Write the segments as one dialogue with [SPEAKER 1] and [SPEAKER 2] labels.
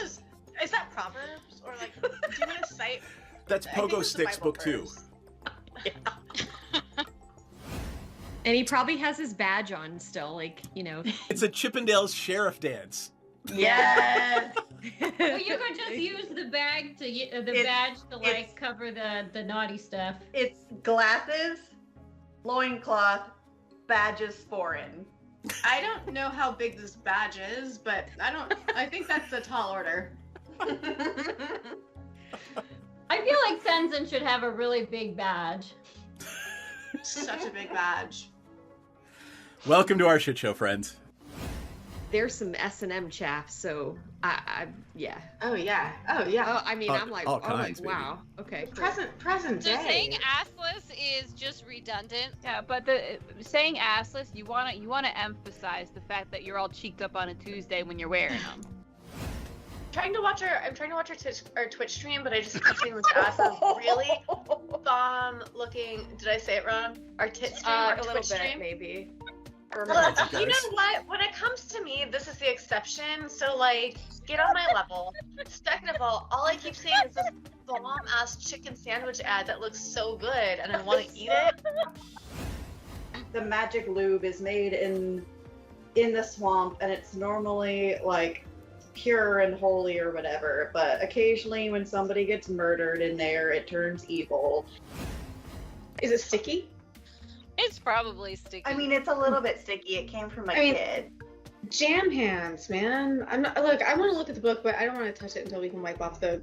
[SPEAKER 1] Is that Proverbs? Or like, do you want to cite?
[SPEAKER 2] That's Pogo Stick's book too.
[SPEAKER 1] Yeah.
[SPEAKER 3] And he probably has his badge on still, like, you know.
[SPEAKER 2] It's a Chippendales sheriff dance.
[SPEAKER 1] Yes.
[SPEAKER 4] Well, you could just use the badge to like cover the naughty stuff.
[SPEAKER 5] It's glasses, loincloth, badges foreign.
[SPEAKER 1] I don't know how big this badge is, but I think that's a tall order.
[SPEAKER 4] I feel like Sensen should have a really big badge.
[SPEAKER 1] Such a big badge.
[SPEAKER 2] Welcome to our shit show, friends.
[SPEAKER 3] There's some S&M chaff, so yeah.
[SPEAKER 1] Oh yeah. Oh yeah.
[SPEAKER 3] Oh, I mean, I'm like,
[SPEAKER 2] all kinds,
[SPEAKER 3] wow. Okay. Cool.
[SPEAKER 1] Present
[SPEAKER 6] So
[SPEAKER 1] day.
[SPEAKER 6] saying assless is just redundant.
[SPEAKER 7] Yeah, but the saying assless, you wanna emphasize the fact that you're all cheeked up on a Tuesday when you're wearing them.
[SPEAKER 1] I'm trying to watch our Twitch stream, but I just keep seeing this ass is really bomb looking. Did I say it wrong? Our tit stream, our
[SPEAKER 3] A little
[SPEAKER 1] Twitch
[SPEAKER 3] bit,
[SPEAKER 1] stream.
[SPEAKER 3] maybe.
[SPEAKER 1] Well, you know what? When it comes to me, this is the exception. So, like, get on my level. Second of all I keep seeing is this bomb-ass chicken sandwich ad that looks so good, and I want to eat it.
[SPEAKER 5] The magic lube is made in the swamp, and it's normally, like, pure and holy or whatever, but occasionally when somebody gets murdered in there, it turns evil.
[SPEAKER 1] Is it sticky?
[SPEAKER 6] It's probably sticky.
[SPEAKER 5] I mean, it's a little bit sticky. It came from a kid.
[SPEAKER 1] Jam hands, man. I'm not. Look, I want to look at the book, but I don't want to touch it until we can wipe off the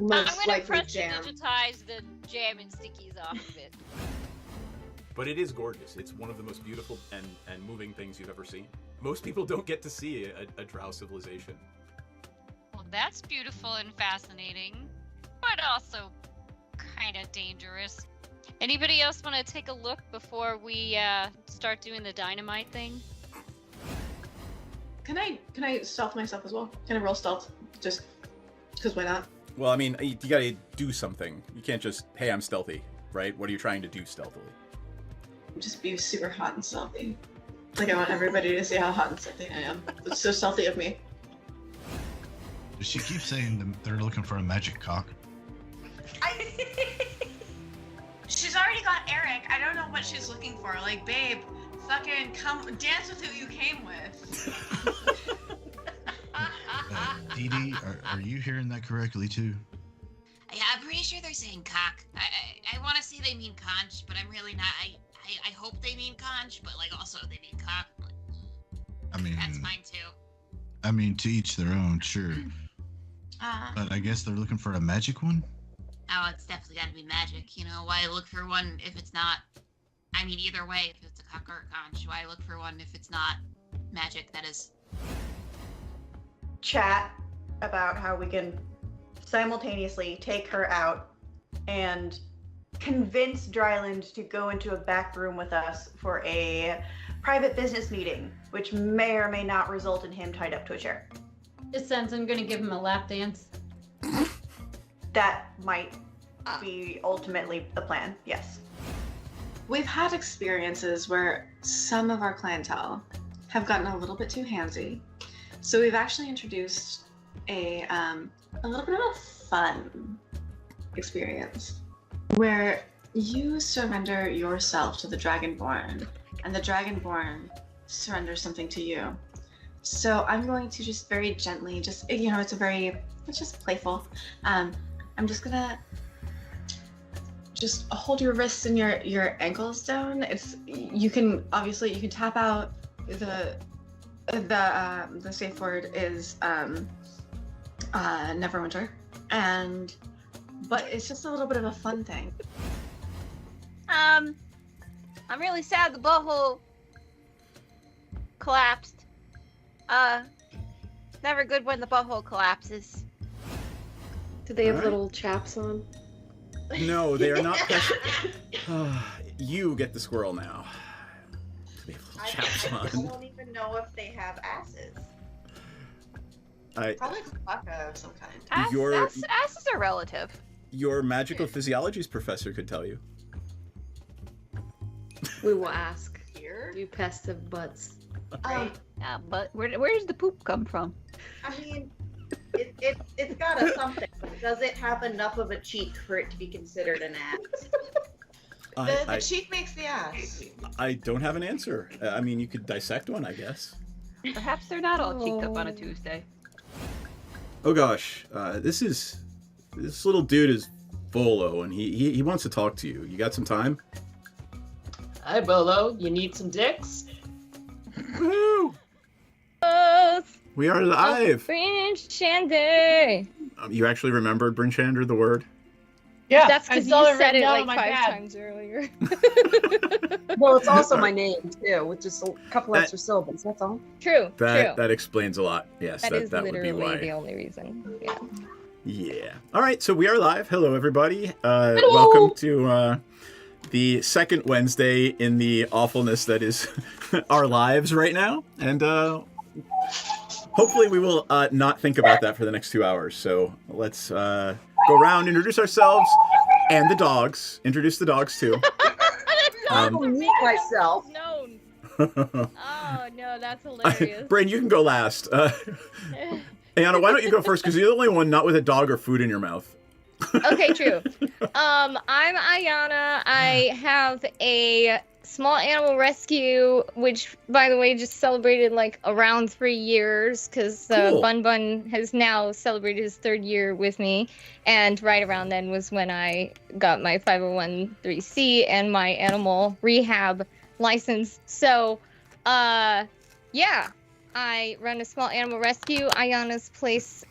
[SPEAKER 1] most
[SPEAKER 6] I'm gonna
[SPEAKER 1] likely
[SPEAKER 6] press
[SPEAKER 1] jam.
[SPEAKER 6] digitize the jam and stickies off of it.
[SPEAKER 2] But it is gorgeous. It's one of the most beautiful and moving things you've ever seen. Most people don't get to see a drow civilization.
[SPEAKER 6] Well, that's beautiful and fascinating, but also kind of dangerous. Anybody else want to take a look before we start doing the dynamite thing?
[SPEAKER 1] Can I stealth myself as well? Can I roll stealth? Just because why not?
[SPEAKER 2] Well, I mean, you gotta do something. You can't just, hey, I'm stealthy, right? What are you trying to do stealthily?
[SPEAKER 1] Just be super hot and stealthy. Like, I want everybody to see how hot and stealthy I am. It's so stealthy of me.
[SPEAKER 8] Does she keep saying they're looking for a magic cock?
[SPEAKER 9] She's already got Eric. I don't know what she's looking for. Like, babe, fucking come dance with who you came with.
[SPEAKER 8] Dee Dee, are you hearing that correctly too?
[SPEAKER 9] Yeah, I'm pretty sure they're saying cock. I want to say they mean conch, but I'm really not. I hope they mean conch, but like also they mean cock.
[SPEAKER 8] I mean,
[SPEAKER 9] That's fine too.
[SPEAKER 8] I mean, to each their own, sure. But I guess they're looking for a magic one?
[SPEAKER 9] Oh, it's definitely got to be magic. You know, why look for one if it's not? I mean, either way, if it's a cock or a conch, why look for one if it's not magic? That is.
[SPEAKER 5] Chat about how we can simultaneously take her out and convince Dryland to go into a back room with us for a private business meeting, which may or may not result in him tied up to a chair.
[SPEAKER 4] Is Sensen gonna give him a lap dance?
[SPEAKER 5] That might be ultimately the plan, yes.
[SPEAKER 1] We've had experiences where some of our clientele have gotten a little bit too handsy. So we've actually introduced a little bit of a fun experience where you surrender yourself to the Dragonborn and the Dragonborn surrenders something to you. So I'm going to just very gently, it's just playful. I'm just gonna just hold your wrists and your ankles down. You can tap out. The safe word is Neverwinter, but it's just a little bit of a fun thing.
[SPEAKER 7] I'm really sad the butthole collapsed. Never good when the butthole collapses.
[SPEAKER 3] Do they have
[SPEAKER 2] Alright.
[SPEAKER 3] little chaps on?
[SPEAKER 2] No, they are not. You get the squirrel now. They have little chaps
[SPEAKER 5] I
[SPEAKER 2] on.
[SPEAKER 5] don't even know if they have asses.
[SPEAKER 1] Probably Klaka of some kind.
[SPEAKER 7] Asses are relative.
[SPEAKER 2] Your magical physiologies professor could tell you.
[SPEAKER 3] We will ask.
[SPEAKER 1] Here?
[SPEAKER 3] You pest of butts.
[SPEAKER 7] Yeah, but where does the poop come from?
[SPEAKER 5] I mean, it's not a something, but does it have enough of a cheek for it to be considered an ass?
[SPEAKER 1] The cheek makes the ass.
[SPEAKER 2] I don't have an answer. I mean, you could dissect one, I guess.
[SPEAKER 7] Perhaps they're not all cheeked up on a Tuesday.
[SPEAKER 2] Oh gosh, this little dude is Volo, and he wants to talk to you. You got some time?
[SPEAKER 10] Hi, Bolo. You need some dicks?
[SPEAKER 2] Woo! We are live.
[SPEAKER 3] Bryn Shander.
[SPEAKER 2] You actually remembered Bryn Shander, the word?
[SPEAKER 3] Yeah, that's because you said it like 5 times earlier.
[SPEAKER 10] Well, it's also my name too, with just a couple extra syllables. That's all.
[SPEAKER 3] True.
[SPEAKER 2] That explains a lot. Yes,
[SPEAKER 3] that is
[SPEAKER 2] would be
[SPEAKER 3] literally
[SPEAKER 2] why.
[SPEAKER 3] the only reason. Yeah.
[SPEAKER 2] Yeah. All right, so we are live. Hello, everybody. Welcome to the second Wednesday in the awfulness that is our lives right now, and hopefully we will not think about that for the next 2 hours. So let's go around, introduce ourselves, and the dogs. Introduce the dogs too.
[SPEAKER 10] Meet myself.
[SPEAKER 3] Known. Oh no, that's hilarious.
[SPEAKER 2] Brain, you can go last. Ayana, why don't you go first? Because you're the only one not with a dog or food in your mouth.
[SPEAKER 3] Okay, true. I'm Ayana. I have a small animal rescue, which, by the way, just celebrated like around 3 years, because
[SPEAKER 2] Cool.
[SPEAKER 3] Bun Bun has now celebrated his 3rd year with me, and right around then was when I got my 501(c) and my animal rehab license. So, yeah, I run a small animal rescue. Ayana's Place.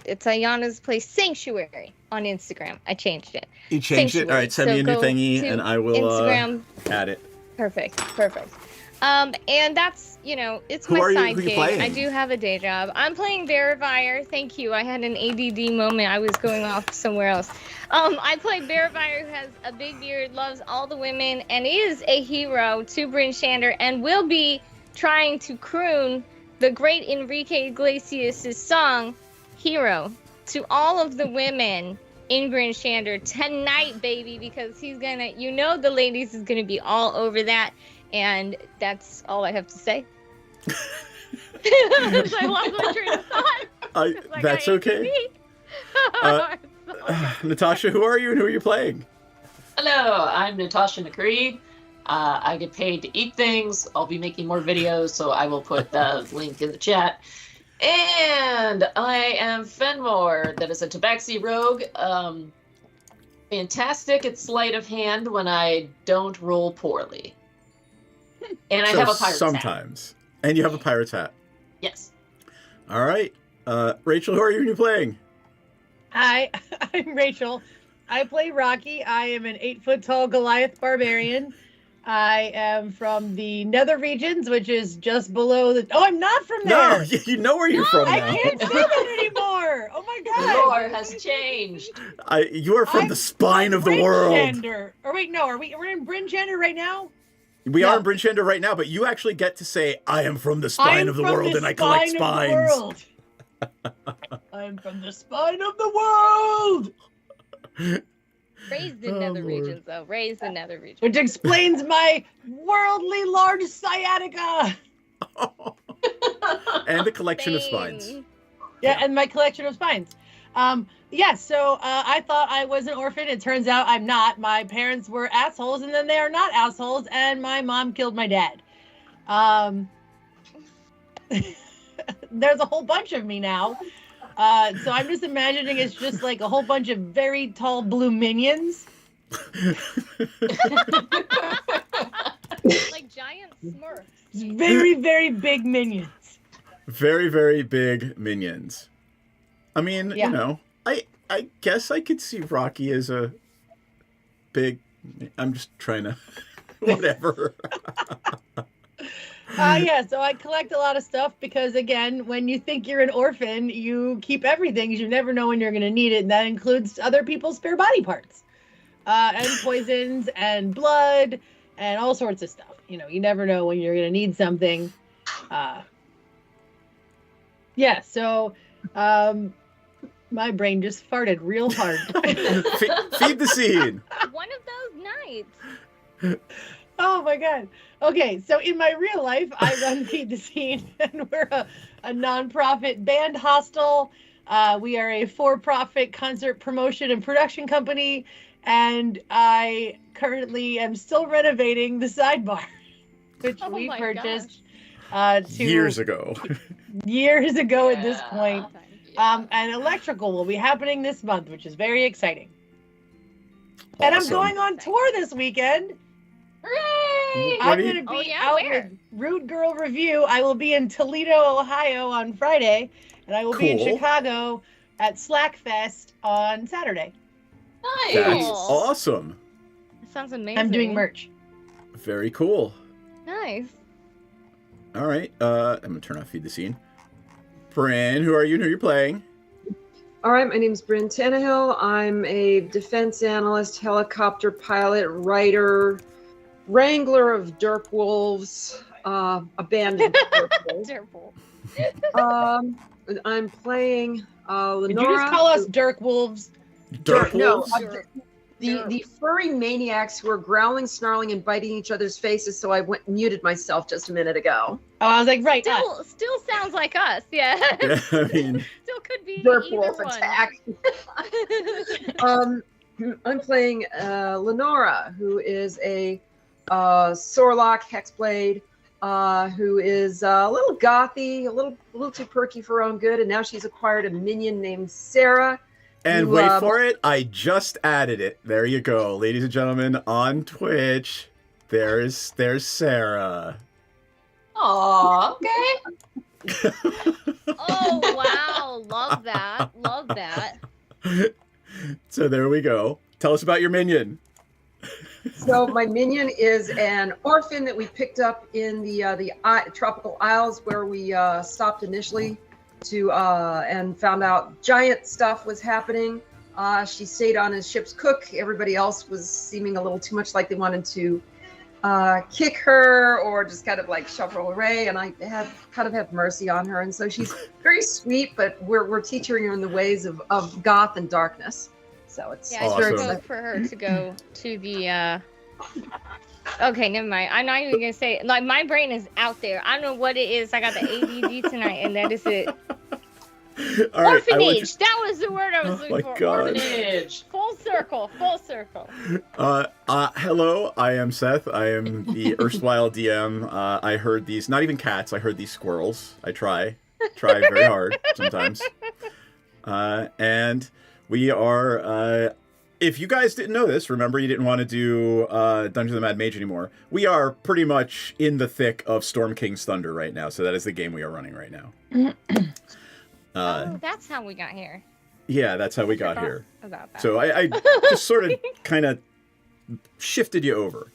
[SPEAKER 3] It's Ayana's Place Sanctuary on Instagram. I changed it.
[SPEAKER 2] You changed it? All right, send me a new
[SPEAKER 3] go
[SPEAKER 2] thingy,
[SPEAKER 3] to
[SPEAKER 2] and I will
[SPEAKER 3] Instagram.
[SPEAKER 2] add it.
[SPEAKER 3] Perfect. And that's, it's
[SPEAKER 2] Who
[SPEAKER 3] my
[SPEAKER 2] are you?
[SPEAKER 3] side
[SPEAKER 2] Who you
[SPEAKER 3] gig.
[SPEAKER 2] playing?
[SPEAKER 3] I do have a day job. I'm playing Bearvire. Thank you. I had an ADD moment. I was going off somewhere else. I play Bearvire, who has a big beard, loves all the women, and is a hero to Bryn Shander, and will be trying to croon the great Enrique Iglesias' song, Hero, to all of the women in Bryn Shander tonight, baby, because he's gonna, the ladies is gonna be all over that, and that's all I have to say. I lost my train of thought.
[SPEAKER 2] That's okay. Natasha, who are you and who are you playing?
[SPEAKER 10] Hello, I'm Natasha McCree. I get paid to eat things. I'll be making more videos, so I will put the link in the chat. And I am Fenmore, that is a Tabaxi rogue. Fantastic at sleight of hand when I don't roll poorly. And I have a pirate's hat.
[SPEAKER 2] Sometimes. And you have a pirate's hat.
[SPEAKER 10] Yes.
[SPEAKER 2] All right. Rachel, who are you and you playing?
[SPEAKER 11] Hi, I'm Rachel. I play Rocky. I am an 8-foot-tall Goliath barbarian. I am from the Nether regions, which is just below the... Oh, I'm not from there!
[SPEAKER 2] No, you know where you're from now.
[SPEAKER 11] I can't say that anymore! Oh my god!
[SPEAKER 10] The lore has changed.
[SPEAKER 2] You are from the spine of the world.
[SPEAKER 11] Or wait, no, we're in Bryn Shander right now?
[SPEAKER 2] We are in Bryn Shander right now, but you actually get to say, I am from the spine of the world and I collect spines.
[SPEAKER 11] I'm from the spine of the world!
[SPEAKER 3] Raised in Nether regions, though. Raised in Nether regions.
[SPEAKER 11] Which explains my worldly large sciatica!
[SPEAKER 2] And a collection of spines.
[SPEAKER 11] Yeah, and my collection of spines. So I thought I was an orphan. It turns out I'm not. My parents were assholes, and then they are not assholes, and my mom killed my dad. There's a whole bunch of me now. So I'm just imagining it's just like a whole bunch of very tall blue minions.
[SPEAKER 3] Like giant smurfs.
[SPEAKER 11] Very, very big minions.
[SPEAKER 2] Very, very big minions. I mean, I guess I could see Rocky as a big... I'm just trying to... Whatever.
[SPEAKER 11] So I collect a lot of stuff because, again, when you think you're an orphan, you keep everything because you never know when you're going to need it, and that includes other people's spare body parts, and poisons, and blood, and all sorts of stuff. You never know when you're going to need something. My brain just farted real hard.
[SPEAKER 2] Feed the scene.
[SPEAKER 3] One of those nights.
[SPEAKER 11] Oh my god. Okay, so in my real life, I run Feed the Scene, and we're a nonprofit band hostel We are a for-profit concert promotion and production company, and I currently am still renovating the sidebar, which we purchased
[SPEAKER 2] years ago.
[SPEAKER 11] Years ago at this point. And electrical will be happening this month, which is very exciting. Awesome. And I'm going on tour this weekend.
[SPEAKER 3] Hooray!
[SPEAKER 11] I'm going to be out with Rude Girl Review. I will be in Toledo, Ohio on Friday, and I will be in Chicago at Slackfest on Saturday.
[SPEAKER 3] Nice.
[SPEAKER 2] That's awesome.
[SPEAKER 3] That sounds amazing.
[SPEAKER 11] I'm doing merch.
[SPEAKER 2] Very cool.
[SPEAKER 3] Nice.
[SPEAKER 2] All right. I'm going to turn off Feed the Scene. Bryn, who are you and who you're playing?
[SPEAKER 12] All right, my name's Bryn Tannehill. I'm a defense analyst, helicopter pilot, writer, wrangler of derp wolves, abandoned derp wolves. I'm playing Lenora.
[SPEAKER 11] Did you just call us Dirk Wolves?
[SPEAKER 2] Derp wolves?
[SPEAKER 12] No, the furry maniacs who are growling, snarling, and biting each other's faces, so I muted myself just a minute ago.
[SPEAKER 11] Oh, I was like, right.
[SPEAKER 3] Still sounds like us, yeah.
[SPEAKER 2] Yeah, I mean,
[SPEAKER 3] still could be
[SPEAKER 12] Derp
[SPEAKER 3] either
[SPEAKER 12] wolf
[SPEAKER 3] one.
[SPEAKER 12] attack. I'm playing Lenora, who is a Sorlock Hexblade, who is a little gothy, a little too perky for her own good, and now she's acquired a minion named Sarah.
[SPEAKER 2] And wait for it, I just added it. There you go, ladies and gentlemen, on Twitch. There's Sarah.
[SPEAKER 10] Aw, okay.
[SPEAKER 3] Oh wow, love that. Love that.
[SPEAKER 2] So there we go. Tell us about your minion.
[SPEAKER 12] So my minion is an orphan that we picked up in the tropical isles where we stopped initially to and found out giant stuff was happening. She stayed on as ship's cook. Everybody else was seeming a little too much like they wanted to kick her or just kind of like shove her away, and I had mercy on her, and so she's very sweet, but we're teaching her in the ways of goth and darkness. So it's
[SPEAKER 3] very good for her to go to the okay, never mind. I'm not even gonna say, like, my brain is out there. I don't know what it is. I got the ADD tonight, and that is it.
[SPEAKER 2] All right,
[SPEAKER 3] orphanage. That was the word I was looking for.
[SPEAKER 2] God.
[SPEAKER 3] Orphanage. Full circle. Full circle.
[SPEAKER 2] Hello, I am Seth. I am the erstwhile DM. I heard these, not even cats, I heard these squirrels. I try very hard sometimes. And we are, if you guys didn't know this, remember you didn't want to do Dungeons of the Mad Mage anymore. We are pretty much in the thick of Storm King's Thunder right now, so that is the game we are running right now.
[SPEAKER 3] That's how we got here.
[SPEAKER 2] Yeah, that's how we got here.
[SPEAKER 3] About that.
[SPEAKER 2] So I just sort of kind of shifted you over.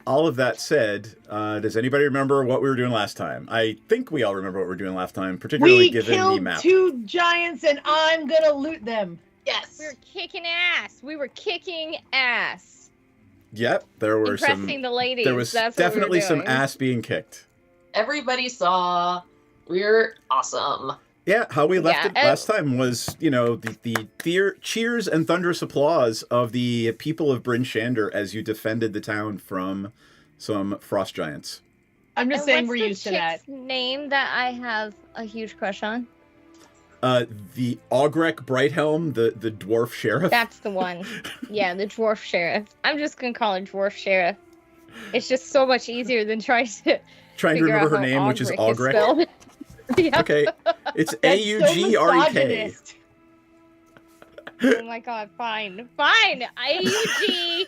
[SPEAKER 2] All of that said, does anybody remember what we were doing last time? I think we all remember what we were doing last time, particularly given the map.
[SPEAKER 11] We killed 2 giants, and I'm gonna loot them.
[SPEAKER 3] Yes. We were kicking ass. We were kicking ass.
[SPEAKER 2] Yep, there were
[SPEAKER 3] impressing the ladies.
[SPEAKER 2] There was definitely some ass being kicked.
[SPEAKER 10] Everybody saw. We're awesome.
[SPEAKER 2] Yeah, how we left it last time was, you know, the cheers and thunderous applause of the people of Bryn Shander as you defended the town from some frost giants.
[SPEAKER 11] I'm just saying we're used to that.
[SPEAKER 3] What's the name that I have a huge crush on?
[SPEAKER 2] The Augrek Brighthelm, the dwarf sheriff.
[SPEAKER 3] That's the one. Yeah, the dwarf sheriff. I'm just gonna call her dwarf sheriff. It's just so much easier than trying to
[SPEAKER 2] remember her name, which is Augrek. Yep. Okay, it's Augrek.
[SPEAKER 3] Oh my god, fine. AUGR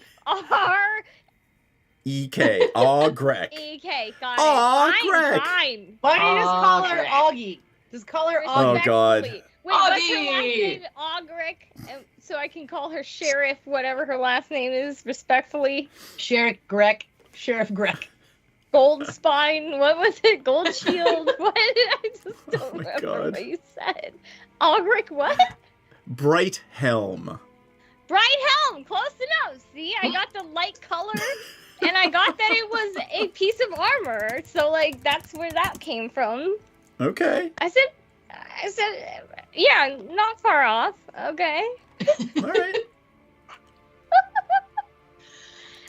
[SPEAKER 2] EK, Augrek.
[SPEAKER 3] EK, got
[SPEAKER 2] it.
[SPEAKER 3] Fine.
[SPEAKER 11] Why don't you just call her Augie? Just call her Augie.
[SPEAKER 2] Oh god.
[SPEAKER 3] Wait, what's her last name? Augrek, so I can call her Sheriff, whatever her last name is, respectfully.
[SPEAKER 11] Sheriff Grek.
[SPEAKER 3] Gold Spine, what was it? Gold Shield? What? I just don't remember what you said. Augrek, what?
[SPEAKER 2] Bright Helm.
[SPEAKER 3] Bright Helm, close enough. See, I got the light color, and I got that it was a piece of armor. So, like, that's where that came from.
[SPEAKER 2] Okay.
[SPEAKER 3] I said, yeah, not far off. Okay.
[SPEAKER 2] All right.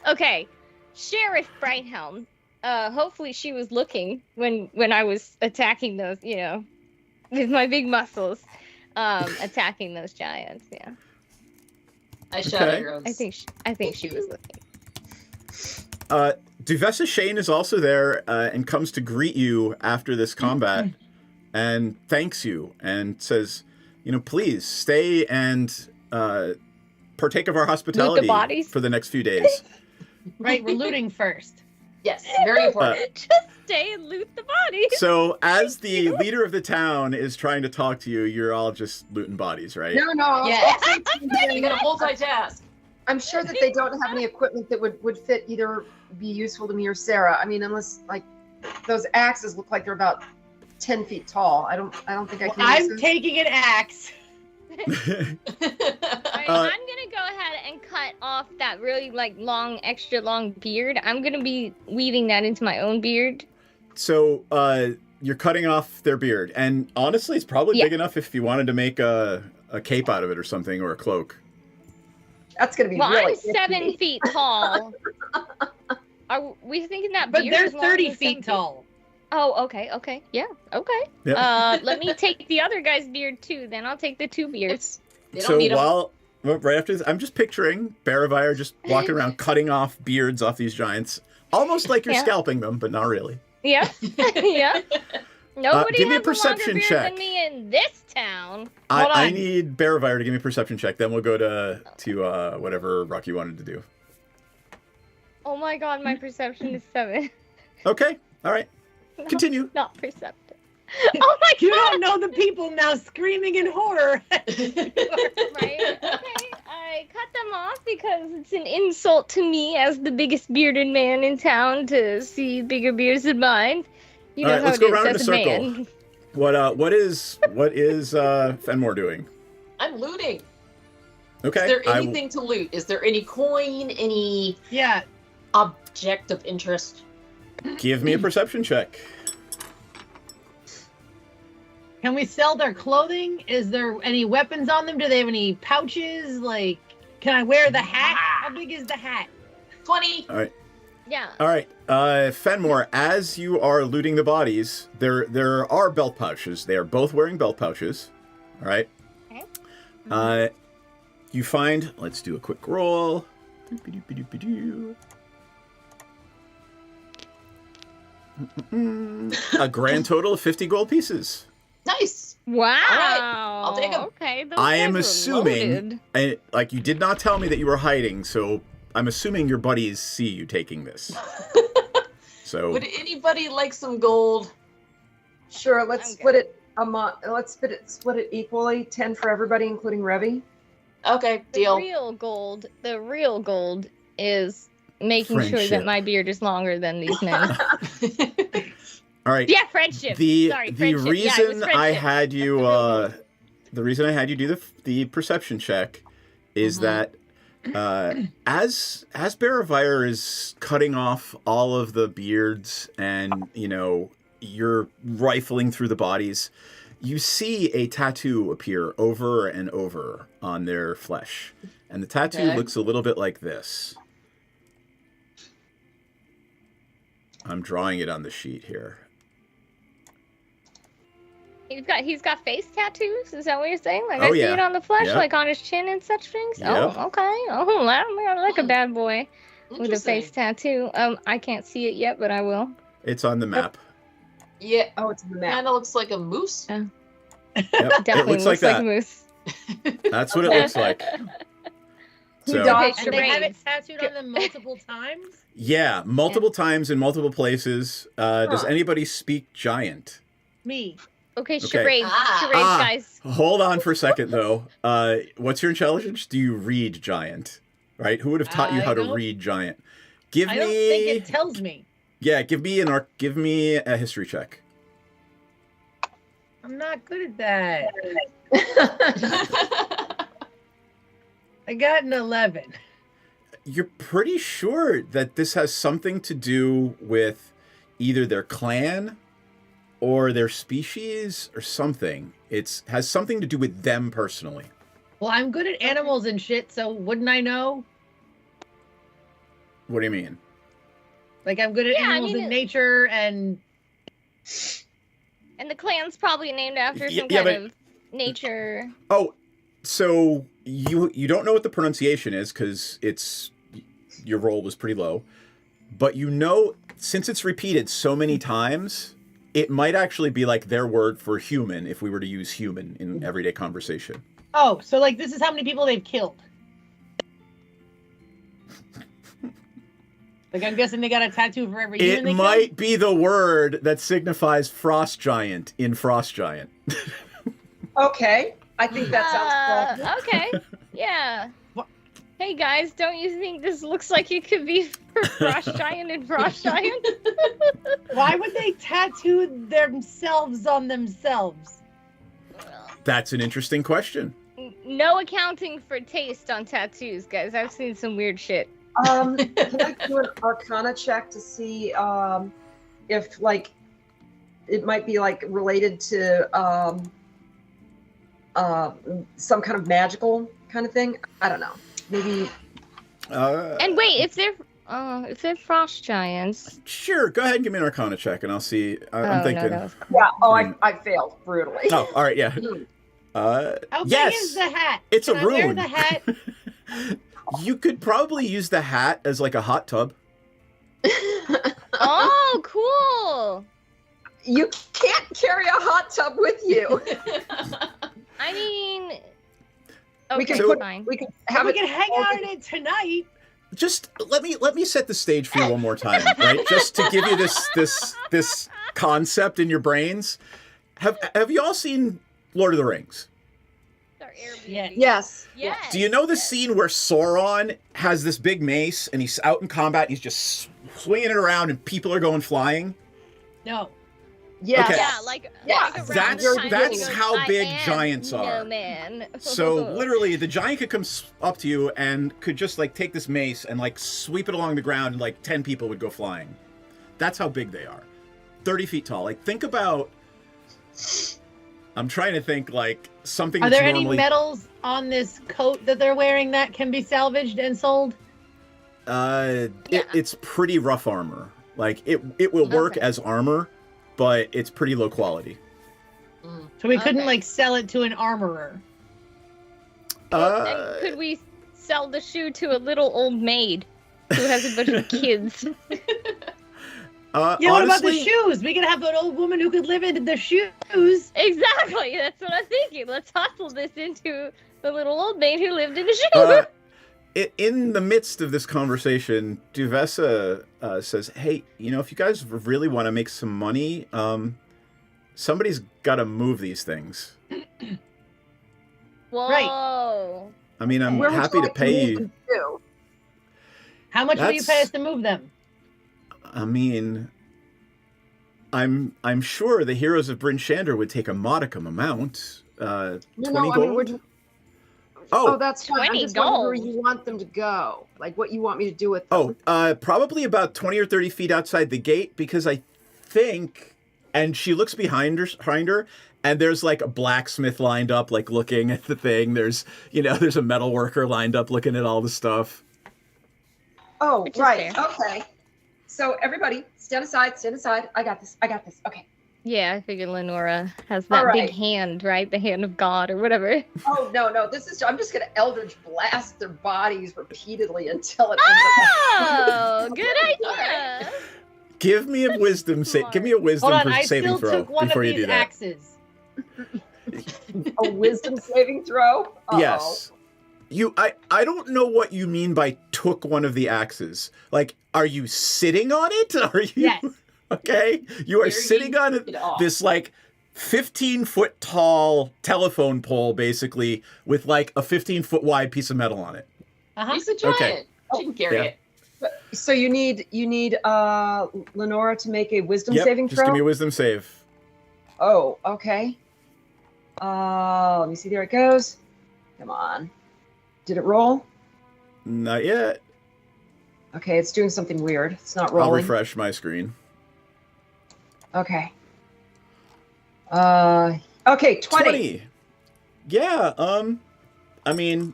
[SPEAKER 3] Okay, Sheriff Brighthelm. Hopefully she was looking when I was attacking those, you know, with my big muscles, attacking those giants. Yeah.
[SPEAKER 10] I shot
[SPEAKER 2] Okay.
[SPEAKER 10] arrows.
[SPEAKER 3] I think she was looking.
[SPEAKER 2] Duvessa Shane is also there and comes to greet you after this combat and thanks you and says, please stay and partake of our hospitality for the next few days.
[SPEAKER 11] Right, we're looting first.
[SPEAKER 10] Yes, very important.
[SPEAKER 3] Just stay and loot the bodies.
[SPEAKER 2] So as the leader of the town is trying to talk to you, you're all just looting bodies, right?
[SPEAKER 12] No.
[SPEAKER 10] Yeah. You gotta multitask.
[SPEAKER 12] I'm sure that they don't have any equipment that would fit either be useful to me or Sarah. I mean, unless like those axes look like they're about 10 feet tall. I don't think I can.
[SPEAKER 11] I'm taking an axe.
[SPEAKER 3] All right, I'm gonna go ahead and cut off that really extra long beard. I'm gonna be weaving that into my own beard.
[SPEAKER 2] So you're cutting off their beard, and honestly, it's probably big enough if you wanted to make a cape out of it or something, or a cloak.
[SPEAKER 12] That's gonna be
[SPEAKER 3] well,
[SPEAKER 12] really.
[SPEAKER 3] I'm 7 feet tall. Are we thinking that?
[SPEAKER 11] But
[SPEAKER 3] beard
[SPEAKER 11] they're
[SPEAKER 3] is long
[SPEAKER 11] 30
[SPEAKER 3] as
[SPEAKER 11] feet
[SPEAKER 3] 7
[SPEAKER 11] tall.
[SPEAKER 3] Oh, okay, yeah, okay.
[SPEAKER 2] Yep.
[SPEAKER 3] Let me take the other guy's beard too. Then I'll take the 2 beards.
[SPEAKER 2] So right after this, I'm just picturing Baravire just walking around cutting off beards off these giants, almost like you're scalping them, but not really.
[SPEAKER 3] Yeah, yeah. Nobody
[SPEAKER 2] give me a
[SPEAKER 3] has
[SPEAKER 2] perception
[SPEAKER 3] a longer
[SPEAKER 2] check.
[SPEAKER 3] beard than me in this town.
[SPEAKER 2] I need Baravire to give me a perception check. Then we'll go to whatever Rocky wanted to do.
[SPEAKER 3] Oh my god, my perception is 7.
[SPEAKER 2] Okay, all right. Continue.
[SPEAKER 3] Not perceptive. Oh my god!
[SPEAKER 11] You don't know the people now screaming in horror.
[SPEAKER 3] Right? Okay. I cut them off because it's an insult to me as the biggest bearded man in town to see bigger beards than mine. You know
[SPEAKER 2] all right,
[SPEAKER 3] how
[SPEAKER 2] let's
[SPEAKER 3] it
[SPEAKER 2] go
[SPEAKER 3] is
[SPEAKER 2] around in a
[SPEAKER 3] as
[SPEAKER 2] circle.
[SPEAKER 3] man.
[SPEAKER 2] What is Fenmore doing?
[SPEAKER 10] I'm looting.
[SPEAKER 2] Okay.
[SPEAKER 10] Is there anything to loot? Is there any coin? Any object of interest?
[SPEAKER 2] Give me a perception check.
[SPEAKER 11] Can we sell their clothing? Is there any weapons on them? Do they have any pouches? Like, can I wear the hat? How big is the hat?
[SPEAKER 10] 20.
[SPEAKER 2] All right.
[SPEAKER 3] Yeah.
[SPEAKER 2] All right, Fenmore, as you are looting the bodies, there are belt pouches. They are both wearing belt pouches. All right. Okay. You find. Let's do a quick roll. A grand total of 50 gold pieces.
[SPEAKER 10] Nice.
[SPEAKER 3] Wow.
[SPEAKER 10] All right. I'll take them.
[SPEAKER 3] Okay. Those
[SPEAKER 2] I am
[SPEAKER 3] guys are
[SPEAKER 2] assuming,
[SPEAKER 3] loaded.
[SPEAKER 2] like you did not tell me that you were hiding, so I'm assuming your buddies see you taking this. So.
[SPEAKER 10] Would anybody like some gold?
[SPEAKER 12] Sure. Let's split it. Let's split it equally. 10 for everybody, including Revy.
[SPEAKER 10] Okay. Deal.
[SPEAKER 3] The real gold is making sure
[SPEAKER 2] Friendship.
[SPEAKER 3] that my beard is longer than these men.
[SPEAKER 2] All right.
[SPEAKER 3] Yeah, friendship.
[SPEAKER 2] The
[SPEAKER 3] friendship.
[SPEAKER 2] reason
[SPEAKER 3] yeah,
[SPEAKER 2] I had you do the perception check is that as Baravire is cutting off all of the beards and you're rifling through the bodies, you see a tattoo appear over and over on their flesh, and the tattoo looks a little bit like this. I'm drawing it on the sheet here.
[SPEAKER 3] He's got face tattoos. Is that what you're saying? Like
[SPEAKER 2] Oh,
[SPEAKER 3] I see
[SPEAKER 2] yeah.
[SPEAKER 3] it on the flesh,
[SPEAKER 2] Yep.
[SPEAKER 3] like on his chin and such things.
[SPEAKER 2] Yep.
[SPEAKER 3] Oh, okay. Oh, I like a bad boy with a face tattoo. I can't see it yet, but I will.
[SPEAKER 2] It's on the map.
[SPEAKER 10] Yeah.
[SPEAKER 12] Oh, it's in the map.
[SPEAKER 10] Kind of looks like a moose.
[SPEAKER 2] Yep.
[SPEAKER 3] Definitely
[SPEAKER 2] it looks like that.
[SPEAKER 3] a moose.
[SPEAKER 2] That's what it looks like. So,
[SPEAKER 11] And they have it tattooed on them multiple times?
[SPEAKER 2] yeah, multiple times in multiple places. Does anybody speak giant?
[SPEAKER 11] Me.
[SPEAKER 3] Okay,
[SPEAKER 2] Okay.
[SPEAKER 3] charades, guys.
[SPEAKER 2] Hold on for a second, though. What's your intelligence? Do you read giant? Right? Who would have taught you how to
[SPEAKER 11] don't-
[SPEAKER 2] read giant? Give
[SPEAKER 11] I
[SPEAKER 2] me.
[SPEAKER 11] don't think it tells me.
[SPEAKER 2] Yeah, give me a history check.
[SPEAKER 11] I'm not good at that. I got an 11.
[SPEAKER 2] You're pretty sure that this has something to do with either their clan or their species or something. It has something to do with them personally.
[SPEAKER 11] Well, I'm good at animals and shit, so wouldn't I know?
[SPEAKER 2] What do you mean?
[SPEAKER 11] Like, I'm good at animals in nature and...
[SPEAKER 3] And the clan's probably named after some
[SPEAKER 2] yeah,
[SPEAKER 3] kind of nature.
[SPEAKER 2] Oh, so you don't know what the pronunciation is because your roll was pretty low, but you know since it's repeated so many times, it might actually be like their word for human if we were to use human in everyday conversation.
[SPEAKER 11] Oh, so like this is how many people they've killed. Like I'm guessing they got a tattoo for every human
[SPEAKER 2] It
[SPEAKER 11] they
[SPEAKER 2] might
[SPEAKER 11] killed?
[SPEAKER 2] be the word that signifies frost giant in Frost Giant.
[SPEAKER 12] Okay, I think that sounds plausible.
[SPEAKER 3] Okay, yeah. Hey guys, don't you think this looks like it could be for Frost Giant and Frost Giant?
[SPEAKER 11] Why would they tattoo themselves on themselves?
[SPEAKER 2] That's an interesting question.
[SPEAKER 3] No accounting for taste on tattoos, guys. I've seen some weird shit.
[SPEAKER 12] Can I do an Arcana check to see if like it might be like related to some kind of magical kind of thing? I don't know. Maybe.
[SPEAKER 3] And wait, if they're frost giants.
[SPEAKER 2] Sure, go ahead and give me an Arcana check, and I'll see. I'm thinking.
[SPEAKER 3] No,
[SPEAKER 12] yeah. Oh, I failed brutally.
[SPEAKER 2] Oh, all right, yeah.
[SPEAKER 11] How
[SPEAKER 2] yes,
[SPEAKER 11] big is the hat?
[SPEAKER 2] It's
[SPEAKER 11] Can
[SPEAKER 2] a
[SPEAKER 11] I wear
[SPEAKER 2] rune.
[SPEAKER 11] the hat?
[SPEAKER 2] You could probably use the hat as like a hot tub.
[SPEAKER 3] Oh, cool.
[SPEAKER 12] You can't carry a hot tub with you.
[SPEAKER 3] I mean,
[SPEAKER 12] we
[SPEAKER 3] okay,
[SPEAKER 12] can
[SPEAKER 3] fine.
[SPEAKER 12] we can have
[SPEAKER 11] we
[SPEAKER 12] it.
[SPEAKER 11] can hang out in it tonight.
[SPEAKER 2] Just let me set the stage for you one more time, right? Just to give you this concept in your brains. Have you all seen Lord of the Rings?
[SPEAKER 12] Yes.
[SPEAKER 3] Yes.
[SPEAKER 2] Do you know the scene where Sauron has this big mace and he's out in combat and he's just swinging it around and people are going flying?
[SPEAKER 11] No.
[SPEAKER 12] Yes.
[SPEAKER 2] Okay.
[SPEAKER 3] Yeah, like around
[SPEAKER 2] That's
[SPEAKER 3] the time
[SPEAKER 2] that's
[SPEAKER 3] he goes,
[SPEAKER 2] how
[SPEAKER 3] "I
[SPEAKER 2] big
[SPEAKER 3] am
[SPEAKER 2] giants
[SPEAKER 3] no
[SPEAKER 2] are.
[SPEAKER 3] man."
[SPEAKER 2] So literally, the giant could come up to you and could just like take this mace and like sweep it along the ground, and like 10 people would go flying. That's how big they are. 30 feet tall. Like think about. I'm trying to think like something.
[SPEAKER 11] Are
[SPEAKER 2] that's
[SPEAKER 11] there
[SPEAKER 2] normally...
[SPEAKER 11] any metals on this coat that they're wearing that can be salvaged and sold?
[SPEAKER 2] It's pretty rough armor. Like it will work as armor, but it's pretty low quality.
[SPEAKER 11] So we couldn't like sell it to an armorer.
[SPEAKER 3] And could we sell the shoe to a little old maid who has a bunch of kids?
[SPEAKER 11] Yeah, what about the shoes? We could have an old woman who could live in the shoes.
[SPEAKER 3] Exactly, that's what I'm thinking. Let's hustle this into the little old maid who lived in the shoe.
[SPEAKER 2] In the midst of this conversation, Duvessa says, "Hey, if you guys really want to make some money, somebody's got to move these things."
[SPEAKER 3] Whoa.
[SPEAKER 11] Right.
[SPEAKER 2] I mean, I'm happy to pay you.
[SPEAKER 11] How much will you pay us to move them?
[SPEAKER 2] I mean, I'm sure the heroes of Bryn Shander would take a modicum amount. 20 gold.
[SPEAKER 12] Oh, that's fine.
[SPEAKER 3] 20
[SPEAKER 12] I'm just wondering where
[SPEAKER 3] gold.
[SPEAKER 12] you want them to go. Like what you want me to do with them.
[SPEAKER 2] Probably about 20 or 30 feet outside the gate, because I think, and she looks behind her, and there's like a blacksmith lined up, like looking at the thing. There's a metal worker lined up looking at all the stuff.
[SPEAKER 12] Oh,
[SPEAKER 3] Which is
[SPEAKER 12] right.
[SPEAKER 3] fair.
[SPEAKER 12] Okay. So everybody, stand aside. I got this. Okay.
[SPEAKER 3] Yeah, I figured Lenora has that
[SPEAKER 12] All
[SPEAKER 3] big
[SPEAKER 12] right.
[SPEAKER 3] hand, right? The hand of God or whatever.
[SPEAKER 12] Oh no. I'm just gonna Eldritch blast their bodies repeatedly until it
[SPEAKER 3] Oh, good idea.
[SPEAKER 2] Give me a wisdom Give me a wisdom
[SPEAKER 11] Hold on, I
[SPEAKER 2] saving
[SPEAKER 11] still
[SPEAKER 2] throw
[SPEAKER 11] took one
[SPEAKER 2] before
[SPEAKER 11] of
[SPEAKER 2] you do
[SPEAKER 11] these
[SPEAKER 2] that.
[SPEAKER 11] axes.
[SPEAKER 12] a wisdom saving throw. Uh-oh.
[SPEAKER 2] Yes. I don't know what you mean by took one of the axes. Like, are you sitting on it? Are you?
[SPEAKER 11] Yes.
[SPEAKER 2] Okay. You are
[SPEAKER 10] Carrying
[SPEAKER 2] sitting on
[SPEAKER 10] it off.
[SPEAKER 2] this like 15-foot tall telephone pole, basically, with like a 15-foot wide piece of metal on it.
[SPEAKER 10] He's a giant.
[SPEAKER 2] Okay.
[SPEAKER 10] She can carry
[SPEAKER 2] Yeah.
[SPEAKER 10] it.
[SPEAKER 12] So you need Lenora to make a wisdom
[SPEAKER 2] Yep.
[SPEAKER 12] saving
[SPEAKER 2] Just
[SPEAKER 12] throw.
[SPEAKER 2] give me a wisdom save.
[SPEAKER 12] Oh, okay. Let me see. There it goes. Come on. Did it roll?
[SPEAKER 2] Not yet.
[SPEAKER 12] Okay, it's doing something weird. It's not
[SPEAKER 2] I'll
[SPEAKER 12] rolling.
[SPEAKER 2] refresh my screen.
[SPEAKER 12] Okay. Okay, 20.
[SPEAKER 2] Yeah, I mean,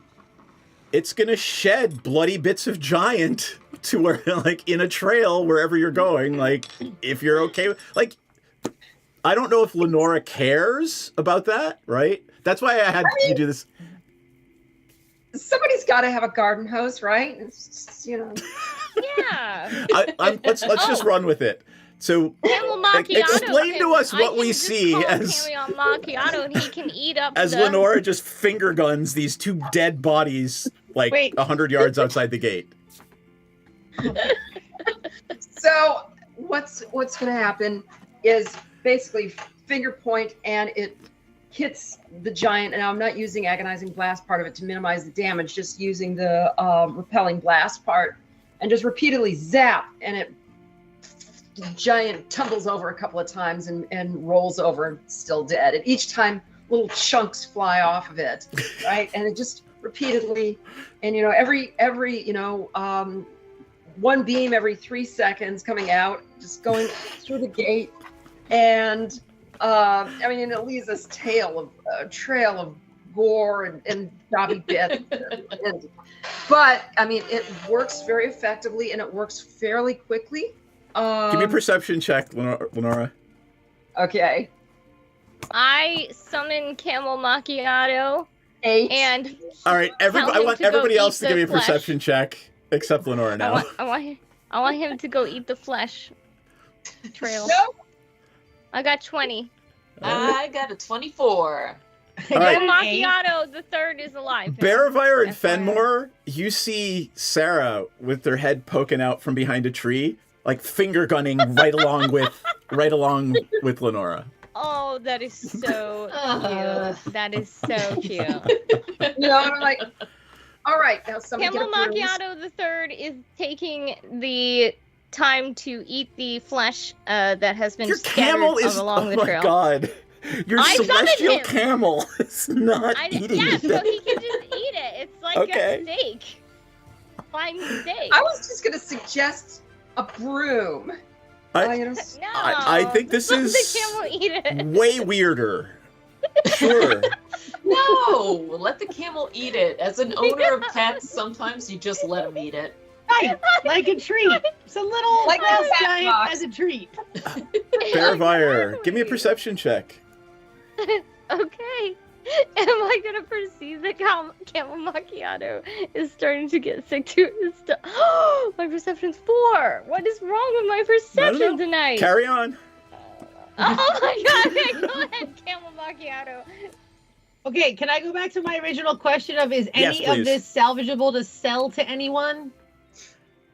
[SPEAKER 2] it's gonna shed bloody bits of giant to where, like, in a trail wherever you're going. Like, if you're okay with, like, I don't know if Lenora cares about that, right? That's why I had you do this.
[SPEAKER 12] Somebody's got to have a garden hose, right? It's just, you know.
[SPEAKER 3] Yeah.
[SPEAKER 2] Let's just run with it. So
[SPEAKER 3] Camel Macchiato
[SPEAKER 2] explain to us what we see as
[SPEAKER 3] Camel Macchiato, and he can eat up
[SPEAKER 2] as Lenora just finger guns these two dead bodies like 100 yards outside the gate.
[SPEAKER 12] So what's going to happen is basically finger point, and it hits the giant. And I'm not using agonizing blast part of it to minimize the damage, just using the repelling blast part, and just repeatedly zap, and the giant tumbles over a couple of times and rolls over, still dead. And each time little chunks fly off of it, right? And it just repeatedly, and every one beam every 3 seconds coming out, just going through the gate. And it leaves this trail of gore and jobby bits. But it works very effectively, and it works fairly quickly.
[SPEAKER 2] Give me a perception check, Lenora.
[SPEAKER 12] Okay.
[SPEAKER 3] I summon Camel Macchiato.
[SPEAKER 12] 8.
[SPEAKER 3] And
[SPEAKER 2] all right, I want everybody else to give me a perception check, except Lenora now.
[SPEAKER 3] I want him to go eat the flesh trail.
[SPEAKER 12] No.
[SPEAKER 3] I got 20.
[SPEAKER 10] I got a 24.
[SPEAKER 3] Camel Macchiato, the third, is alive.
[SPEAKER 2] Barovire and Fenmore, you see Sarah with their head poking out from behind a tree, like finger gunning right along with Lenora.
[SPEAKER 3] Oh, that is so cute. That is so cute.
[SPEAKER 12] I'm like, all right, now somebody
[SPEAKER 3] Camel Macchiato the third is taking the time to eat the flesh that has been scattered along the trail.
[SPEAKER 2] Oh my god. Your celestial camel is not eating
[SPEAKER 3] it. Yeah, so he can just eat it. It's like a steak. Fine steak.
[SPEAKER 12] I was just going to suggest a broom.
[SPEAKER 2] I think this is way weirder. Sure.
[SPEAKER 10] No, let the camel eat it. As an owner of pets, sometimes you just let them eat it.
[SPEAKER 11] Right, like a treat. It's a little grass giant as a treat.
[SPEAKER 2] Barovire, give me a perception check.
[SPEAKER 3] Okay. Am I gonna perceive that Camel Macchiato is starting to get sick to his stuff? My perception's 4. What is wrong with my perception tonight?
[SPEAKER 2] Carry on.
[SPEAKER 3] Oh my god, okay, go ahead, Camel Macchiato.
[SPEAKER 11] Okay, can I go back to my original question of is any of this salvageable to sell to anyone?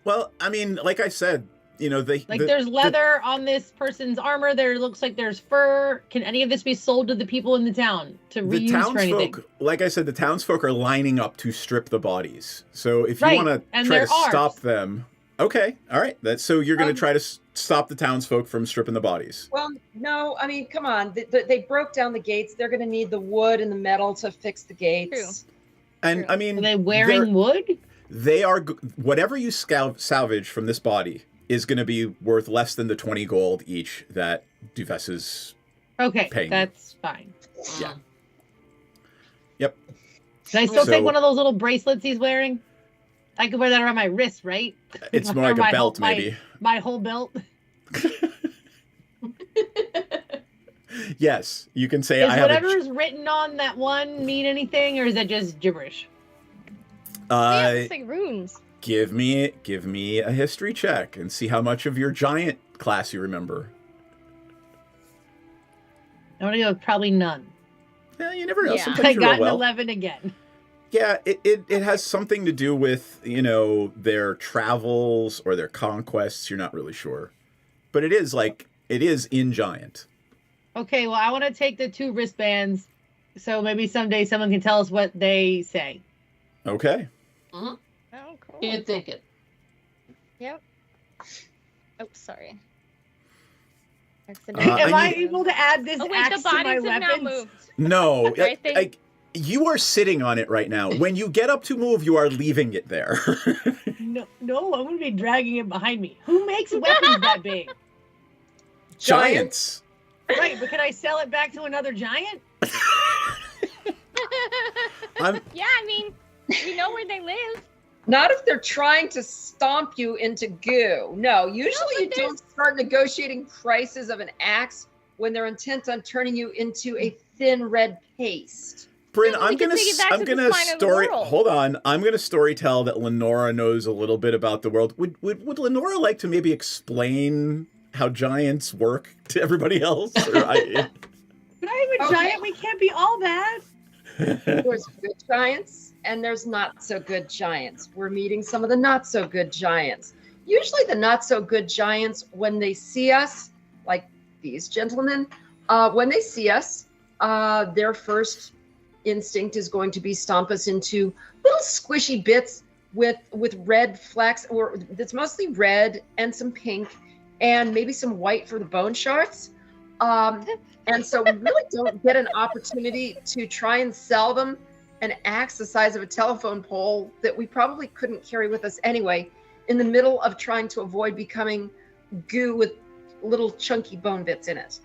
[SPEAKER 2] Well, like I said,
[SPEAKER 11] there's leather on this person's armor. There looks like there's fur. Can any of this be sold to the people in the town to reuse for anything?
[SPEAKER 2] Like I said, the townsfolk are lining up to strip the bodies. So if you want to try to stop them, okay, all right. So you're going to try to stop the townsfolk from stripping the bodies.
[SPEAKER 12] Well, no, come on. They broke down the gates. They're going to need the wood and the metal to fix the gates.
[SPEAKER 3] True.
[SPEAKER 2] And
[SPEAKER 11] are they wearing wood?
[SPEAKER 2] They are. Whatever you salvage from this body is going to be worth less than the 20 gold each that Dufess is paying.
[SPEAKER 11] That's fine.
[SPEAKER 2] Yeah. Yep.
[SPEAKER 11] Can I still take one of those little bracelets he's wearing? I could wear that around my wrist, right?
[SPEAKER 2] It's more like a belt, maybe.
[SPEAKER 11] My whole belt.
[SPEAKER 2] Yes, you can say
[SPEAKER 11] I have. Does whatever is written on that one mean anything, or is that just gibberish?
[SPEAKER 3] It's like runes.
[SPEAKER 2] Give me a history check and see how much of your giant class you remember.
[SPEAKER 11] I'm gonna go with probably none.
[SPEAKER 2] Yeah, you never know.
[SPEAKER 11] Yeah.
[SPEAKER 2] Sometimes
[SPEAKER 11] I
[SPEAKER 2] you
[SPEAKER 11] got
[SPEAKER 2] roll well.
[SPEAKER 11] an 11 again.
[SPEAKER 2] Yeah, it has something to do with, their travels or their conquests. You're not really sure. But it is in giant.
[SPEAKER 11] Okay, well, I want to take the 2 wristbands, so maybe someday someone can tell us what they say.
[SPEAKER 2] Okay.
[SPEAKER 3] Oh, cool.
[SPEAKER 10] Can't think it.
[SPEAKER 3] Yep. Oh, sorry.
[SPEAKER 11] Am I able to add this axe to my weapons?
[SPEAKER 2] No. You are sitting on it right now. When you get up to move, you are leaving it there.
[SPEAKER 11] No, I'm going to be dragging it behind me. Who makes weapons that big?
[SPEAKER 2] Giants.
[SPEAKER 11] Right, but can I sell it back to another giant?
[SPEAKER 3] Yeah, you know where they live.
[SPEAKER 12] Not if they're trying to stomp you into goo. No, usually you don't start negotiating prices of an axe when they're intent on turning you into a thin red paste.
[SPEAKER 2] Bryn,
[SPEAKER 3] No,
[SPEAKER 2] I'm
[SPEAKER 3] we can
[SPEAKER 2] gonna
[SPEAKER 3] take it back to the
[SPEAKER 2] gonna
[SPEAKER 3] spine of the
[SPEAKER 2] story.
[SPEAKER 3] world.
[SPEAKER 2] Hold on, I'm gonna story tell that Lenora knows a little bit about the world. Would Lenora like to maybe explain how giants work to everybody else? Or
[SPEAKER 11] But I'm a giant. We can't be all bad.
[SPEAKER 12] There's good giants and there's not so good giants. We're meeting some of the not so good giants. Usually the not so good giants, when they see us, like these gentlemen, when they see us, their first instinct is going to be stomp us into little squishy bits with red flecks, or it's mostly red and some pink and maybe some white for the bone shards. And so we really don't get an opportunity to try and sell them an axe the size of a telephone pole that we probably couldn't carry with us anyway, in the middle of trying to avoid becoming goo with little chunky bone bits in it.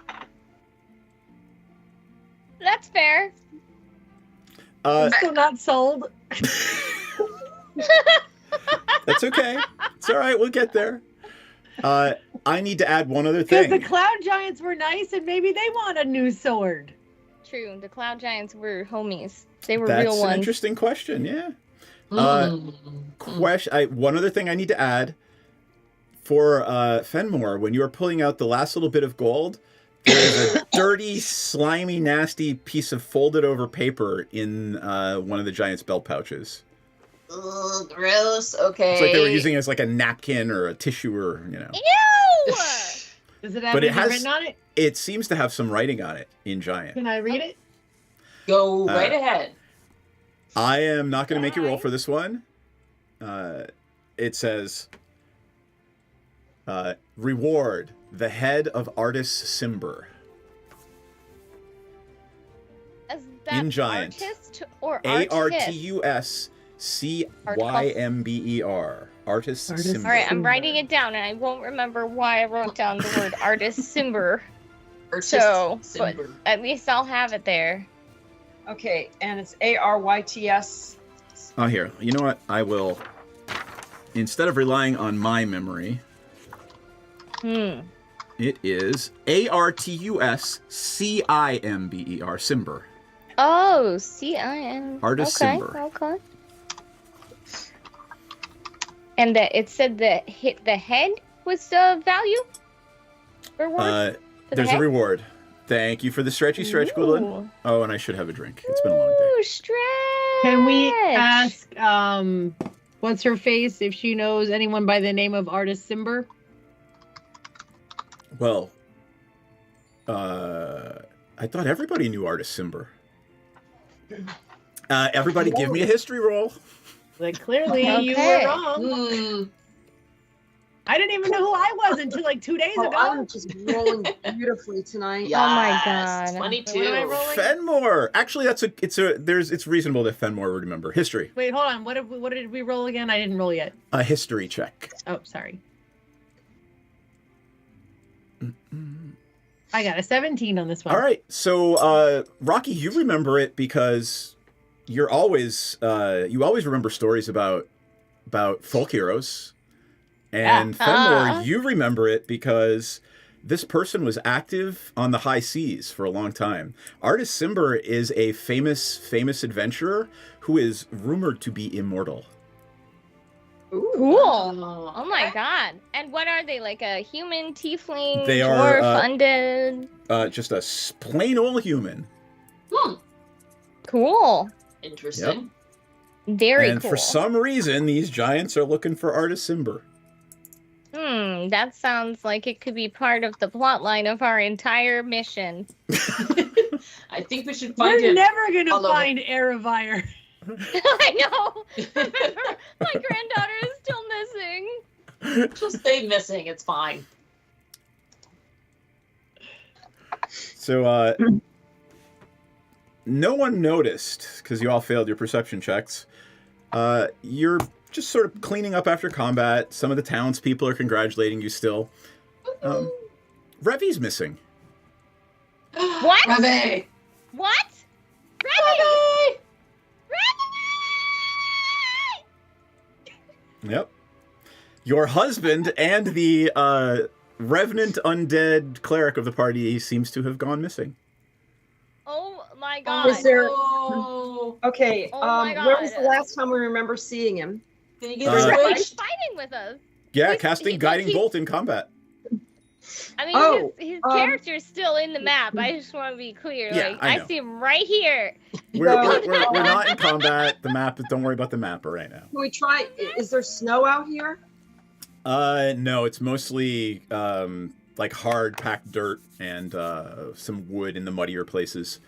[SPEAKER 3] That's fair.
[SPEAKER 11] I'm still not sold.
[SPEAKER 2] That's okay. It's all right. We'll get there. I need to add one other
[SPEAKER 11] Because
[SPEAKER 2] thing.
[SPEAKER 11] the cloud giants were nice and maybe they want a new sword.
[SPEAKER 3] True. The cloud giants were homies. They were
[SPEAKER 2] That's
[SPEAKER 3] real
[SPEAKER 2] an
[SPEAKER 3] ones.
[SPEAKER 2] interesting question. Yeah. One other thing I need to add for Fenmore, when you are pulling out the last little bit of gold, there is a dirty, slimy, nasty piece of folded over paper in one of the giant's belt pouches.
[SPEAKER 10] Ugh, gross. Okay.
[SPEAKER 2] It's like they were using it as like a napkin or a tissue or, you know.
[SPEAKER 3] Ew!
[SPEAKER 11] Does it have
[SPEAKER 2] But it
[SPEAKER 11] anything
[SPEAKER 2] has,
[SPEAKER 11] written on it?
[SPEAKER 2] it seems to have some writing on it in giant.
[SPEAKER 11] Can I read it?
[SPEAKER 10] Go right ahead.
[SPEAKER 2] I am not going to make you roll for this one. It says, reward the head of artist Simber.
[SPEAKER 3] Is that
[SPEAKER 2] In giant.
[SPEAKER 3] artist or
[SPEAKER 2] ARTUS CYMBER. Artist Simber.
[SPEAKER 3] All right, I'm writing it down, and I won't remember why I wrote down the word artist Simber. So, but at least I'll have it there.
[SPEAKER 12] Okay, and it's ARYTS.
[SPEAKER 2] Oh, here. You know what? I will, instead of relying on my memory, it is ARTUS CIMBER. Simber.
[SPEAKER 3] Oh, CIM.
[SPEAKER 2] Artist
[SPEAKER 3] okay,
[SPEAKER 2] Simber.
[SPEAKER 3] Okay. And it said the head was the value? Reward?
[SPEAKER 2] There's
[SPEAKER 3] head?
[SPEAKER 2] a reward. Thank you for the stretch, Gwendolyn. Oh, and I should have a drink. It's been a long day.
[SPEAKER 3] Ooh, stretch.
[SPEAKER 11] Can we ask, what's her face, if she knows anyone by the name of artist Simber?
[SPEAKER 2] Well, I thought everybody knew artist Simber. Everybody give me a history roll.
[SPEAKER 11] Like, clearly you were wrong. I didn't even know who I was until like 2 days ago.
[SPEAKER 12] I'm just rolling beautifully tonight.
[SPEAKER 3] Oh my god.
[SPEAKER 10] 22.
[SPEAKER 2] Fenmore. Actually, it's reasonable that Fenmore would remember. History.
[SPEAKER 11] Wait, hold on. What did we roll again? I didn't roll yet.
[SPEAKER 2] A history check.
[SPEAKER 11] Oh, sorry. I got a 17 on this one.
[SPEAKER 2] All right. So, Rocky, you remember it because you always remember stories about folk heroes. And Fenmore, you remember it because this person was active on the high seas for a long time. Artist Simber is a famous adventurer who is rumored to be immortal.
[SPEAKER 3] Ooh. Cool. Oh my god. And what are they? Like a human, tiefling,
[SPEAKER 2] They
[SPEAKER 3] dwarf,
[SPEAKER 2] are
[SPEAKER 3] undead?
[SPEAKER 2] Just a plain old human.
[SPEAKER 3] Cool.
[SPEAKER 10] Interesting.
[SPEAKER 2] Yep.
[SPEAKER 3] Very
[SPEAKER 2] and
[SPEAKER 3] cool.
[SPEAKER 2] for some reason, these giants are looking for Artist Simber.
[SPEAKER 3] That sounds like it could be part of the plot line of our entire mission.
[SPEAKER 10] I think we should find
[SPEAKER 11] We're
[SPEAKER 10] it.
[SPEAKER 11] never going to
[SPEAKER 10] all over.
[SPEAKER 11] find Eravire.
[SPEAKER 3] I know. My granddaughter is still missing.
[SPEAKER 10] She'll stay missing. It's fine.
[SPEAKER 2] So, no one noticed, because you all failed your perception checks. You're just sort of cleaning up after combat. Some of the townspeople are congratulating you still. Revy's missing.
[SPEAKER 3] What?
[SPEAKER 10] Revy!
[SPEAKER 3] What? Revy!
[SPEAKER 2] Yep. Your husband and the revenant undead cleric of the party seems to have gone missing.
[SPEAKER 3] Oh my god.
[SPEAKER 12] Is there?
[SPEAKER 10] Oh.
[SPEAKER 12] Okay.
[SPEAKER 3] Oh my
[SPEAKER 12] Where was
[SPEAKER 3] God.
[SPEAKER 12] the last time we remember seeing him?
[SPEAKER 10] Can you
[SPEAKER 3] He's
[SPEAKER 10] get
[SPEAKER 3] fighting
[SPEAKER 10] switched?
[SPEAKER 3] with us.
[SPEAKER 2] Yeah,
[SPEAKER 3] He's-
[SPEAKER 2] casting
[SPEAKER 3] he-
[SPEAKER 2] Guiding
[SPEAKER 3] he's-
[SPEAKER 2] Bolt in combat.
[SPEAKER 3] I mean,
[SPEAKER 12] Oh,
[SPEAKER 3] his character's still in the map. I just want to be clear.
[SPEAKER 2] Yeah,
[SPEAKER 3] like,
[SPEAKER 2] I know.
[SPEAKER 3] see him right here.
[SPEAKER 2] We're not in combat. The map. Don't worry about the map right now.
[SPEAKER 12] Can we try? Is there snow out here?
[SPEAKER 2] No, it's mostly like hard packed dirt and some wood in the muddier places.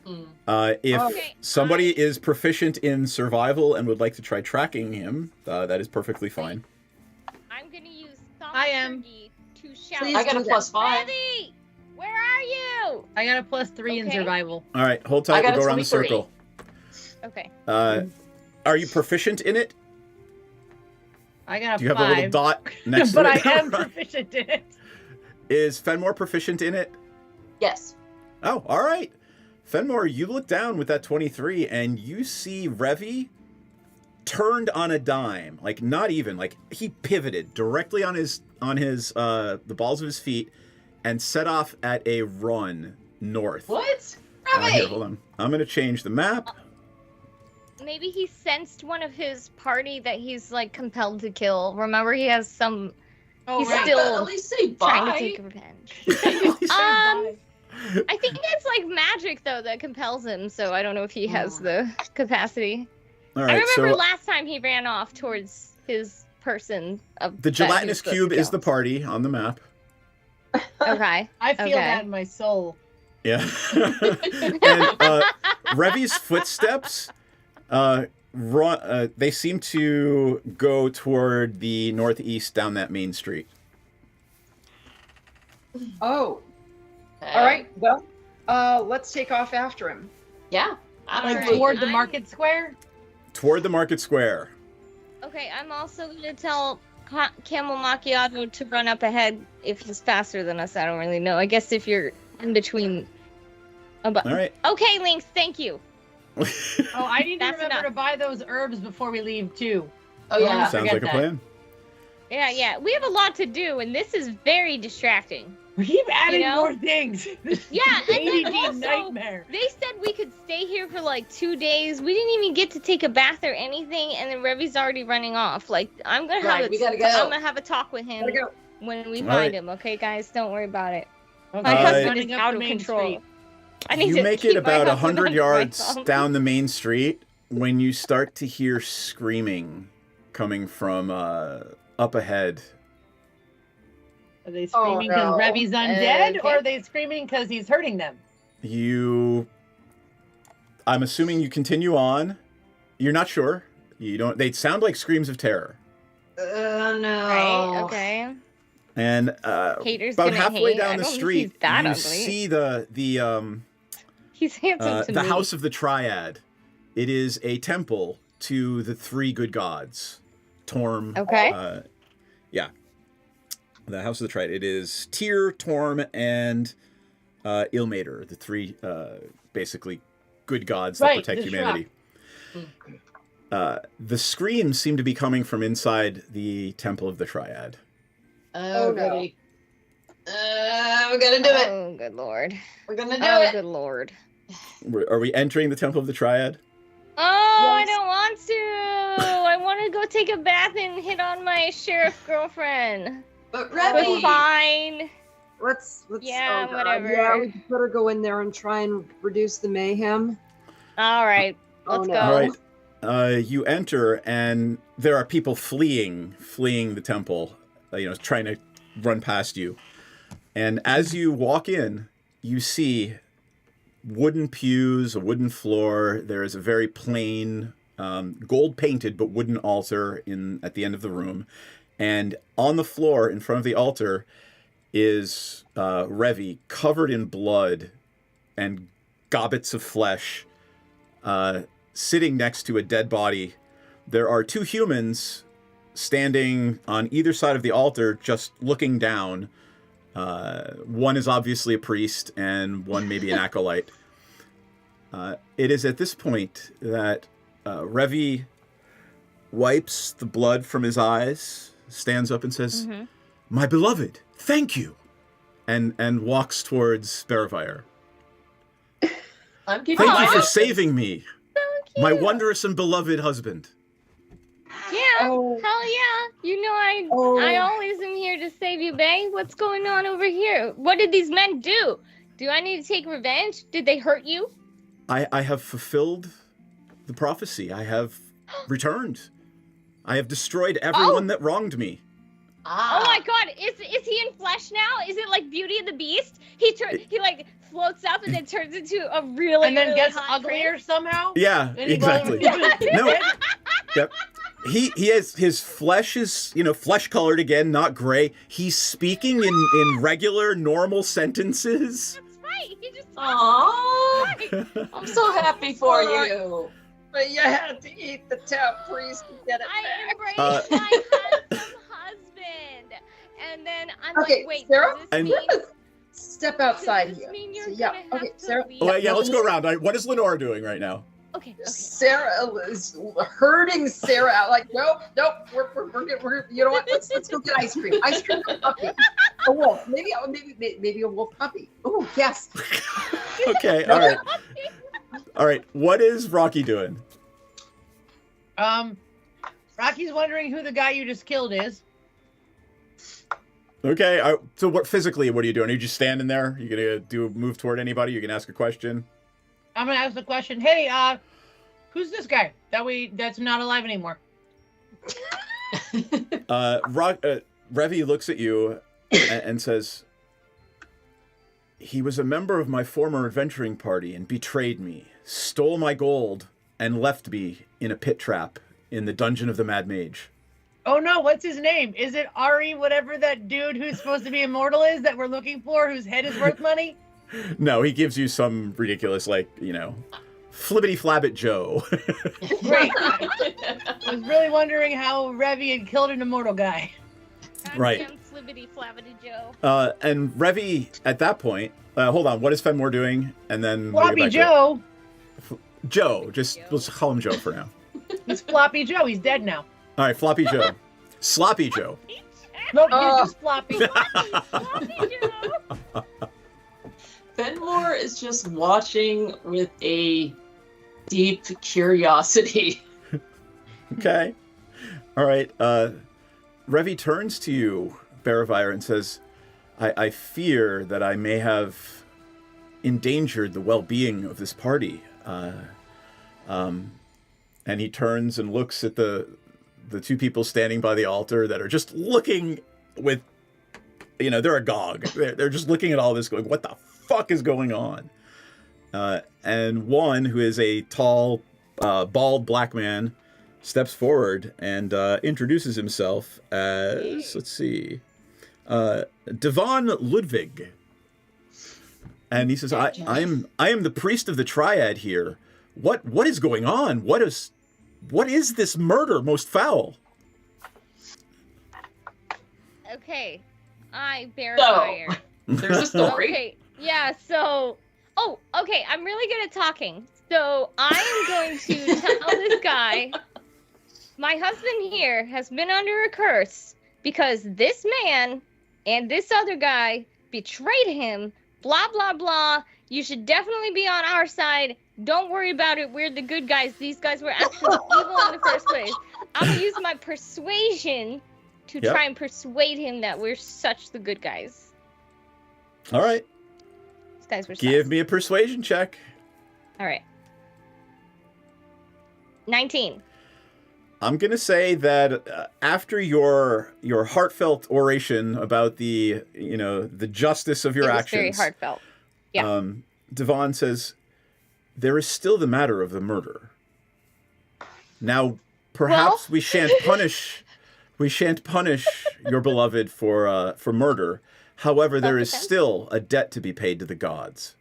[SPEAKER 2] If
[SPEAKER 3] Okay,
[SPEAKER 2] somebody is proficient in survival and would like to try tracking him, that is perfectly fine.
[SPEAKER 3] I'm gonna use
[SPEAKER 11] I am.
[SPEAKER 3] Thaumaturgy to shout.
[SPEAKER 12] Please
[SPEAKER 10] I got a
[SPEAKER 12] do that.
[SPEAKER 10] +5.
[SPEAKER 3] Ready? Where are you?
[SPEAKER 11] I got a +3 in
[SPEAKER 3] Okay.
[SPEAKER 11] survival.
[SPEAKER 2] All right, hold
[SPEAKER 10] I
[SPEAKER 2] tight.
[SPEAKER 10] got
[SPEAKER 2] We'll
[SPEAKER 10] a
[SPEAKER 2] go around the
[SPEAKER 10] 23.
[SPEAKER 2] circle.
[SPEAKER 3] Okay.
[SPEAKER 2] Are you proficient in it?
[SPEAKER 11] I got a
[SPEAKER 2] Do you have
[SPEAKER 11] 5.
[SPEAKER 2] a little dot next
[SPEAKER 11] but
[SPEAKER 2] to it?
[SPEAKER 11] I am proficient in it.
[SPEAKER 2] Is Fenmore proficient in it?
[SPEAKER 10] Yes.
[SPEAKER 2] Oh, all right. Fenmore, you look down with that 23 and you see Revy turned on a dime. Like not even, like he pivoted directly on his the balls of his feet and set off at a run north.
[SPEAKER 10] What?
[SPEAKER 2] Here, hold on. I'm going to change the map.
[SPEAKER 3] Maybe he sensed one of his party that he's like compelled to kill. Remember, he has some.
[SPEAKER 11] Oh,
[SPEAKER 3] he's
[SPEAKER 11] right.
[SPEAKER 3] still
[SPEAKER 10] At least say
[SPEAKER 3] trying to
[SPEAKER 10] bye.
[SPEAKER 3] take revenge. I think it's like magic though that compels him. So I don't know if he has the capacity.
[SPEAKER 2] All
[SPEAKER 3] I
[SPEAKER 2] right,
[SPEAKER 3] remember
[SPEAKER 2] so
[SPEAKER 3] last time he ran off towards his person.
[SPEAKER 2] the
[SPEAKER 3] that he
[SPEAKER 2] gelatinous
[SPEAKER 3] was supposed
[SPEAKER 2] cube
[SPEAKER 3] to
[SPEAKER 2] is
[SPEAKER 3] kill.
[SPEAKER 2] the party on the map.
[SPEAKER 3] Okay.
[SPEAKER 11] I feel
[SPEAKER 3] Okay.
[SPEAKER 11] that in my soul.
[SPEAKER 2] Yeah. And Revy's footsteps they seem to go toward the northeast down that main street.
[SPEAKER 12] Oh. All right. Well, let's take off after him.
[SPEAKER 10] Yeah.
[SPEAKER 11] Like
[SPEAKER 3] Alright,
[SPEAKER 11] toward the
[SPEAKER 3] I'm-
[SPEAKER 11] market square.
[SPEAKER 2] Toward the market square.
[SPEAKER 3] Okay, I'm also gonna tell Camel Macchiato to run up ahead if he's faster than us. I don't really know. I guess if you're in between.
[SPEAKER 2] All right.
[SPEAKER 3] Okay, Lynx, thank you.
[SPEAKER 11] Oh, I need to
[SPEAKER 3] That's
[SPEAKER 11] remember
[SPEAKER 3] enough.
[SPEAKER 11] to buy those herbs before we leave too.
[SPEAKER 10] Oh yeah.
[SPEAKER 2] Sounds
[SPEAKER 11] forget
[SPEAKER 2] like a
[SPEAKER 11] that.
[SPEAKER 2] plan.
[SPEAKER 3] Yeah. We have a lot to do, and this is very distracting.
[SPEAKER 11] We keep adding
[SPEAKER 3] know?
[SPEAKER 11] more things.
[SPEAKER 3] Yeah, and then
[SPEAKER 11] ADD
[SPEAKER 3] also,
[SPEAKER 11] nightmare.
[SPEAKER 3] they said we could stay here for like 2 days. We didn't even get to take a bath or anything, and then Revy's already running off. Like, I'm gonna have
[SPEAKER 10] Right, we gotta go.
[SPEAKER 3] I'm gonna have a talk with him
[SPEAKER 12] Gotta go.
[SPEAKER 3] when we
[SPEAKER 2] All
[SPEAKER 3] find
[SPEAKER 2] right.
[SPEAKER 3] him. Okay, guys, don't worry about it.
[SPEAKER 11] Okay,
[SPEAKER 3] My
[SPEAKER 2] Uh,
[SPEAKER 3] husband
[SPEAKER 11] running
[SPEAKER 3] is
[SPEAKER 11] up
[SPEAKER 3] out
[SPEAKER 11] the
[SPEAKER 3] of
[SPEAKER 11] main
[SPEAKER 3] control.
[SPEAKER 11] street.
[SPEAKER 3] I need
[SPEAKER 2] You
[SPEAKER 3] to
[SPEAKER 2] make
[SPEAKER 3] keep
[SPEAKER 2] it
[SPEAKER 3] my
[SPEAKER 2] about
[SPEAKER 3] husband
[SPEAKER 2] 100
[SPEAKER 3] under
[SPEAKER 2] yards
[SPEAKER 3] my thumb.
[SPEAKER 2] down the main street when you start to hear screaming coming from up ahead.
[SPEAKER 11] Are they screaming because
[SPEAKER 12] no.
[SPEAKER 11] Revy's undead,
[SPEAKER 3] Okay.
[SPEAKER 11] or are they screaming because he's hurting them?
[SPEAKER 2] I'm assuming you continue on. You're not sure. You don't. They sound like screams of terror.
[SPEAKER 10] No.
[SPEAKER 3] Right? Okay.
[SPEAKER 2] And
[SPEAKER 3] Haters
[SPEAKER 2] about
[SPEAKER 3] gonna
[SPEAKER 2] halfway
[SPEAKER 3] hate. I
[SPEAKER 2] down the
[SPEAKER 3] don't think
[SPEAKER 2] street,
[SPEAKER 3] he's that
[SPEAKER 2] you
[SPEAKER 3] ugly.
[SPEAKER 2] see the
[SPEAKER 3] He's handsome to
[SPEAKER 2] the
[SPEAKER 3] me.
[SPEAKER 2] house of the Triad. It is a temple to the three good gods. Torm.
[SPEAKER 3] Okay.
[SPEAKER 2] Yeah. The house of the Triad. It is Tyr, Torm, and Ilmater, the three basically good gods that
[SPEAKER 11] Right,
[SPEAKER 2] protect
[SPEAKER 11] the
[SPEAKER 2] humanity. The screams seem to be coming from inside the temple of the Triad.
[SPEAKER 10] Oh,
[SPEAKER 12] Oh, no.
[SPEAKER 10] goody. We're gonna do it.
[SPEAKER 3] Oh, good lord.
[SPEAKER 10] We're gonna do
[SPEAKER 3] Oh,
[SPEAKER 10] it.
[SPEAKER 3] good lord.
[SPEAKER 2] Are we entering the temple of the Triad?
[SPEAKER 3] Oh, I
[SPEAKER 12] Yes.
[SPEAKER 3] don't want to. I want to go take a bath and hit on my sheriff girlfriend.
[SPEAKER 10] But
[SPEAKER 3] But
[SPEAKER 10] Revy.
[SPEAKER 3] fine.
[SPEAKER 12] Let's
[SPEAKER 3] Yeah,
[SPEAKER 12] oh, God.
[SPEAKER 3] whatever.
[SPEAKER 12] Yeah, we better go in there and try and reduce the mayhem.
[SPEAKER 3] All right,
[SPEAKER 12] Oh,
[SPEAKER 3] let's
[SPEAKER 12] no.
[SPEAKER 3] go.
[SPEAKER 2] All right. You enter, and there are people fleeing the temple, trying to run past you. And as you walk in, you see wooden pews, a wooden floor. There is a very plain, gold-painted but wooden altar at the end of the room. And on the floor in front of the altar is Revy, covered in blood and gobbets of flesh, sitting next to a dead body. There are two humans standing on either side of the altar, just looking down. One is obviously a priest, and one maybe an acolyte. It is at this point that Revy wipes the blood from his eyes, stands up and says, My beloved, thank you. And walks towards Bearfire. Thank you for saving me. So my wondrous and beloved husband.
[SPEAKER 3] Yeah, hell yeah. You know I always am here to save you, babe. What's going on over here? What did these men do? Do I need to take revenge? Did they hurt you?
[SPEAKER 2] I have fulfilled the prophecy. I have returned. I have destroyed everyone that wronged me.
[SPEAKER 3] Oh my god, is he in flesh now? Is it like Beauty and the Beast? He like floats up and then turns into a really
[SPEAKER 11] and then
[SPEAKER 3] really
[SPEAKER 11] gets
[SPEAKER 3] hot
[SPEAKER 11] uglier
[SPEAKER 3] prince?
[SPEAKER 11] somehow?
[SPEAKER 2] Yeah, exactly. No. Yep. He has his flesh is, flesh colored again, not gray. He's speaking in regular normal sentences.
[SPEAKER 3] That's right. He just
[SPEAKER 10] Aww. I'm so happy for you.
[SPEAKER 12] But you had to eat the town priest to get it back.
[SPEAKER 3] I embraced my handsome husband. And then I'm like, wait,
[SPEAKER 12] Sarah,
[SPEAKER 3] does this mean...
[SPEAKER 12] step outside
[SPEAKER 3] does this
[SPEAKER 12] here.
[SPEAKER 3] mean you're
[SPEAKER 12] So, yeah,
[SPEAKER 3] gonna have
[SPEAKER 12] okay,
[SPEAKER 3] to
[SPEAKER 12] Sarah.
[SPEAKER 3] leave?
[SPEAKER 2] Oh, yeah, let's go around. What is Lenora doing right now?
[SPEAKER 3] Okay.
[SPEAKER 12] Sarah is herding Sarah out. Like, nope, we're you know what? Let's go get ice cream. Ice cream and puppy. A wolf. Maybe a wolf puppy. Oh, yes.
[SPEAKER 2] Okay, all right. All right, what is Rocky doing?
[SPEAKER 11] Rocky's wondering who the guy you just killed is.
[SPEAKER 2] Okay, so what physically, what are you doing? Are you just standing there? Are you gonna move toward anybody? You gonna ask a question?
[SPEAKER 11] I'm gonna ask the question. Hey, who's this guy that's not alive anymore?
[SPEAKER 2] Revy looks at you and says, "He was a member of my former adventuring party and betrayed me, stole my gold, and left me in a pit trap in the dungeon of the Mad Mage."
[SPEAKER 11] Oh no, what's his name? Is it Ari, whatever that dude who's supposed to be immortal is that we're looking for, whose head is worth money?
[SPEAKER 2] No, he gives you some ridiculous, flibbity flabbit Joe.
[SPEAKER 11] Great. I was really wondering how Revy had killed an immortal guy.
[SPEAKER 2] Right.
[SPEAKER 3] Flibbity flabbity Joe.
[SPEAKER 2] And Revy, at that point, hold on, what is Fenmore doing? And then
[SPEAKER 11] Floppy Joe.
[SPEAKER 2] Joe, let's call him Joe for now.
[SPEAKER 11] He's Floppy Joe. He's dead now.
[SPEAKER 2] All right, Floppy Joe. Sloppy Joe.
[SPEAKER 11] Nope, he's just Floppy.
[SPEAKER 3] Floppy Joe.
[SPEAKER 10] Fenmore is just watching with a deep curiosity.
[SPEAKER 2] Okay. All right. Revy turns to you, Bearfire, and says, I fear that I may have endangered the well-being of this party. And he turns and looks at the two people standing by the altar that are just looking with, they're agog. They're just looking at all this going, what the fuck is going on? And one, who is a tall, bald black man, steps forward and introduces himself as, let's see, Devon Ludwig. And he says, I am the priest of the Triad here. What is going on? What is this murder most foul?
[SPEAKER 3] Okay, Bearfire.
[SPEAKER 10] There's a story.
[SPEAKER 3] Okay, yeah, so... Oh, okay, I'm really good at talking. So I am going to tell this guy, my husband here has been under a curse because this man and this other guy betrayed him, blah, blah, blah. You should definitely be on our side. Don't worry about it. We're the good guys. These guys were actually evil in the first place. I'm going to use my persuasion to try and persuade him that we're such the good guys.
[SPEAKER 2] All right.
[SPEAKER 3] These guys were
[SPEAKER 2] Give
[SPEAKER 3] sus.
[SPEAKER 2] me a persuasion check.
[SPEAKER 3] All right. 19.
[SPEAKER 2] I'm going to say that after your heartfelt oration about the justice of your actions.
[SPEAKER 3] Very heartfelt. Yeah.
[SPEAKER 2] Devon says, there is still the matter of the murder. Now, perhaps we shan't punish your beloved for murder. However, there is still a debt to be paid to the gods.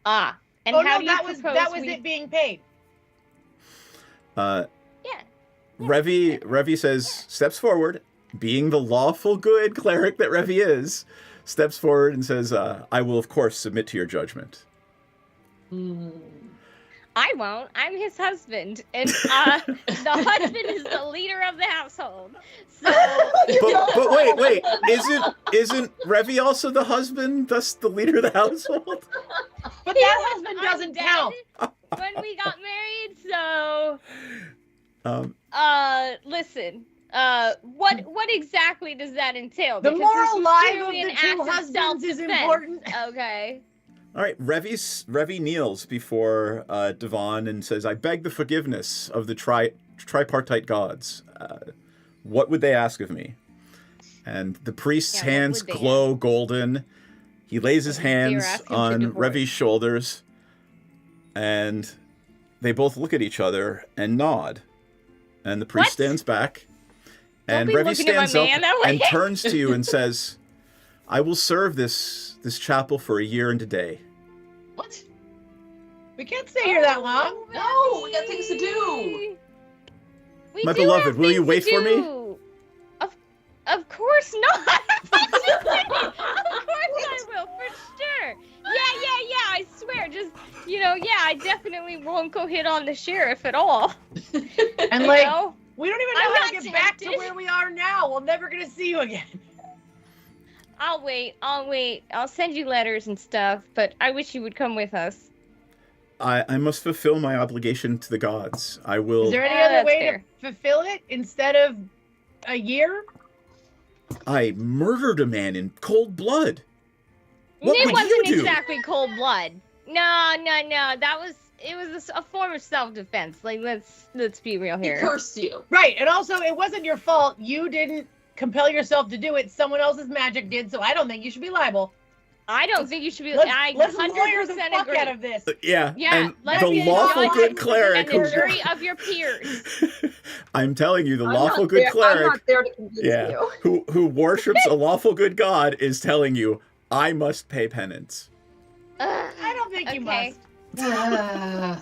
[SPEAKER 3] Ah. And how do you propose
[SPEAKER 11] that was it being paid.
[SPEAKER 2] Revy steps forward, being the lawful good cleric that Revy is, steps forward and says, I will, of course, submit to your judgment.
[SPEAKER 3] I won't. I'm his husband, and the husband is the leader of the household. So,
[SPEAKER 2] but wait, isn't Revy also the husband, thus the leader of the household?
[SPEAKER 11] But that husband doesn't count.
[SPEAKER 3] When we got married, so. Listen. What exactly does that entail?
[SPEAKER 11] The
[SPEAKER 3] Because
[SPEAKER 11] moral
[SPEAKER 3] this was
[SPEAKER 11] life of
[SPEAKER 3] clearly
[SPEAKER 11] the
[SPEAKER 3] an
[SPEAKER 11] two
[SPEAKER 3] act of
[SPEAKER 11] husbands is
[SPEAKER 3] self-defense.
[SPEAKER 11] important.
[SPEAKER 3] Okay.
[SPEAKER 2] All right, Revy kneels before Devon and says, "I beg the forgiveness of the tripartite gods. What would they ask of me?" And the priest's hands glow golden. He lays his hands on Revy's shoulders, and they both look at each other and nod. And the priest stands back, and Revy stands up and turns to you and says, "I will serve this chapel for a year and a day."
[SPEAKER 10] What?
[SPEAKER 11] We can't stay here that long.
[SPEAKER 10] No, we got things to do.
[SPEAKER 2] My beloved, will you wait for me?
[SPEAKER 3] Of course not. Of course I will, for sure. Yeah, I swear. Just, I definitely won't go hit on the sheriff at all.
[SPEAKER 11] And we don't even know how to get back to where we are now. We're never going to see you again.
[SPEAKER 3] I'll wait. I'll send you letters and stuff, but I wish you would come with us.
[SPEAKER 2] I must fulfill my obligation to the gods. I will...
[SPEAKER 11] Is there any other way to fulfill it instead of a year?
[SPEAKER 2] I murdered a man in cold blood. What
[SPEAKER 3] it
[SPEAKER 2] would
[SPEAKER 3] wasn't
[SPEAKER 2] you do?
[SPEAKER 3] exactly cold blood. No. It was a form of self-defense. Like, let's be real here.
[SPEAKER 10] He cursed you.
[SPEAKER 11] Right, and also it wasn't your fault. You didn't compel yourself to do it. Someone else's magic did, so I don't think you should be liable.
[SPEAKER 3] I don't think you should be.
[SPEAKER 11] Let's lawyer the
[SPEAKER 3] 100%
[SPEAKER 11] fuck
[SPEAKER 3] agree.
[SPEAKER 11] out of this.
[SPEAKER 2] Yeah,
[SPEAKER 3] Yeah,
[SPEAKER 2] and the lawful good cleric.
[SPEAKER 3] And the jury of your peers.
[SPEAKER 2] I'm telling you, the lawful good cleric.
[SPEAKER 12] I'm not there to convince you.
[SPEAKER 2] Who worships a lawful good god is telling you, I must pay penance.
[SPEAKER 11] I don't think you must.
[SPEAKER 3] I'm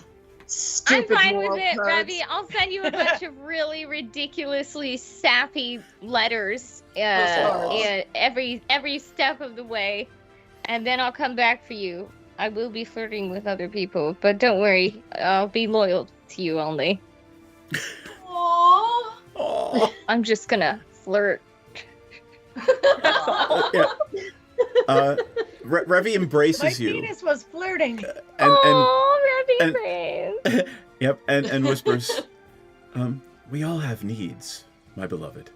[SPEAKER 3] fine with it, Revy. I'll send you a bunch of really ridiculously sappy letters every step of the way, and then I'll come back for you. I will be flirting with other people, but don't worry, I'll be loyal to you only.
[SPEAKER 11] Aww.
[SPEAKER 3] I'm just gonna flirt.
[SPEAKER 2] Revy embraces you.
[SPEAKER 11] My penis was flirting.
[SPEAKER 3] Revy praise.
[SPEAKER 2] Yep, and whispers, we all have needs, my beloved.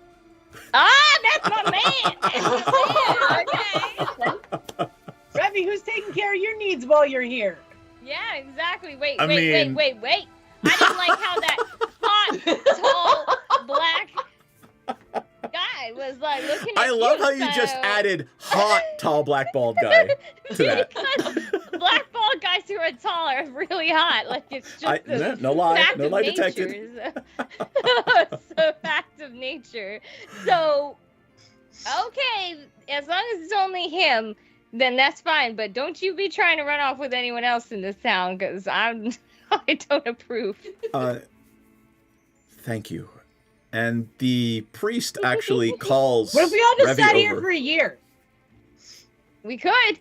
[SPEAKER 3] That's my man! That's my man, okay.
[SPEAKER 11] Revy, who's taking care of your needs while you're here?
[SPEAKER 3] Yeah, exactly. Wait.
[SPEAKER 2] I
[SPEAKER 3] I didn't like how that hot, tall, black guy was like looking at
[SPEAKER 2] I love how you just added hot, tall, black, bald guy to that.
[SPEAKER 3] Because black bald guys who are tall are really hot. Like, it's just
[SPEAKER 2] no lie
[SPEAKER 3] nature.
[SPEAKER 2] detected.
[SPEAKER 3] It's a fact of nature. So, okay, as long as it's only him, then that's fine. But don't you be trying to run off with anyone else in this town, because I don't approve.
[SPEAKER 2] Thank you. And the priest actually calls.
[SPEAKER 11] What if we all just
[SPEAKER 2] Revy
[SPEAKER 11] sat here
[SPEAKER 2] over.
[SPEAKER 11] for a year?
[SPEAKER 3] We could.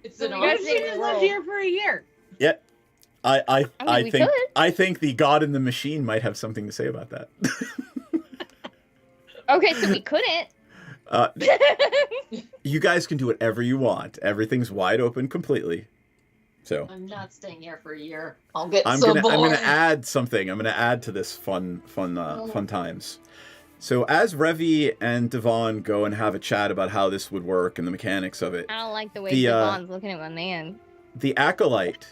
[SPEAKER 7] It's
[SPEAKER 11] So
[SPEAKER 7] an
[SPEAKER 11] we just lived here for a year.
[SPEAKER 2] Yeah, I
[SPEAKER 3] we
[SPEAKER 2] think
[SPEAKER 3] could.
[SPEAKER 2] I think the god in the machine might have something to say about that.
[SPEAKER 3] Okay, so we couldn't.
[SPEAKER 2] You guys can do whatever you want. Everything's wide open completely. So
[SPEAKER 10] I'm not staying here for a year. I'll get
[SPEAKER 2] I'm
[SPEAKER 10] bored.
[SPEAKER 2] gonna add something. I'm gonna add to this fun times. So as Revy and Devon go and have a chat about how this would work and the mechanics of it,
[SPEAKER 3] I don't like the way Devon's looking at my man.
[SPEAKER 2] the acolyte,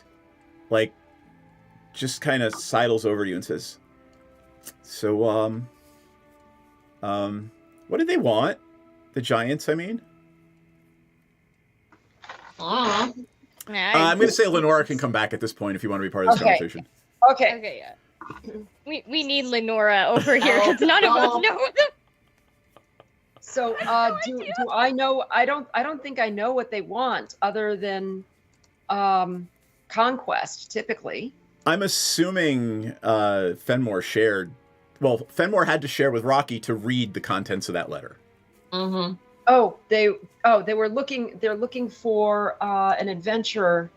[SPEAKER 2] just kind of sidles over to you and says, "So, what do they want? The giants, I mean." I'm going to say Lenora can come back at this point if you want to be part of this conversation.
[SPEAKER 12] Okay,
[SPEAKER 3] yeah. We need Lenora over here because none of us know.
[SPEAKER 12] So, do I know? I don't think I know what they want other than conquest. Typically,
[SPEAKER 2] I'm assuming Fenmore shared. Well, Fenmore had to share with Rocky to read the contents of that letter.
[SPEAKER 12] Mm-hmm. They were looking. They're looking for an adventurer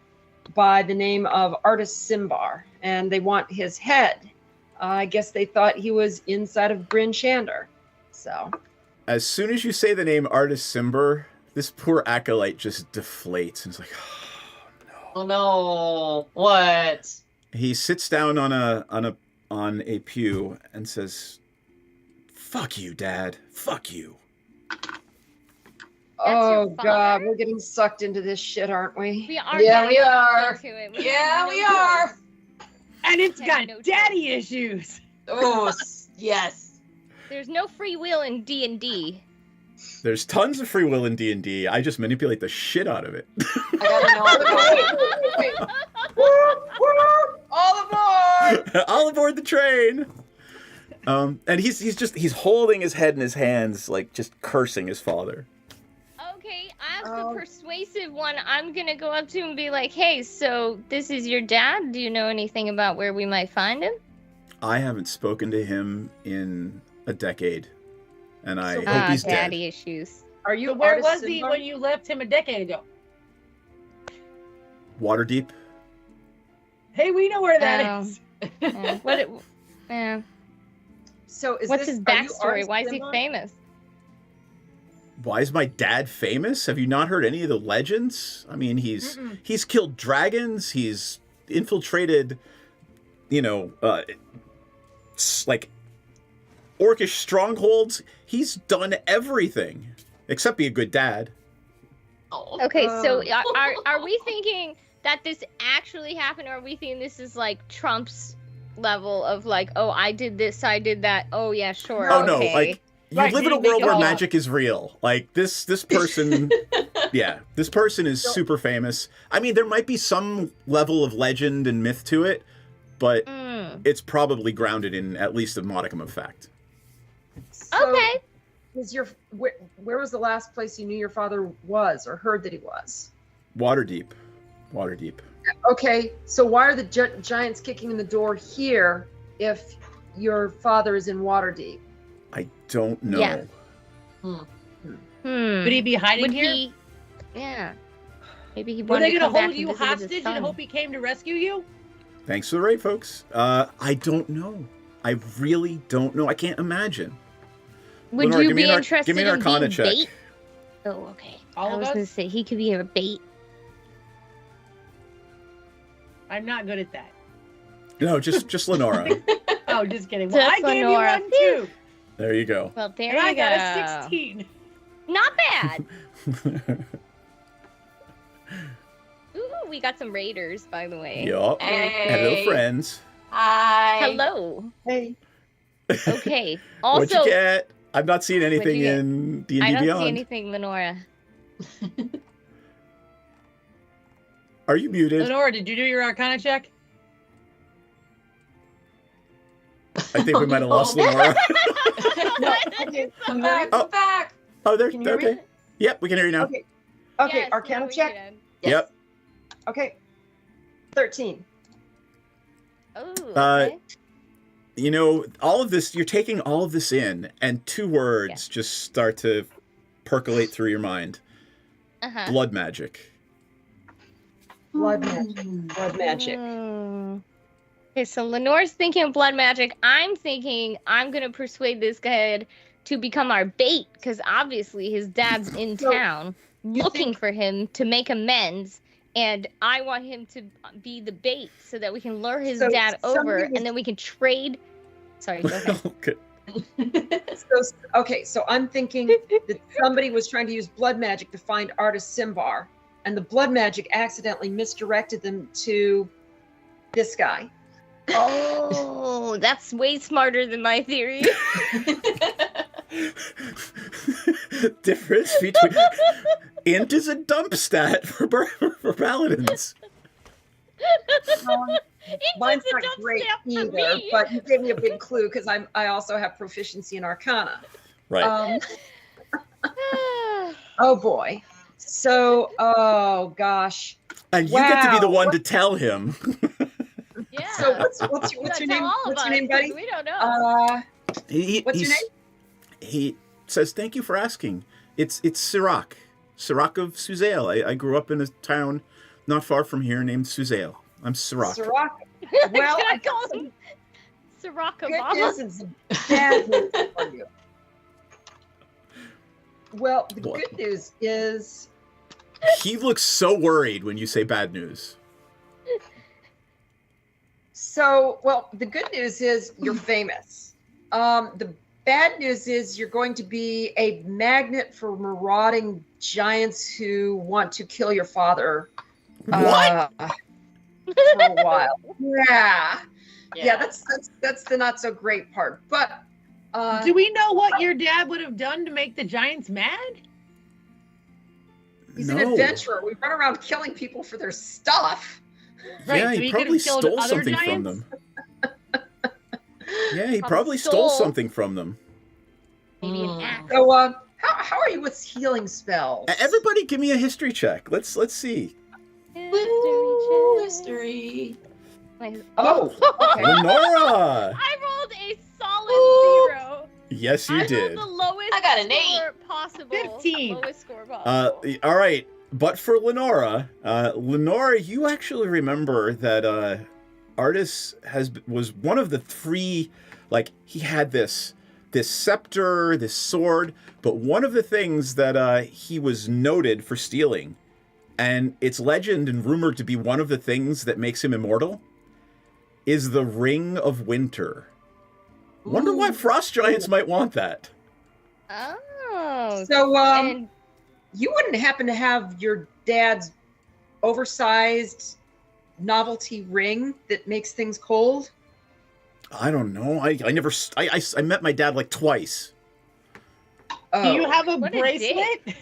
[SPEAKER 12] by the name of Artist Simbar, and they want his head. I guess they thought he was inside of Bryn Shander. So,
[SPEAKER 2] as soon as you say the name Artist Simbar, this poor acolyte just deflates and is like,
[SPEAKER 10] oh no, what?
[SPEAKER 2] He sits down on a pew and says, "Fuck you, Dad. Fuck you."
[SPEAKER 12] Oh God, we're getting sucked into this shit, aren't we?
[SPEAKER 3] We are.
[SPEAKER 12] Yeah, we are.
[SPEAKER 3] Yeah,
[SPEAKER 12] we are.
[SPEAKER 11] And it's got daddy issues.
[SPEAKER 10] Oh, yes.
[SPEAKER 3] There's no free will in D&D.
[SPEAKER 2] There's tons of free will in D&D. I just manipulate the shit out of it.
[SPEAKER 10] I gotta know.
[SPEAKER 12] All aboard!
[SPEAKER 2] All aboard the train. And he's holding his head in his hands, like just cursing his father.
[SPEAKER 3] Okay, as the persuasive one, I'm gonna go up to him and be like, "Hey, so this is your dad? Do you know anything about where we might find him?"
[SPEAKER 2] I haven't spoken to him in a decade, and I hope he's
[SPEAKER 3] daddy
[SPEAKER 2] dead.
[SPEAKER 3] issues.
[SPEAKER 11] Are you? Where was he when you left him a decade ago?
[SPEAKER 2] Waterdeep.
[SPEAKER 11] Hey, we know where that is.
[SPEAKER 12] So
[SPEAKER 3] what's his backstory? Why is he famous?
[SPEAKER 2] Why is my dad famous? Have you not heard any of the legends? I mean, he's killed dragons. He's infiltrated, like orcish strongholds. He's done everything except be a good dad.
[SPEAKER 3] Okay, so are we thinking that this actually happened, or are we thinking this is like Trump's level of like, oh, I did this, I did that. Oh yeah, sure.
[SPEAKER 2] Oh
[SPEAKER 3] okay.
[SPEAKER 2] no, like you live in a world where magic is real. Like this person, yeah, this person is super famous. I mean, there might be some level of legend and myth to it, but it's probably grounded in at least a modicum of fact.
[SPEAKER 12] So
[SPEAKER 3] okay.
[SPEAKER 12] Where was the last place you knew your father was or heard that he was?
[SPEAKER 2] Waterdeep.
[SPEAKER 12] Okay, so why are the giants kicking in the door here if your father is in Waterdeep?
[SPEAKER 2] I don't know.
[SPEAKER 3] Yeah.
[SPEAKER 11] Would he be hiding here?
[SPEAKER 3] Yeah. Maybe he
[SPEAKER 11] Were
[SPEAKER 3] wanted
[SPEAKER 11] they
[SPEAKER 3] to
[SPEAKER 11] going
[SPEAKER 3] come
[SPEAKER 11] to
[SPEAKER 3] back
[SPEAKER 11] hold you
[SPEAKER 3] and visit his
[SPEAKER 11] hostage
[SPEAKER 3] son.
[SPEAKER 11] and hope he came to rescue you?
[SPEAKER 2] Thanks for the raid, folks. I don't know. I really don't know. I can't imagine.
[SPEAKER 3] Would
[SPEAKER 2] Lenora,
[SPEAKER 3] you
[SPEAKER 2] give me
[SPEAKER 3] be
[SPEAKER 2] an
[SPEAKER 3] interested
[SPEAKER 2] give me an
[SPEAKER 3] in
[SPEAKER 2] Arcana
[SPEAKER 3] being
[SPEAKER 2] check.
[SPEAKER 3] bait? Oh, okay.
[SPEAKER 11] All
[SPEAKER 3] I
[SPEAKER 11] of
[SPEAKER 3] was
[SPEAKER 11] us?
[SPEAKER 3] going to say he could be a bait.
[SPEAKER 11] I'm not good at that.
[SPEAKER 2] No, just Lenora.
[SPEAKER 11] Oh, just kidding. Well, I
[SPEAKER 3] Just
[SPEAKER 11] gave
[SPEAKER 3] Lenora.
[SPEAKER 11] you one too.
[SPEAKER 2] There you go.
[SPEAKER 3] Well, there
[SPEAKER 11] And
[SPEAKER 3] you
[SPEAKER 11] I
[SPEAKER 3] go.
[SPEAKER 11] got a 16.
[SPEAKER 3] Not bad. Ooh, we got some raiders, by the way.
[SPEAKER 2] Yup. Hello, friends.
[SPEAKER 10] Hi.
[SPEAKER 3] Hello.
[SPEAKER 12] Hey.
[SPEAKER 3] Okay. Also,
[SPEAKER 2] What'd you get? I'm not seeing anything
[SPEAKER 3] you get?
[SPEAKER 2] in D&D
[SPEAKER 3] I don't
[SPEAKER 2] Beyond.
[SPEAKER 3] see anything, Lenora.
[SPEAKER 2] Are you muted?
[SPEAKER 11] Lenora, did you do your Arcana check?
[SPEAKER 2] I think we might have lost Lenora.
[SPEAKER 12] No, okay,
[SPEAKER 7] I'm back.
[SPEAKER 2] Oh.
[SPEAKER 7] I'm back.
[SPEAKER 2] Oh, there.
[SPEAKER 12] Can you hear me?
[SPEAKER 2] Okay. Yep, we can hear you now.
[SPEAKER 12] Okay,
[SPEAKER 3] Yes,
[SPEAKER 12] Arcana
[SPEAKER 3] now we
[SPEAKER 12] check.
[SPEAKER 3] can.
[SPEAKER 2] Yep.
[SPEAKER 12] Okay, 13.
[SPEAKER 3] Oh,
[SPEAKER 2] Uh,
[SPEAKER 3] okay.
[SPEAKER 2] You know, all of this, you're taking all of this in, and two words just start to percolate through your mind.
[SPEAKER 3] Uh-huh.
[SPEAKER 2] Blood magic.
[SPEAKER 12] Blood magic. Blood magic.
[SPEAKER 3] Okay, so Lenore's thinking of blood magic. I'm thinking I'm going to persuade this guy to become our bait, because obviously his dad's in town looking for him to make amends, and I want him to be the bait so that we can lure his dad over, and then we can trade. Sorry, go ahead.
[SPEAKER 2] Okay.
[SPEAKER 12] So I'm thinking that somebody was trying to use blood magic to find Artist Simbar, and the blood magic accidentally misdirected them to this guy.
[SPEAKER 3] Oh, that's way smarter than my theory.
[SPEAKER 2] Difference between int is a dump stat for paladins.
[SPEAKER 12] Mine's not great either, but you gave me a big clue because I also have proficiency in Arcana.
[SPEAKER 2] Right.
[SPEAKER 12] Oh boy. So, oh gosh.
[SPEAKER 2] And you get to be the one to tell him.
[SPEAKER 3] Yeah.
[SPEAKER 12] So what's your name? What's your name, buddy?
[SPEAKER 3] We don't know.
[SPEAKER 12] What's your name?
[SPEAKER 2] He says, "Thank you for asking. It's Sirach of Suzail. I grew up in a town not far from here named Suzail. I'm Sirach.
[SPEAKER 12] Sirach. Well,
[SPEAKER 3] Can I call him Sirach
[SPEAKER 12] good
[SPEAKER 3] Obama?
[SPEAKER 12] news and some bad news for you. Well, the
[SPEAKER 2] What?
[SPEAKER 12] good news is
[SPEAKER 2] He looks so worried when you say bad news.
[SPEAKER 12] the good news is you're famous. The bad news is you're going to be a magnet for marauding giants who want to kill your father.
[SPEAKER 2] What?
[SPEAKER 12] For a while. Yeah, that's the not so great part. But
[SPEAKER 11] Do we know what your dad would have done to make the giants mad?
[SPEAKER 12] he's an adventurer. We run around killing people for their stuff.
[SPEAKER 11] Right,
[SPEAKER 2] Yeah,
[SPEAKER 11] so
[SPEAKER 2] he
[SPEAKER 11] he could
[SPEAKER 2] probably
[SPEAKER 11] have killed
[SPEAKER 2] stole
[SPEAKER 11] other
[SPEAKER 2] something from
[SPEAKER 11] giants?
[SPEAKER 2] them. Yeah, he probably stole something from them.
[SPEAKER 3] Maybe an axe.
[SPEAKER 12] So, how are you with healing spells?
[SPEAKER 2] Everybody, give me a history check. Let's see.
[SPEAKER 10] History.
[SPEAKER 12] Oh, okay.
[SPEAKER 2] Lenora.
[SPEAKER 3] I rolled a solid 0.
[SPEAKER 2] Yes, you
[SPEAKER 3] I
[SPEAKER 2] did.
[SPEAKER 3] rolled the lowest
[SPEAKER 10] I got an 8.
[SPEAKER 3] score possible.
[SPEAKER 11] 15.
[SPEAKER 3] Lowest score possible.
[SPEAKER 2] All right, but for Lenora, you actually remember that Artis was one of the 3. Like, he had this scepter, this sword, but one of the things that he was noted for stealing, and it's legend and rumored to be one of the things that makes him immortal, is the Ring of Winter. Wonder why frost giants might want that.
[SPEAKER 3] Oh.
[SPEAKER 12] So,
[SPEAKER 3] and
[SPEAKER 12] you wouldn't happen to have your dad's oversized novelty ring that makes things cold?
[SPEAKER 2] I don't know. I never. I met my dad like twice.
[SPEAKER 12] Oh.
[SPEAKER 11] Do you have a
[SPEAKER 3] What a
[SPEAKER 11] bracelet?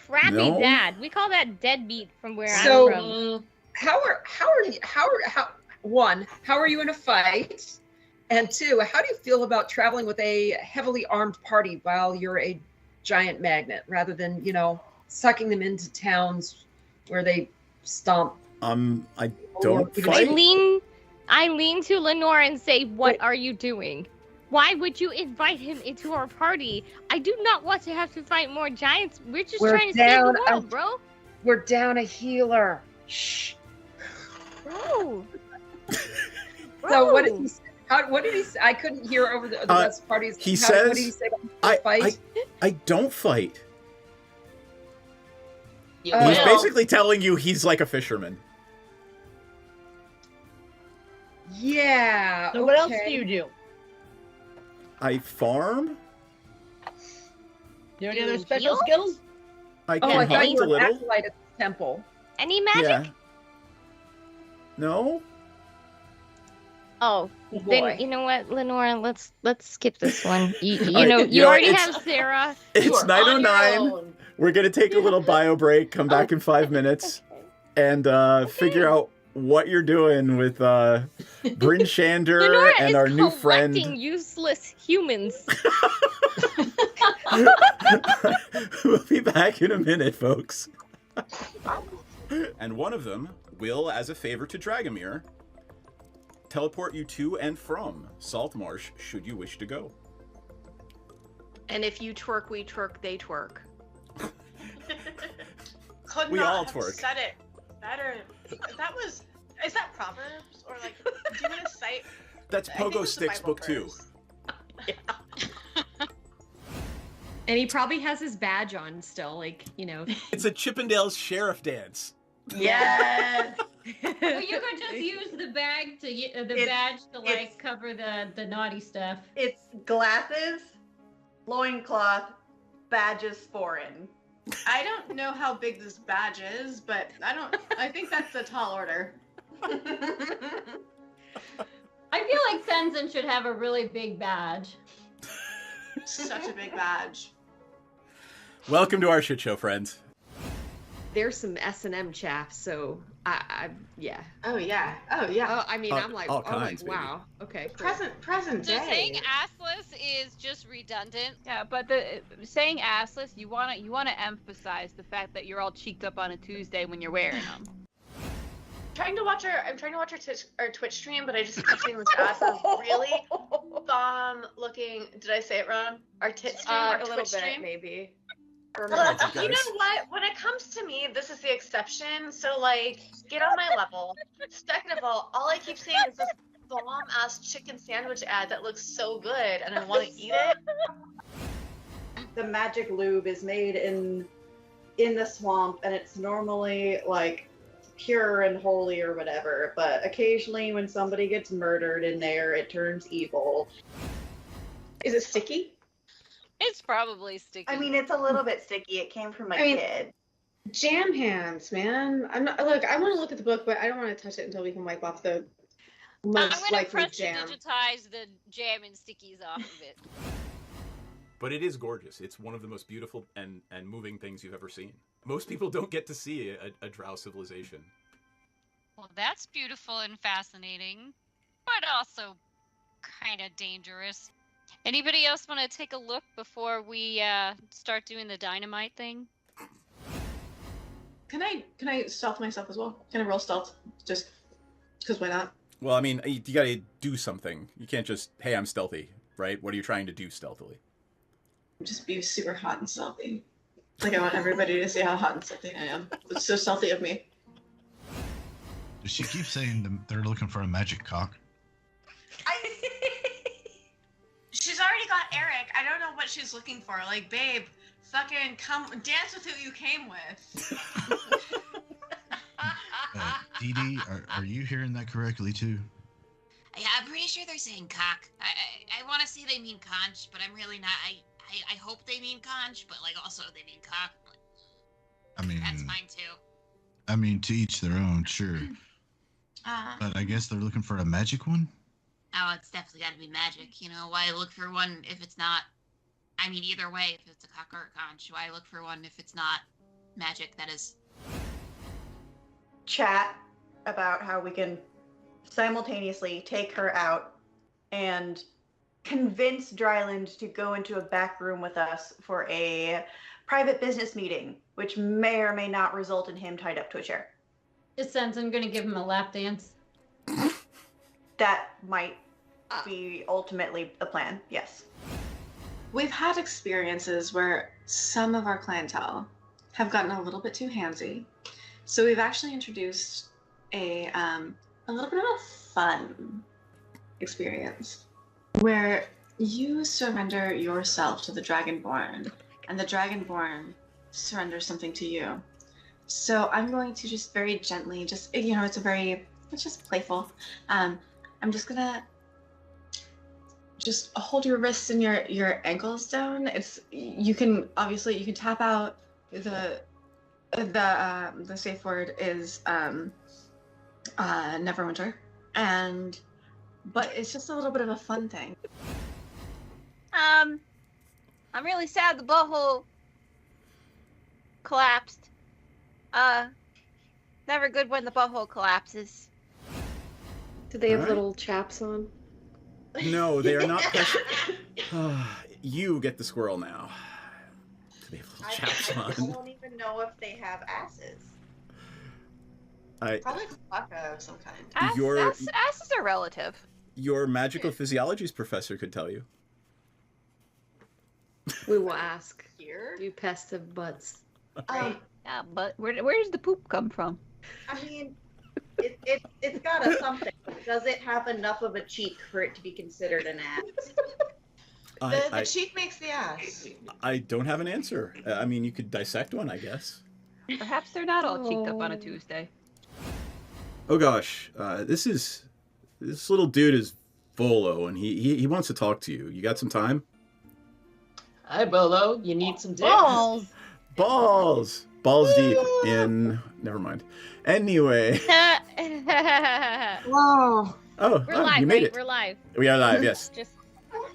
[SPEAKER 3] crappy
[SPEAKER 2] No.
[SPEAKER 3] dad. We call that deadbeat from where
[SPEAKER 12] So-
[SPEAKER 3] I'm from.
[SPEAKER 12] How are you in a fight? And 2, how do you feel about traveling with a heavily armed party while you're a giant magnet rather than, sucking them into towns where they stomp?
[SPEAKER 2] I don't
[SPEAKER 12] I
[SPEAKER 2] fight.
[SPEAKER 3] I lean to Lenore and say, "What
[SPEAKER 12] Wait.
[SPEAKER 3] are you doing? Why would you invite him into our party? I do not want to have to fight more giants. We're just
[SPEAKER 12] We're
[SPEAKER 3] trying to save
[SPEAKER 12] down
[SPEAKER 3] the world, bro."
[SPEAKER 12] We're down a healer. Shh.
[SPEAKER 3] Bro.
[SPEAKER 12] So what did he say? What did he say? I couldn't hear over the rest of the parties.
[SPEAKER 2] He
[SPEAKER 12] What
[SPEAKER 2] says,
[SPEAKER 12] did he say about fight?
[SPEAKER 2] I don't fight.
[SPEAKER 10] You
[SPEAKER 12] Oh.
[SPEAKER 2] He's
[SPEAKER 10] will.
[SPEAKER 2] basically telling you he's like a fisherman.
[SPEAKER 12] Yeah.
[SPEAKER 11] So what else
[SPEAKER 12] okay.
[SPEAKER 11] do you do?
[SPEAKER 2] I farm.
[SPEAKER 11] Do you have any
[SPEAKER 3] Do
[SPEAKER 11] other
[SPEAKER 3] you
[SPEAKER 11] special
[SPEAKER 3] heal?
[SPEAKER 11] skills?
[SPEAKER 2] I
[SPEAKER 12] Oh,
[SPEAKER 2] can
[SPEAKER 12] I thought
[SPEAKER 2] hunt
[SPEAKER 12] you
[SPEAKER 2] a
[SPEAKER 12] were an
[SPEAKER 2] little.
[SPEAKER 12] acolyte at the temple.
[SPEAKER 3] Any magic?
[SPEAKER 2] Yeah. No.
[SPEAKER 3] Oh,
[SPEAKER 12] Boy.
[SPEAKER 3] then you know what, Lenore? Let's skip this one. You
[SPEAKER 2] All right,
[SPEAKER 3] you already
[SPEAKER 2] it's-
[SPEAKER 3] have Sarah.
[SPEAKER 10] You
[SPEAKER 2] It's
[SPEAKER 10] are on your
[SPEAKER 2] 9:09.
[SPEAKER 10] own.
[SPEAKER 2] We're gonna take a little bio break. Come back in 5 minutes, and figure out what you're doing with Bryn Shander
[SPEAKER 3] Lenora
[SPEAKER 2] and
[SPEAKER 3] is
[SPEAKER 2] our new
[SPEAKER 3] collecting
[SPEAKER 2] friend.
[SPEAKER 3] useless humans.
[SPEAKER 2] We'll be back in a minute, folks. And one of them will, as a favor to Dragomir, teleport you to and from Saltmarsh should you wish to go.
[SPEAKER 5] And if you twerk, we twerk, they twerk.
[SPEAKER 1] Could
[SPEAKER 2] We
[SPEAKER 1] not
[SPEAKER 2] all
[SPEAKER 1] have
[SPEAKER 2] twerk.
[SPEAKER 1] said it better. Is that Proverbs or like? Do you want to cite?
[SPEAKER 2] That's
[SPEAKER 1] I think
[SPEAKER 2] Pogo
[SPEAKER 1] it's the
[SPEAKER 2] Sticks
[SPEAKER 1] Bible
[SPEAKER 2] book 2.
[SPEAKER 1] verse.
[SPEAKER 4] And he probably has his badge on still, like,
[SPEAKER 2] It's a Chippendales sheriff dance.
[SPEAKER 5] Yes.
[SPEAKER 4] Well, you could just use the bag badge to like cover the naughty stuff.
[SPEAKER 5] It's glasses, loincloth, badges foreign.
[SPEAKER 1] I don't know how big this badge is, but I think that's a tall order.
[SPEAKER 4] I feel like Tenzin should have a really big badge.
[SPEAKER 1] Such a big badge.
[SPEAKER 2] Welcome to our shit show, friends.
[SPEAKER 13] There's some S&M chaff, so yeah.
[SPEAKER 1] Oh yeah. Oh yeah.
[SPEAKER 13] Oh, I mean, I'm like,
[SPEAKER 2] all kinds,
[SPEAKER 13] wow. Okay. Cool.
[SPEAKER 1] Present
[SPEAKER 6] So
[SPEAKER 1] day.
[SPEAKER 6] saying assless is just redundant.
[SPEAKER 7] Yeah, but saying assless, you wanna emphasize the fact that you're all cheeked up on a Tuesday when you're wearing them.
[SPEAKER 1] I'm trying to watch our Twitch stream, but I just kept seeing this ass is really bomb looking. Did I say it wrong? Our tit stream, our
[SPEAKER 13] a
[SPEAKER 1] Twitch
[SPEAKER 13] little bit,
[SPEAKER 1] stream.
[SPEAKER 13] maybe.
[SPEAKER 2] Thank you,
[SPEAKER 1] You know
[SPEAKER 2] guys.
[SPEAKER 1] what? When it comes to me, this is the exception. So, like, get on my level. Second of all I keep seeing is this bomb-ass chicken sandwich ad that looks so good, and I want to eat it.
[SPEAKER 5] The magic lube is made in the swamp, and it's normally like pure and holy or whatever, but occasionally when somebody gets murdered in there, it turns evil.
[SPEAKER 1] Is it sticky?
[SPEAKER 6] It's probably sticky.
[SPEAKER 5] I mean, it's a little bit sticky. It came from a kid.
[SPEAKER 1] Jam hands, man. I'm not. Look, I want to look at the book, but I don't want to touch it until we can wipe off the most
[SPEAKER 6] I'm gonna
[SPEAKER 1] likely
[SPEAKER 6] press to
[SPEAKER 1] jam.
[SPEAKER 6] digitize the jam and stickies off of it.
[SPEAKER 2] But it is gorgeous. It's one of the most beautiful and moving things you've ever seen. Most people don't get to see a drow civilization.
[SPEAKER 6] Well, that's beautiful and fascinating, but also kind of dangerous. Anybody else want to take a look before we start doing the dynamite thing?
[SPEAKER 1] Can I stealth myself as well? Can I roll stealth? Just because why not?
[SPEAKER 2] Well, I mean, you gotta do something. You can't just, hey, I'm stealthy, right? What are you trying to do stealthily?
[SPEAKER 1] Just be super hot and stealthy. Like, I want everybody to see how hot and stealthy I am. It's so stealthy of me.
[SPEAKER 8] Does she keep saying they're looking for a magic cock?
[SPEAKER 1] She's already got Eric. I don't know what she's looking for. Like, babe, fucking come dance with who you came with.
[SPEAKER 8] Dee Dee, are you hearing that correctly too?
[SPEAKER 9] Yeah, I'm pretty sure they're saying cock. I want to say they mean conch, but I'm really not. I hope they mean conch, but like also they mean cock.
[SPEAKER 8] I mean,
[SPEAKER 9] That's fine too.
[SPEAKER 8] I mean, to each their own, sure. But I guess they're looking for a magic one?
[SPEAKER 9] Oh, it's definitely got to be magic. You know, why look for one if it's not... I mean, either way, if it's a cock or a conch, why look for one if it's not magic, that is.
[SPEAKER 5] Chat about how we can simultaneously take her out and convince Dryland to go into a back room with us for a private business meeting, which may or may not result in him tied up to a chair.
[SPEAKER 4] It sounds I'm gonna give him a lap dance.
[SPEAKER 5] That might be ultimately the plan, yes.
[SPEAKER 1] We've had experiences where some of our clientele have gotten a little bit too handsy. So we've actually introduced a little bit of a fun experience where you surrender yourself to the Dragonborn, and the Dragonborn surrenders something to you. So I'm going to just very gently, just, you know, it's just playful. I'm just gonna just hold your wrists and your ankles down. You can tap out. The safe word is Neverwinter, but it's just a little bit of a fun thing.
[SPEAKER 7] I'm really sad the butthole collapsed. Never good when the butthole collapses.
[SPEAKER 13] Do they have
[SPEAKER 2] Alright.
[SPEAKER 13] little chaps on?
[SPEAKER 2] No, they are not. You get the squirrel now. They have little chaps
[SPEAKER 5] I
[SPEAKER 2] on.
[SPEAKER 5] don't even know if they have asses.
[SPEAKER 1] Probably Klaka of some kind.
[SPEAKER 7] Asses are relative.
[SPEAKER 2] Your magical physiologies professor could tell you.
[SPEAKER 13] We will ask.
[SPEAKER 1] Here?
[SPEAKER 13] Do pests have butts?
[SPEAKER 7] Yeah, but where does the poop come from?
[SPEAKER 5] I mean, it's got a something. Does it have enough of a cheek for it to be considered an ass?
[SPEAKER 1] The cheek makes the ass.
[SPEAKER 2] I don't have an answer. I mean, you could dissect one, I guess.
[SPEAKER 7] Perhaps they're not all cheeked up on a Tuesday.
[SPEAKER 2] Oh gosh, this little dude is Volo, and he wants to talk to you. You got some time?
[SPEAKER 10] Hi, Bolo. You need some dick?
[SPEAKER 2] Balls deep in. Never mind. Anyway.
[SPEAKER 12] Whoa.
[SPEAKER 2] Oh,
[SPEAKER 3] We're live,
[SPEAKER 2] you made
[SPEAKER 3] right?
[SPEAKER 2] it.
[SPEAKER 3] We're live.
[SPEAKER 2] We are live. Yes.
[SPEAKER 3] Just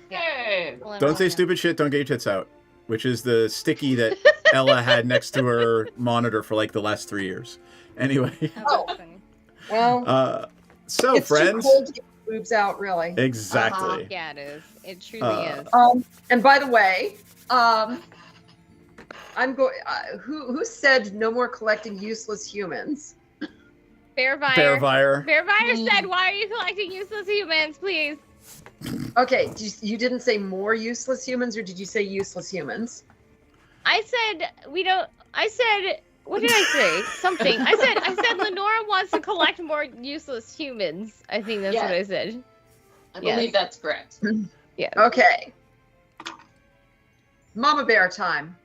[SPEAKER 10] Hey.
[SPEAKER 2] Don't say stupid shit. Don't get your tits out. Which is the sticky that Ella had next to her monitor for like the last 3 years. Anyway.
[SPEAKER 12] Well,
[SPEAKER 2] so
[SPEAKER 12] it's
[SPEAKER 2] friends.
[SPEAKER 12] too cold to get boobs out, really.
[SPEAKER 2] Exactly.
[SPEAKER 3] Yeah, it is. It truly is.
[SPEAKER 12] And by the way, I'm going. Who said no more collecting useless humans?
[SPEAKER 3] Bearfire. Bearfire said, "Why are you collecting useless humans, please?"
[SPEAKER 12] Okay, you didn't say more useless humans, or did you say useless humans?
[SPEAKER 3] I said we don't. I said what did I say? Something. I said Lenora wants to collect more useless humans. I think that's what I said.
[SPEAKER 10] I believe that's correct.
[SPEAKER 3] Yeah.
[SPEAKER 12] Okay. Mama Bear time.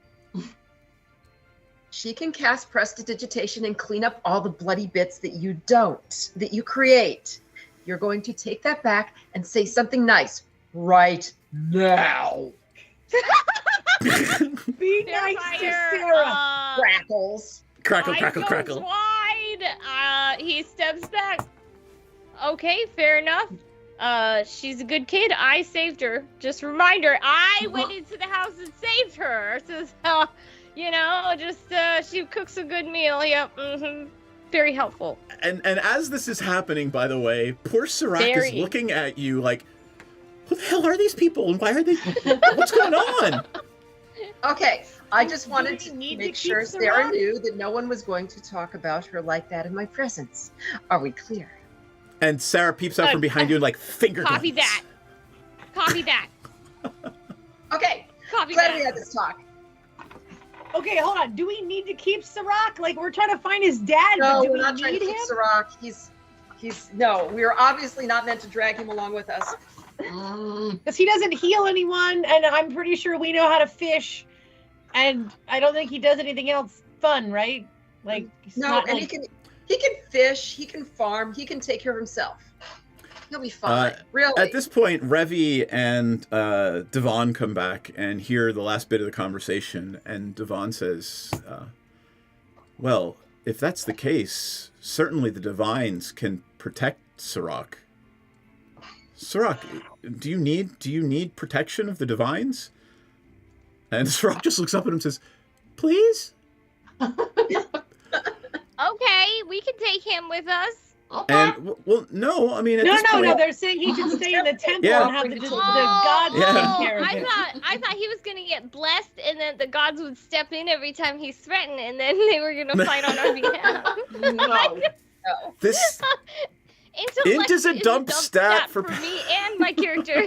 [SPEAKER 12] She can cast prestidigitation and clean up all the bloody bits that you create. You're going to take that back and say something nice right now.
[SPEAKER 11] Be nice to Sarah.
[SPEAKER 12] Crackles.
[SPEAKER 2] Crackle,
[SPEAKER 3] I
[SPEAKER 2] crackle,
[SPEAKER 3] goes
[SPEAKER 2] crackle.
[SPEAKER 3] wide. He steps back. Okay, fair enough. She's a good kid. I saved her. Just a reminder, I went into the house and saved her. So, she cooks a good meal. Yep. Very helpful.
[SPEAKER 2] And as this is happening, by the way, poor Sirac is looking at you like, who the hell are these people and why are they? What's going on?
[SPEAKER 12] Okay, I just wanted to make sure Sarah knew that no one was going to talk about her like that in my presence. Are we clear?
[SPEAKER 2] And Sarah peeps out from behind you and like finger
[SPEAKER 3] Copy
[SPEAKER 2] guns.
[SPEAKER 3] that. Copy that.
[SPEAKER 12] Okay.
[SPEAKER 3] Copy
[SPEAKER 12] Glad
[SPEAKER 3] that.
[SPEAKER 12] we had this talk.
[SPEAKER 11] Okay, hold on. Do we need to keep Sirac? Like, we're trying to find his dad,
[SPEAKER 12] No,
[SPEAKER 11] but do
[SPEAKER 12] we're
[SPEAKER 11] we
[SPEAKER 12] not trying
[SPEAKER 11] need
[SPEAKER 12] to keep
[SPEAKER 11] him?
[SPEAKER 12] Sirac. No, we're obviously not meant to drag him along with us.
[SPEAKER 11] Because he doesn't heal anyone, and I'm pretty sure we know how to fish, and I don't think he does anything else fun, right? Like,
[SPEAKER 12] No, and he can fish, he can farm, he can take care of himself. He'll be fine. Really.
[SPEAKER 2] At this point, Revy and Devon come back and hear the last bit of the conversation, and Devon says, well, if that's the case, certainly the Divines can protect Sirac. Sirac, do you need protection of the Divines? And Sirac just looks up at him and says, please?
[SPEAKER 3] Okay, we can take him with us.
[SPEAKER 2] And well, no, I mean at
[SPEAKER 11] No,
[SPEAKER 2] this point,
[SPEAKER 11] they're saying he should stay in the temple
[SPEAKER 2] Yeah.
[SPEAKER 11] and have the gods
[SPEAKER 2] Yeah.
[SPEAKER 11] take care of him.
[SPEAKER 3] I thought he was gonna get blessed, and then the gods would step in every time he's threatened, and then they were gonna fight on our behalf.
[SPEAKER 12] No.
[SPEAKER 2] this
[SPEAKER 3] Intellect
[SPEAKER 2] Int is a dump stat
[SPEAKER 3] for me and my character.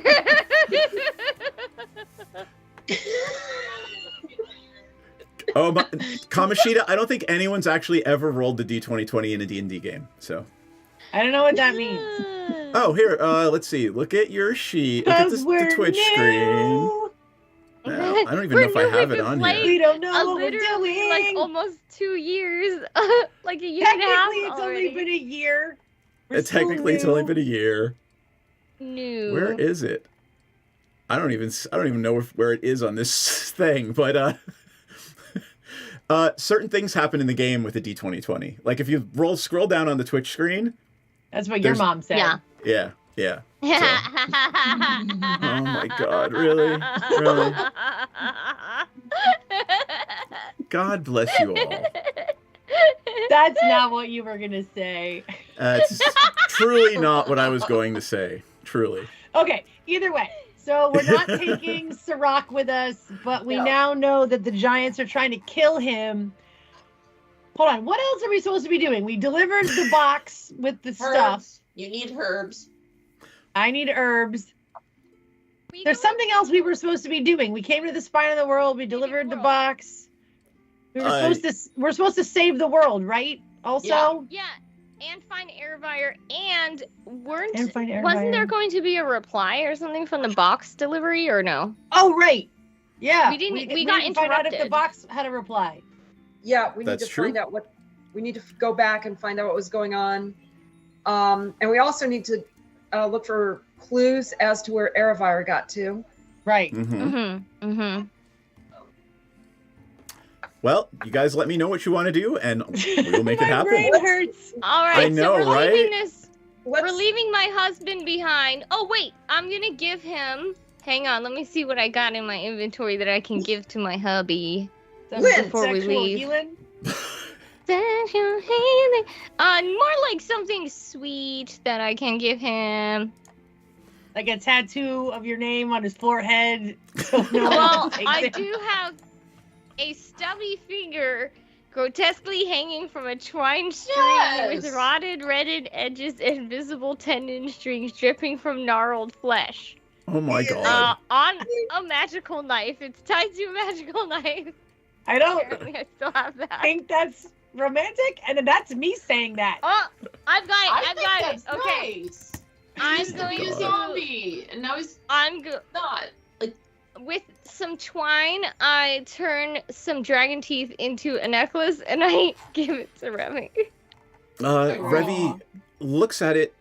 [SPEAKER 2] Oh, my, Kamoshida, I don't think anyone's actually ever rolled the D2020 in a D&D game, so.
[SPEAKER 11] I don't know what that means.
[SPEAKER 2] Oh, here, let's see. Look at your sheet. Look at the Twitch screen. No, I don't even know if I have it on here.
[SPEAKER 11] We don't know what we're
[SPEAKER 3] literally,
[SPEAKER 11] doing.
[SPEAKER 3] like almost 2 years, like a year and a half.
[SPEAKER 11] Technically, it's only been a year.
[SPEAKER 2] Technically, it's only been a year.
[SPEAKER 3] New.
[SPEAKER 2] Where is it? I don't even know where it is on this thing, but certain things happen in the game with the D2020. Like if you scroll down on the Twitch screen.
[SPEAKER 11] That's what your mom said.
[SPEAKER 3] Yeah.
[SPEAKER 2] Yeah. So. Oh my God! Really? God bless you all.
[SPEAKER 11] That's not what you were gonna say.
[SPEAKER 2] It's truly not what I was going to say. Truly.
[SPEAKER 11] Okay. Either way. So we're not taking Sirac with us, but we now know that the giants are trying to kill him. Hold on. What else are we supposed to be doing? We delivered the box with the stuff.
[SPEAKER 10] You need herbs.
[SPEAKER 11] I need herbs. There's something else we were supposed to be doing. We came to the spine of the world. We delivered the box. We're supposed to save the world, right? Also.
[SPEAKER 3] Yeah. And find Airvire, and
[SPEAKER 11] find
[SPEAKER 3] wasn't there
[SPEAKER 11] Airvire.
[SPEAKER 3] going to be a reply or something from the box delivery, or no?
[SPEAKER 11] Oh right, yeah.
[SPEAKER 3] We didn't. We
[SPEAKER 11] got
[SPEAKER 3] got
[SPEAKER 11] to find out if the
[SPEAKER 3] interrupted.
[SPEAKER 11] box had a reply.
[SPEAKER 12] Yeah, we need
[SPEAKER 2] That's
[SPEAKER 12] to
[SPEAKER 2] true.
[SPEAKER 12] find out what we need to go back and find out what was going on. And we also need to look for clues as to where Aravira got to.
[SPEAKER 11] Right.
[SPEAKER 2] Well, you guys let me know what you want to do, and we'll make it happen.
[SPEAKER 11] Brain hurts.
[SPEAKER 3] All right,
[SPEAKER 2] I know,
[SPEAKER 3] so we're
[SPEAKER 2] right?
[SPEAKER 3] leaving this. We're leaving my husband behind. Oh wait, I'm gonna give him. Hang on, let me see what I got in my inventory that I can give to my hubby before we
[SPEAKER 11] Sexual
[SPEAKER 3] leave.
[SPEAKER 11] healing?
[SPEAKER 3] Sexual healing. More like something sweet that I can give him.
[SPEAKER 11] Like a tattoo of your name on his forehead. So no
[SPEAKER 3] Well,
[SPEAKER 11] one takes
[SPEAKER 3] I
[SPEAKER 11] it.
[SPEAKER 3] do have a stubby finger grotesquely hanging from a twine string with rotted, redded edges and visible tendon strings dripping from gnarled flesh.
[SPEAKER 2] Oh my God.
[SPEAKER 3] On a magical knife. It's tied to a magical knife.
[SPEAKER 11] I don't
[SPEAKER 3] Apparently I still have that.
[SPEAKER 11] think that's romantic, and that's me saying that.
[SPEAKER 3] Oh, I've got it.
[SPEAKER 10] I
[SPEAKER 3] I've
[SPEAKER 10] think
[SPEAKER 3] got
[SPEAKER 10] that's
[SPEAKER 3] it. Okay.
[SPEAKER 10] nice.
[SPEAKER 3] I'm
[SPEAKER 10] He used to be
[SPEAKER 3] going
[SPEAKER 10] a
[SPEAKER 3] to.
[SPEAKER 10] zombie, and now he's
[SPEAKER 3] I'm
[SPEAKER 10] not. Like,
[SPEAKER 3] with some twine. I turn some dragon teeth into a necklace, and I give it to Remy.
[SPEAKER 2] Revy looks at it,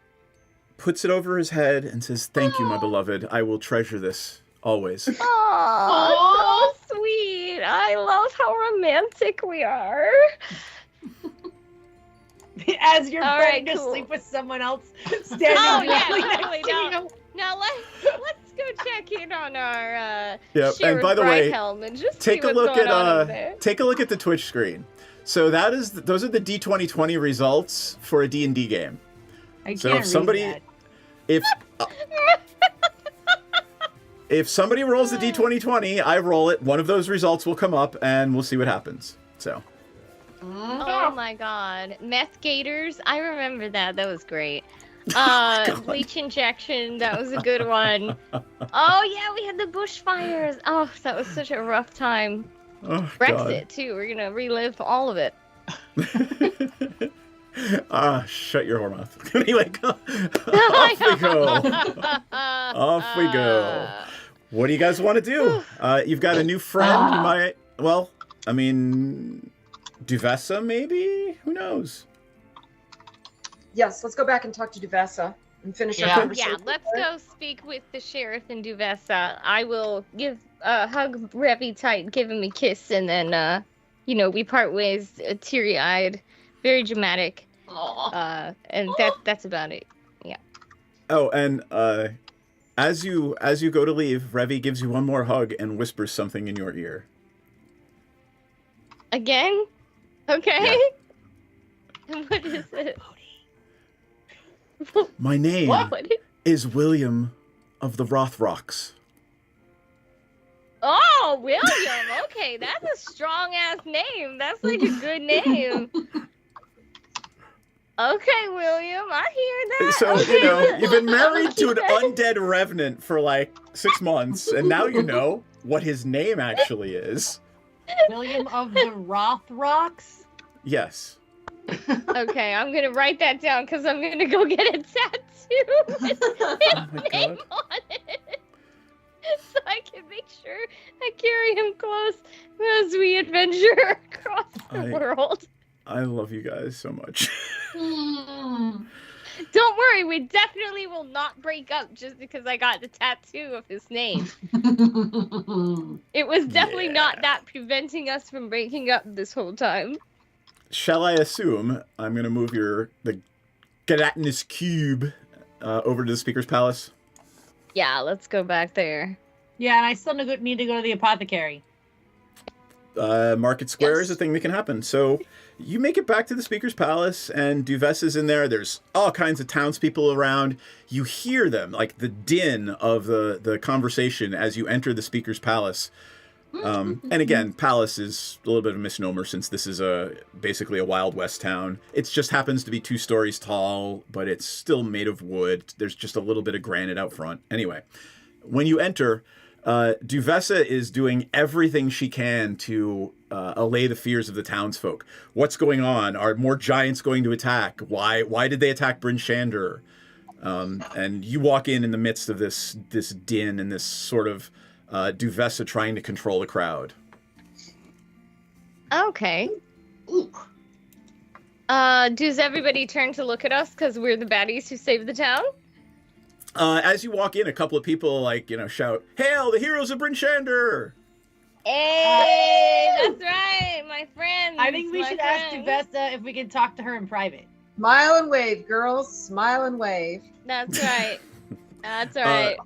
[SPEAKER 2] puts it over his head, and says, "Thank you, my beloved. I will treasure this always."
[SPEAKER 3] Oh, so sweet. I love how romantic we are.
[SPEAKER 11] As you're
[SPEAKER 3] All
[SPEAKER 11] ready
[SPEAKER 3] right,
[SPEAKER 11] to
[SPEAKER 3] cool.
[SPEAKER 11] sleep with someone else standing directly
[SPEAKER 3] totally.
[SPEAKER 11] next to you.
[SPEAKER 3] Now let's go check in on our
[SPEAKER 2] Yep. And by the way,
[SPEAKER 3] and just
[SPEAKER 2] take
[SPEAKER 3] see
[SPEAKER 2] a
[SPEAKER 3] what's
[SPEAKER 2] look
[SPEAKER 3] going
[SPEAKER 2] at
[SPEAKER 3] on over there.
[SPEAKER 2] take a look at the Twitch screen. So those are the D2020 results for a D&D game.
[SPEAKER 11] I
[SPEAKER 2] So
[SPEAKER 11] can't
[SPEAKER 2] if somebody
[SPEAKER 11] read
[SPEAKER 2] if somebody rolls the D2020, I roll it. One of those results will come up, and we'll see what happens. So.
[SPEAKER 3] Oh my god. Meth gators. I remember that. That was great. Bleach injection. That was a good one. Oh yeah, we had the bushfires. Oh, that was such a rough time.
[SPEAKER 2] Oh,
[SPEAKER 3] Brexit
[SPEAKER 2] God.
[SPEAKER 3] too. We're gonna relive all of it.
[SPEAKER 2] Shut your whore mouth. Anyway, off we go. Off we go. What do you guys want to do? You've got a new friend who might, well, I mean, Duvessa maybe? Who knows?
[SPEAKER 12] Yes, let's go back and talk to Duvessa and finish our
[SPEAKER 3] Yeah,
[SPEAKER 12] conversation.
[SPEAKER 3] let's go speak with the sheriff and Duvessa. I will hug Revy tight, give him a kiss, and then, we part ways, teary-eyed, very dramatic. And that's about it. Yeah.
[SPEAKER 2] Oh, and as you go to leave, Revy gives you one more hug and whispers something in your ear.
[SPEAKER 3] Again? Okay. What is it?
[SPEAKER 2] My name
[SPEAKER 3] What?
[SPEAKER 2] is William of the Rothrocks.
[SPEAKER 3] Oh, William. Okay, that's a strong ass name. That's like a good name. Okay, William, I hear that.
[SPEAKER 2] So,
[SPEAKER 3] Okay.
[SPEAKER 2] you've been married to an undead revenant for like 6 months, and now you know what his name actually is.
[SPEAKER 11] William of the Rothrocks?
[SPEAKER 2] Yes.
[SPEAKER 3] Okay, I'm gonna write that down because I'm gonna go get a tattoo with his name on it, so I can make sure I carry him close as we adventure across the world.
[SPEAKER 2] I love you guys so much.
[SPEAKER 3] Don't worry, we definitely will not break up just because I got the tattoo of his name. It was definitely not that preventing us from breaking up this whole time.
[SPEAKER 2] Shall I assume I'm going to move the gelatinous cube over to the Speaker's Palace?
[SPEAKER 3] Yeah, let's go back there.
[SPEAKER 11] Yeah, and I still need to go to the apothecary.
[SPEAKER 2] Market Square is a thing that can happen. So you make it back to the Speaker's Palace, and Duvessa's in there. There's all kinds of townspeople around. You hear them, like the din of the conversation as you enter the Speaker's Palace. And again, palace is a little bit of a misnomer since this is basically a Wild West town. It just happens to be 2 stories tall, but it's still made of wood. There's just a little bit of granite out front. Anyway, when you enter, Duvessa is doing everything she can to allay the fears of the townsfolk. What's going on? Are more giants going to attack? Why did they attack Bryn Shander? And you walk in the midst of this din and this sort of Duvessa trying to control the crowd.
[SPEAKER 3] Okay. Does everybody turn to look at us because we're the baddies who saved the town?
[SPEAKER 2] As you walk in, a couple of people shout, "Hail, the heroes of Bryn Shander!"
[SPEAKER 3] Hey, that's right, my friends.
[SPEAKER 11] I think we should ask Duvessa if we can talk to her in private.
[SPEAKER 12] Smile and wave, girls. Smile and wave.
[SPEAKER 3] That's right. That's right.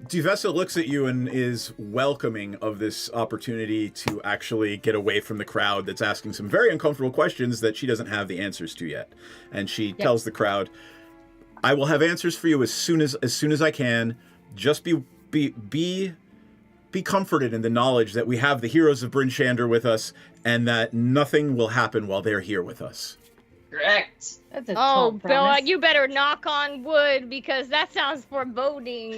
[SPEAKER 2] Duvessa looks at you and is welcoming of this opportunity to actually get away from the crowd that's asking some very uncomfortable questions that she doesn't have the answers to yet. And she tells the crowd, "I will have answers for you as soon as I can. Just be comforted in the knowledge that we have the heroes of Bryn Shander with us, and that nothing will happen while they're here with us."
[SPEAKER 10] Correct.
[SPEAKER 11] That's a
[SPEAKER 3] Oh, Bill, you better knock on wood because that sounds foreboding.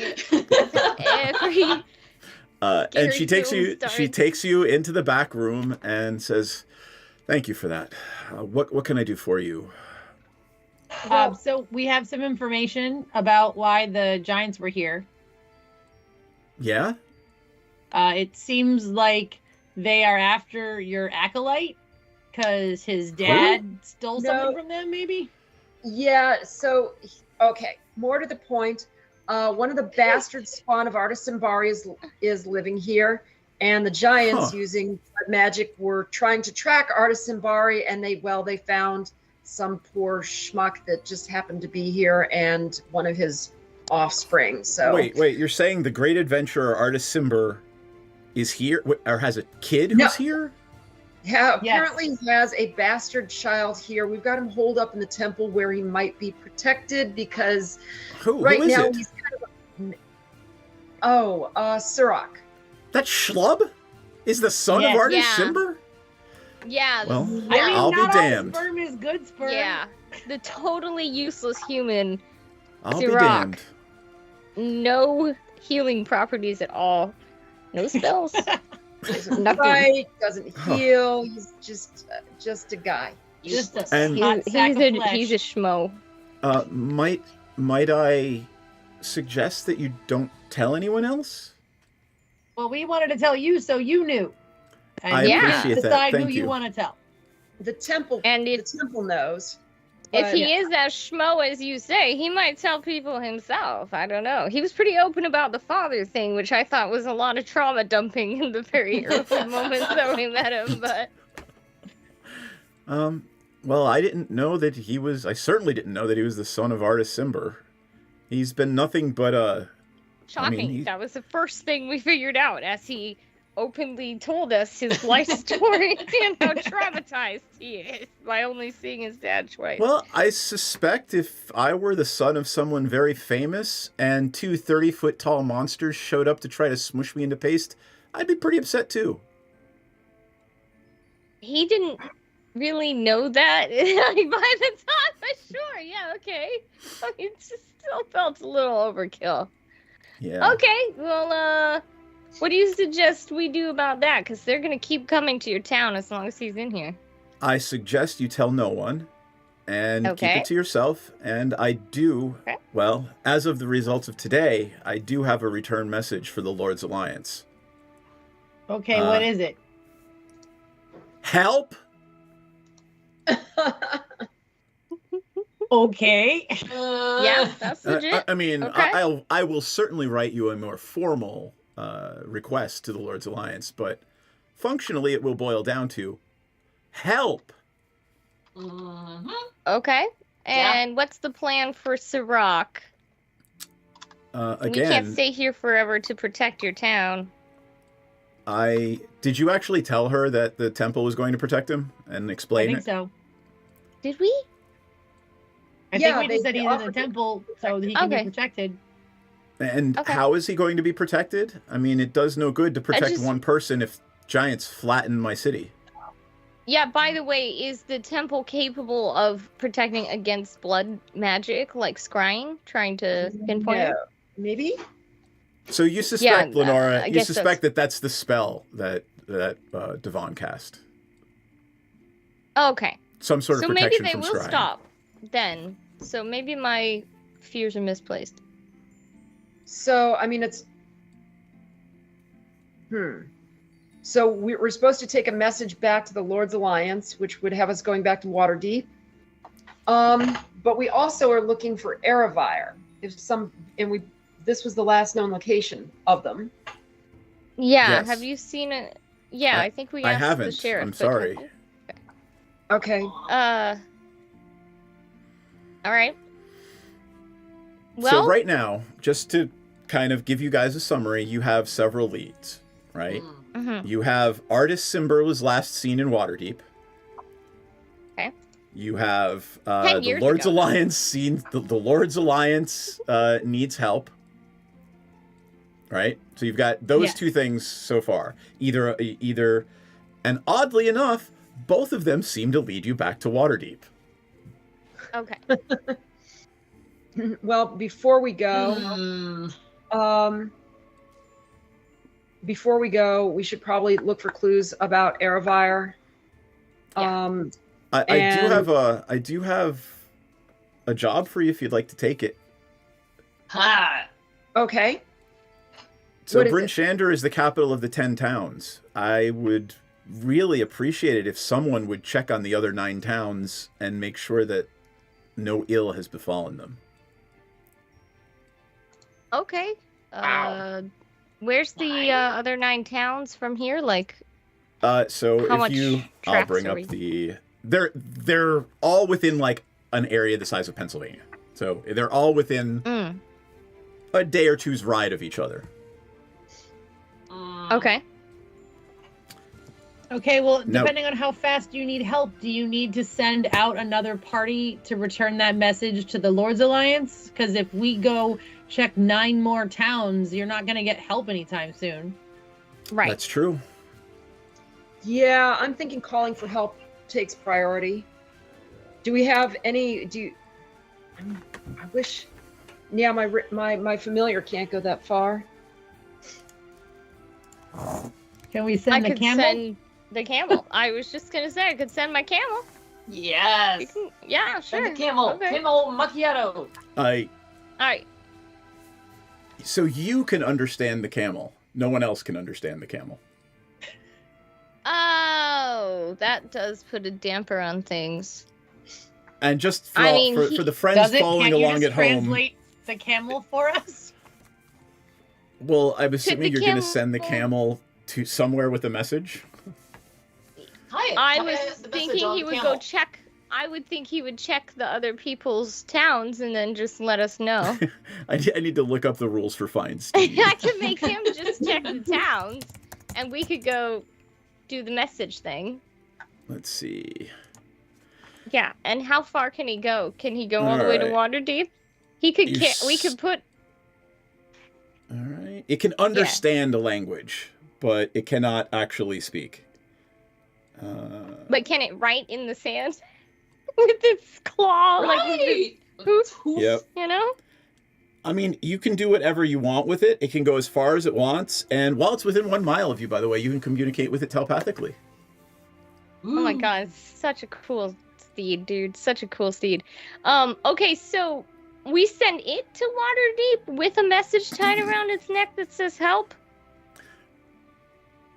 [SPEAKER 2] And she takes you into the back room and says, "Thank you for that. What can I do for you?"
[SPEAKER 11] So we have some information about why the giants were here.
[SPEAKER 2] Yeah?
[SPEAKER 11] It seems like they are after your acolyte because his dad stole something from them, maybe?
[SPEAKER 12] Yeah, so, okay, more to the point. One of the bastard spawn of Artis Simbari is living here, and the giants using magic were trying to track Artis Simbari, and they found some poor schmuck that just happened to be here and one of his offspring. So
[SPEAKER 2] Wait, you're saying the great adventurer Artis Simber is here, or has a kid who's here?
[SPEAKER 12] Yeah, apparently he has a bastard child here. We've got him holed up in the temple where he might be protected because
[SPEAKER 2] who is
[SPEAKER 12] now
[SPEAKER 2] it?
[SPEAKER 12] he's kind of Sirach.
[SPEAKER 2] That schlub is the son of Artis Simber?
[SPEAKER 3] Yeah.
[SPEAKER 2] Well,
[SPEAKER 11] I mean,
[SPEAKER 2] I'll be
[SPEAKER 11] not
[SPEAKER 2] damned.
[SPEAKER 11] all sperm is good sperm.
[SPEAKER 3] Yeah. The totally useless human.
[SPEAKER 2] I'll be
[SPEAKER 3] Sirach.
[SPEAKER 2] damned.
[SPEAKER 3] No healing properties at all. No spells.
[SPEAKER 12] Doesn't
[SPEAKER 3] Nothing.
[SPEAKER 12] fight, doesn't heal. He's just a guy.
[SPEAKER 11] Just a
[SPEAKER 2] And-
[SPEAKER 11] hot sack of flesh.
[SPEAKER 3] He's a schmo.
[SPEAKER 2] Might I suggest that you don't tell anyone else?
[SPEAKER 11] Well, we wanted to tell you so you knew. And
[SPEAKER 2] I
[SPEAKER 11] you
[SPEAKER 2] appreciate that.
[SPEAKER 11] decide
[SPEAKER 2] Thank
[SPEAKER 11] who you
[SPEAKER 2] you.
[SPEAKER 11] want to tell.
[SPEAKER 12] The temple knows.
[SPEAKER 3] If
[SPEAKER 12] but-
[SPEAKER 3] he is as schmo as you say, he might tell people himself. I don't know. He was pretty open about the father thing, which I thought was a lot of trauma dumping in the very early moments that we met him. But
[SPEAKER 2] Well, I didn't know that he was. I certainly didn't know that he was the son of Artis Simber. He's been nothing but
[SPEAKER 3] shocking. That was the first thing we figured out as he openly told us his life story and how traumatized he is by only seeing his dad twice.
[SPEAKER 2] Well, I suspect if I were the son of someone very famous and two 30-foot tall monsters showed up to try to smush me into paste, I'd be pretty upset too.
[SPEAKER 3] He didn't really know that by the time, but sure, yeah, okay. It just still felt a little overkill.
[SPEAKER 2] Yeah.
[SPEAKER 3] Okay, well, what do you suggest we do about that? Because they're going to keep coming to your town as long as he's in here.
[SPEAKER 2] I suggest you tell no one and keep
[SPEAKER 3] Okay.
[SPEAKER 2] it to yourself. And I do, well, as of the results of today, I do have a return message for the Lord's Alliance.
[SPEAKER 11] Okay, what is it?
[SPEAKER 2] Help!
[SPEAKER 11] Okay.
[SPEAKER 3] Yeah, that's legit.
[SPEAKER 2] I mean,
[SPEAKER 3] Okay.
[SPEAKER 2] I will certainly write you a more formal request to the Lord's Alliance, but functionally it will boil down to help.
[SPEAKER 3] Okay. And what's the plan for Sirach?
[SPEAKER 2] Again,
[SPEAKER 3] We can't stay here forever to protect your town.
[SPEAKER 2] Did you actually tell her that the temple was going to protect him and
[SPEAKER 11] I
[SPEAKER 2] explain
[SPEAKER 11] think
[SPEAKER 2] it?
[SPEAKER 11] so.
[SPEAKER 3] Did we?
[SPEAKER 11] I think we just said he's in the temple so he can be protected.
[SPEAKER 2] And how is he going to be protected? I mean, it does no good to protect one person if giants flatten my city.
[SPEAKER 3] Yeah, by the way, is the temple capable of protecting against blood magic, like scrying, trying to pinpoint it?
[SPEAKER 12] Maybe?
[SPEAKER 2] So you suspect, Lenora,
[SPEAKER 3] I
[SPEAKER 2] you
[SPEAKER 3] guess
[SPEAKER 2] suspect that that's the spell that Devon cast.
[SPEAKER 3] Okay.
[SPEAKER 2] Some sort of
[SPEAKER 3] So maybe
[SPEAKER 2] protection
[SPEAKER 3] they
[SPEAKER 2] from
[SPEAKER 3] will
[SPEAKER 2] scrying.
[SPEAKER 3] stop then. So maybe my fears are misplaced.
[SPEAKER 12] So, I mean, it's... So we're supposed to take a message back to the Lord's Alliance, which would have us going back to Waterdeep. But we also are looking for Eravire. This was the last known location of them.
[SPEAKER 3] Yeah,
[SPEAKER 2] Yes.
[SPEAKER 3] have you seen it? Yeah, I think we
[SPEAKER 2] I
[SPEAKER 3] asked the
[SPEAKER 2] haven't.
[SPEAKER 3] sheriff.
[SPEAKER 2] I'm
[SPEAKER 3] but-
[SPEAKER 2] sorry.
[SPEAKER 12] Okay.
[SPEAKER 3] All right. Well,
[SPEAKER 2] So right now, just to kind of give you guys a summary, you have several leads, right?
[SPEAKER 3] Mhm.
[SPEAKER 2] You have Artis Simber was last seen in Waterdeep.
[SPEAKER 3] Okay.
[SPEAKER 2] You have
[SPEAKER 3] 10
[SPEAKER 2] the
[SPEAKER 3] years
[SPEAKER 2] Lord's
[SPEAKER 3] ago.
[SPEAKER 2] Alliance seen the Lord's Alliance needs help. Right? So you've got those
[SPEAKER 11] Yes.
[SPEAKER 2] two things so far. Either and oddly enough, both of them seem to lead you back to Waterdeep.
[SPEAKER 3] okay.
[SPEAKER 12] Well, before we go, before we go, we should probably look for clues about Eravire.
[SPEAKER 3] Yeah.
[SPEAKER 2] I do have a job for you if you'd like to take it.
[SPEAKER 10] Ha!
[SPEAKER 12] Okay.
[SPEAKER 2] So
[SPEAKER 12] What is
[SPEAKER 2] Bryn
[SPEAKER 12] it?
[SPEAKER 2] Shander is the capital of the 10 towns. I would really appreciate it if someone would check on the other 9 towns and make sure that no ill has befallen them.
[SPEAKER 3] Okay.
[SPEAKER 12] Wow.
[SPEAKER 3] Where's the other 9 towns from here? Like,
[SPEAKER 2] So
[SPEAKER 3] how
[SPEAKER 2] if
[SPEAKER 3] much
[SPEAKER 2] you, I'll
[SPEAKER 3] tracks
[SPEAKER 2] bring
[SPEAKER 3] are
[SPEAKER 2] up
[SPEAKER 3] we-
[SPEAKER 2] they're all within like an area the size of Pennsylvania. So they're all within a day or two's ride of each other.
[SPEAKER 3] Okay.
[SPEAKER 11] Okay, well,
[SPEAKER 2] No.
[SPEAKER 11] depending on how fast you need help, do you need to send out another party to return that message to the Lord's Alliance? Because if we go check 9 more towns, you're not going to get help anytime soon.
[SPEAKER 3] Right.
[SPEAKER 2] That's true.
[SPEAKER 12] Yeah, I'm thinking calling for help takes priority. Do we have any? I wish. Yeah, my familiar can't go that far.
[SPEAKER 11] Can we send
[SPEAKER 3] I
[SPEAKER 11] the
[SPEAKER 3] could
[SPEAKER 11] camel?
[SPEAKER 3] send the camel. I was just gonna say I could send my camel.
[SPEAKER 10] Yes.
[SPEAKER 3] Yeah, sure.
[SPEAKER 10] Send the camel.
[SPEAKER 3] Okay.
[SPEAKER 10] Camel macchiato.
[SPEAKER 3] All right.
[SPEAKER 2] So you can understand the camel. No one else can understand the camel.
[SPEAKER 3] Oh, that does put a damper on things.
[SPEAKER 2] And just for,
[SPEAKER 3] I mean,
[SPEAKER 2] for the friends following along at home,
[SPEAKER 11] translate the camel for us?
[SPEAKER 2] well, I'm assuming
[SPEAKER 3] the
[SPEAKER 2] you're going to send the camel to somewhere with a message.
[SPEAKER 3] I
[SPEAKER 10] Hi,
[SPEAKER 3] was
[SPEAKER 10] is the message
[SPEAKER 3] thinking
[SPEAKER 10] on
[SPEAKER 3] he
[SPEAKER 10] the
[SPEAKER 3] would
[SPEAKER 10] camel?
[SPEAKER 3] go check. I would think he would check the other people's towns and then just let us know.
[SPEAKER 2] I need to look up the rules for fine Steve.
[SPEAKER 3] I could make him just check the towns, and we could go do the message thing.
[SPEAKER 2] Let's see.
[SPEAKER 3] Yeah, and how far can he go? Can he go all the way to Waterdeep? He could. We could put.
[SPEAKER 2] All right. It can understand a language, but it cannot actually speak.
[SPEAKER 3] But can it write in the sand with its claw, like with its hoof?
[SPEAKER 2] Yep.
[SPEAKER 3] You know.
[SPEAKER 2] I mean, you can do whatever you want with it. It can go as far as it wants, and while it's within 1 mile of you, by the way, you can communicate with it telepathically.
[SPEAKER 3] Oh my god, it's such a cool steed, dude. Such a cool steed. Okay, so we send it to Waterdeep with a message tied around its neck that says help.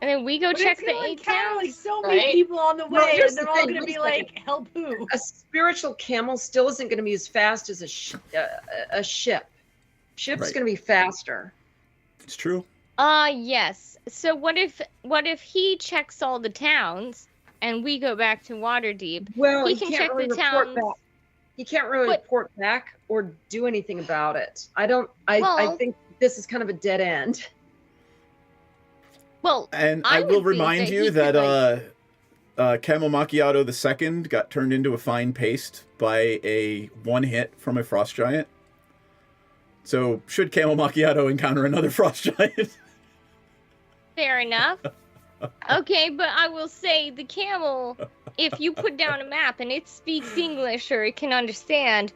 [SPEAKER 3] And then we go
[SPEAKER 11] But
[SPEAKER 3] check
[SPEAKER 11] it's
[SPEAKER 3] the
[SPEAKER 11] gonna
[SPEAKER 3] 8
[SPEAKER 11] encounter,
[SPEAKER 3] towns.
[SPEAKER 11] like, so many people on the way,
[SPEAKER 12] Well, here's
[SPEAKER 11] and they're
[SPEAKER 12] the
[SPEAKER 11] all
[SPEAKER 12] thing,
[SPEAKER 11] going to
[SPEAKER 12] wait
[SPEAKER 11] be
[SPEAKER 12] a
[SPEAKER 11] like,
[SPEAKER 12] second.
[SPEAKER 11] help who?
[SPEAKER 12] A spiritual camel still isn't going to be as fast as a ship. Ship's
[SPEAKER 2] Right.
[SPEAKER 12] going to be faster.
[SPEAKER 2] It's true.
[SPEAKER 3] Yes. So what if he checks all the towns and we go back to Waterdeep?
[SPEAKER 12] Well,
[SPEAKER 3] he
[SPEAKER 12] he
[SPEAKER 3] can
[SPEAKER 12] can't
[SPEAKER 3] check
[SPEAKER 12] really
[SPEAKER 3] the
[SPEAKER 12] report
[SPEAKER 3] towns.
[SPEAKER 12] back. He can't really
[SPEAKER 3] But-
[SPEAKER 12] report back or do anything about it. I
[SPEAKER 3] Well-
[SPEAKER 12] think this is kind of a dead end.
[SPEAKER 3] Well,
[SPEAKER 2] And
[SPEAKER 3] I
[SPEAKER 2] I will
[SPEAKER 3] would think
[SPEAKER 2] remind
[SPEAKER 3] that
[SPEAKER 2] you
[SPEAKER 3] he
[SPEAKER 2] that
[SPEAKER 3] could,
[SPEAKER 2] Camel Macchiato II got turned into a fine paste by a 1 hit from a frost giant. So should Camel Macchiato encounter another frost giant?
[SPEAKER 3] Fair enough. Okay, but I will say the camel, if you put down a map and it speaks English or it can understand,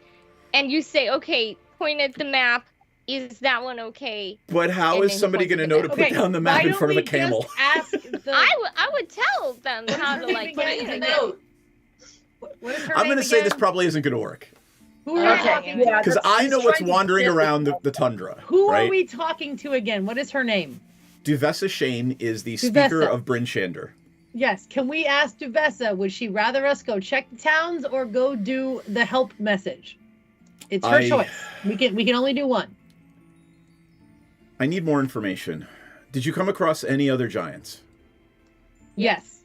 [SPEAKER 3] and you say, okay, point at the map, is that one okay?
[SPEAKER 2] But how
[SPEAKER 3] And
[SPEAKER 2] is
[SPEAKER 3] then
[SPEAKER 2] somebody
[SPEAKER 3] he
[SPEAKER 2] going to
[SPEAKER 3] points
[SPEAKER 2] know
[SPEAKER 3] at
[SPEAKER 2] to put down the map in front of a camel?
[SPEAKER 11] Ask the,
[SPEAKER 3] I would tell them how to like
[SPEAKER 11] Put
[SPEAKER 3] put
[SPEAKER 11] it
[SPEAKER 3] it
[SPEAKER 11] in
[SPEAKER 3] in
[SPEAKER 11] the
[SPEAKER 3] there.
[SPEAKER 11] note. What is her
[SPEAKER 2] I'm
[SPEAKER 11] name
[SPEAKER 2] going to say this
[SPEAKER 11] again?
[SPEAKER 2] probably isn't going to work.
[SPEAKER 11] Who are we
[SPEAKER 12] Okay,
[SPEAKER 11] talking
[SPEAKER 12] yeah,
[SPEAKER 2] Because
[SPEAKER 12] that's-
[SPEAKER 2] I
[SPEAKER 12] he's
[SPEAKER 2] know what's
[SPEAKER 12] trying to
[SPEAKER 2] wandering
[SPEAKER 12] get-
[SPEAKER 2] around the tundra.
[SPEAKER 11] Who
[SPEAKER 2] right?
[SPEAKER 11] are we talking to again? What is her name?
[SPEAKER 2] Duvessa Shane is the speaker
[SPEAKER 11] Duvessa.
[SPEAKER 2] of Bryn Shander.
[SPEAKER 11] Yes. Can we ask Duvessa, would she rather us go check the towns or go do the help message? It's her choice. We can only do one.
[SPEAKER 2] I need more information. Did you come across any other giants?
[SPEAKER 11] Yes.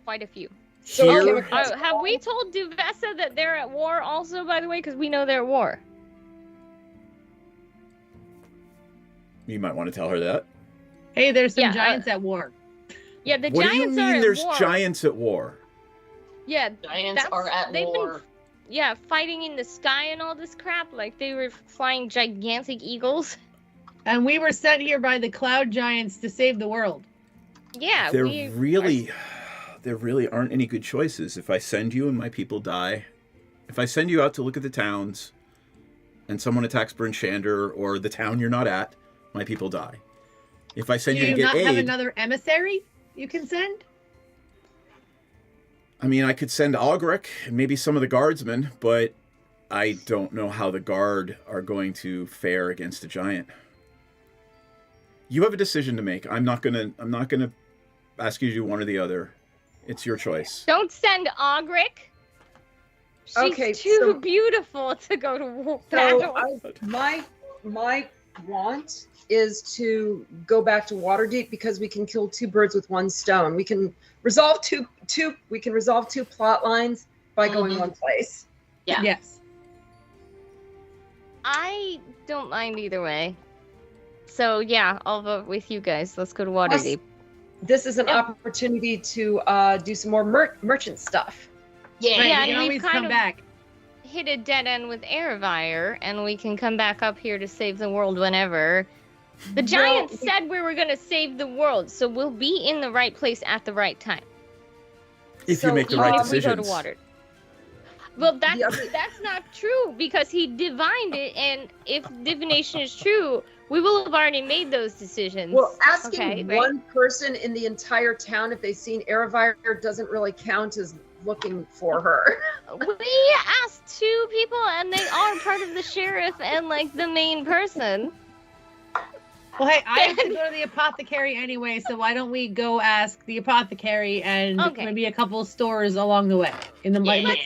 [SPEAKER 3] Quite a few.
[SPEAKER 2] Here,
[SPEAKER 3] Have we told Duvessa that they're at war also, by the way? Because we know they're at war.
[SPEAKER 2] you might want to tell her that.
[SPEAKER 11] Hey, there's some
[SPEAKER 3] Yeah,
[SPEAKER 11] giants at war.
[SPEAKER 3] Yeah, the
[SPEAKER 2] What do
[SPEAKER 3] giants
[SPEAKER 2] you
[SPEAKER 3] are
[SPEAKER 2] mean
[SPEAKER 3] at
[SPEAKER 2] there's
[SPEAKER 3] war.
[SPEAKER 2] giants at war?
[SPEAKER 3] Yeah,
[SPEAKER 10] Giants are at
[SPEAKER 3] they've
[SPEAKER 10] war.
[SPEAKER 3] been, yeah, fighting in the sky and all this crap. Like they were flying gigantic eagles.
[SPEAKER 11] And we were sent here by the cloud giants to save the world.
[SPEAKER 3] Yeah,
[SPEAKER 2] There really aren't any good choices. If I send you and my people die, if I send you out to look at the towns and someone attacks Bryn Shander or the town you're not at, my people die. If I send
[SPEAKER 11] Do
[SPEAKER 2] you
[SPEAKER 11] you
[SPEAKER 2] to get
[SPEAKER 11] not have
[SPEAKER 2] aid,
[SPEAKER 11] another emissary you can send?
[SPEAKER 2] I mean, I could send Ogric and maybe some of the guardsmen, but I don't know how the guard are going to fare against a giant. You have a decision to make. I'm not gonna ask you to do one or the other. It's your choice.
[SPEAKER 3] Don't send Ogric. She's too beautiful to go to battle.
[SPEAKER 12] My want is to go back to Waterdeep because we can kill 2 birds with 1 stone. We can resolve two plot lines by going one place.
[SPEAKER 10] Yeah.
[SPEAKER 11] Yes.
[SPEAKER 3] I don't mind either way. So yeah, I'll vote with you guys. Let's go to Waterdeep.
[SPEAKER 12] This is an opportunity to do some more merchant stuff.
[SPEAKER 3] Yeah,
[SPEAKER 11] Right,
[SPEAKER 3] yeah,
[SPEAKER 11] you can
[SPEAKER 3] and we've
[SPEAKER 11] always
[SPEAKER 3] kind
[SPEAKER 11] come
[SPEAKER 3] of
[SPEAKER 11] back.
[SPEAKER 3] hit a dead end with Airvire, and we can come back up here to save the world whenever. The giant said we were going to save the world, so we'll be in the right place at the right time.
[SPEAKER 2] If you make the right
[SPEAKER 3] Even if we go
[SPEAKER 2] decisions.
[SPEAKER 3] to water. Well, that's not true, because he divined it, and if divination is true, we will have already made those decisions.
[SPEAKER 12] Well, asking
[SPEAKER 3] right?
[SPEAKER 12] one person in the entire town if they've seen Airvire doesn't really count as looking for her.
[SPEAKER 3] We asked 2 people, and they are part of the sheriff and, like, the main person.
[SPEAKER 11] Well, hey, I have to go to the apothecary anyway, so why don't we go ask the apothecary and maybe a couple of stores along the way in the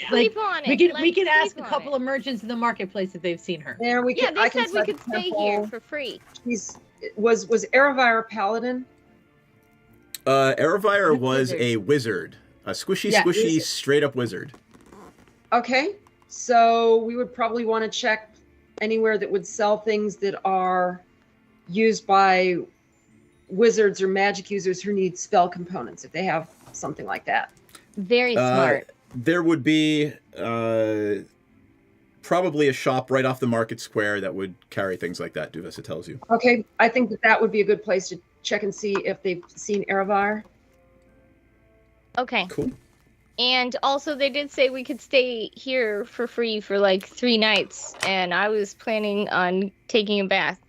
[SPEAKER 3] sleep on it.
[SPEAKER 11] We can
[SPEAKER 3] Let's
[SPEAKER 11] ask a
[SPEAKER 3] sleep
[SPEAKER 11] couple of merchants in the marketplace if they've seen her.
[SPEAKER 12] Yeah, we can.
[SPEAKER 3] Yeah,
[SPEAKER 12] I
[SPEAKER 3] they
[SPEAKER 12] can
[SPEAKER 3] said we
[SPEAKER 12] set
[SPEAKER 3] could
[SPEAKER 12] the
[SPEAKER 3] stay
[SPEAKER 12] temple.
[SPEAKER 3] here for free.
[SPEAKER 12] Was Airvire a paladin?
[SPEAKER 2] Aravire was a wizard. A squishy, straight up wizard.
[SPEAKER 12] Okay, so we would probably want to check anywhere that would sell things that are used by wizards or magic users who need spell components, if they have something like that.
[SPEAKER 3] Very smart.
[SPEAKER 2] There would be probably a shop right off the market square that would carry things like that, Duvessa tells you.
[SPEAKER 12] Okay, I think that would be a good place to check and see if they've seen Aravire.
[SPEAKER 3] Okay.
[SPEAKER 2] Cool.
[SPEAKER 3] And also, they did say we could stay here for free for like 3 nights, and I was planning on taking a bath.